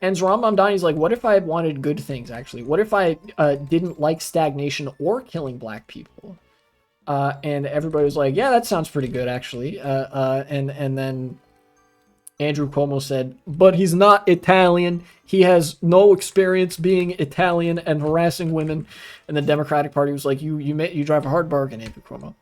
And Zoran Mamdani's like, what if I wanted good things, actually? What if I didn't like stagnation or killing black people? And everybody was like, yeah, that sounds pretty good, actually. And then Andrew Cuomo said, but he's not Italian. He has no experience being Italian and harassing women. And the Democratic Party was like, you drive a hard bargain, Andrew Cuomo.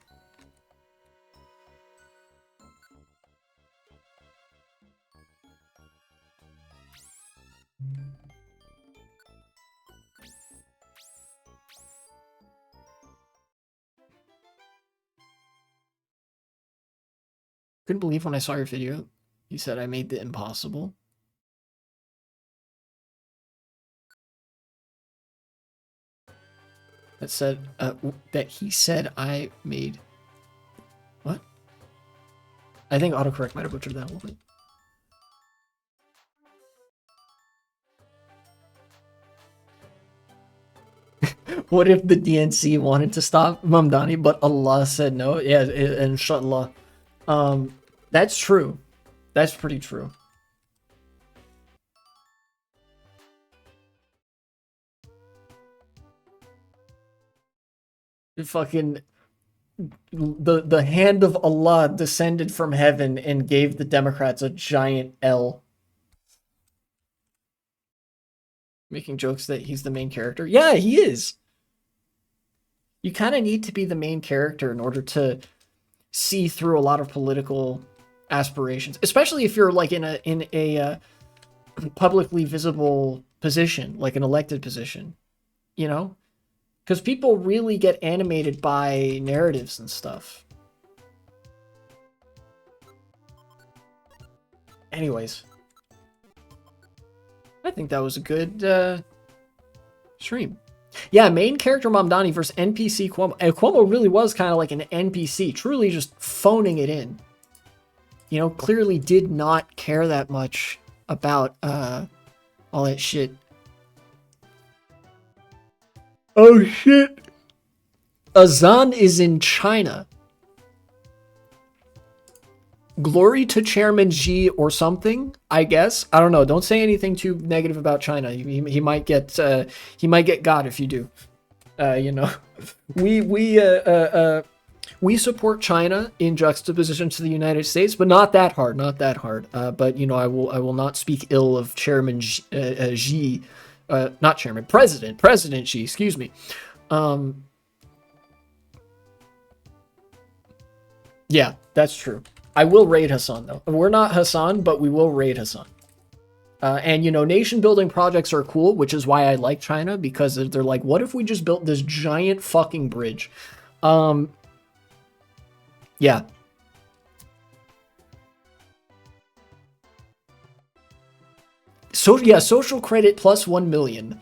Couldn't believe when I saw your video. You said I made the impossible. That said, that he said I made. What? I think autocorrect might have butchered that a little bit. What if the DNC wanted to stop Mamdani, but Allah said no? Yeah, inshallah. That's true. That's pretty true. Fucking the hand of Allah descended from heaven and gave the Democrats a giant L. Making jokes that he's the main character. Yeah, he is. You kind of need to be the main character in order to see through a lot of political aspirations, especially if you're like in a publicly visible position, like an elected position, you know, because people really get animated by narratives and stuff. Anyways, I think that was a good stream. Yeah, main character Mamdani versus NPC Cuomo. And Cuomo really was kind of like an NPC, truly just phoning it in. You know, clearly did not care that much about all that shit. Oh shit. Azan is in China. Glory to Chairman Xi or something, I guess. I don't know. Don't say anything too negative about China. He might get got if you do. You know, we support China in juxtaposition to the United States, but not that hard, not that hard. But you know, I will not speak ill of Chairman Xi, not Chairman, President Xi. Excuse me. Yeah, that's true. I will raid Hassan, though. We're not Hassan, but we will raid Hassan. And, you know, nation-building projects are cool, which is why I like China, because they're like, what if we just built this giant fucking bridge? Yeah. So, yeah, social credit plus 1 million.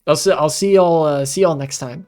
I'll see y'all next time.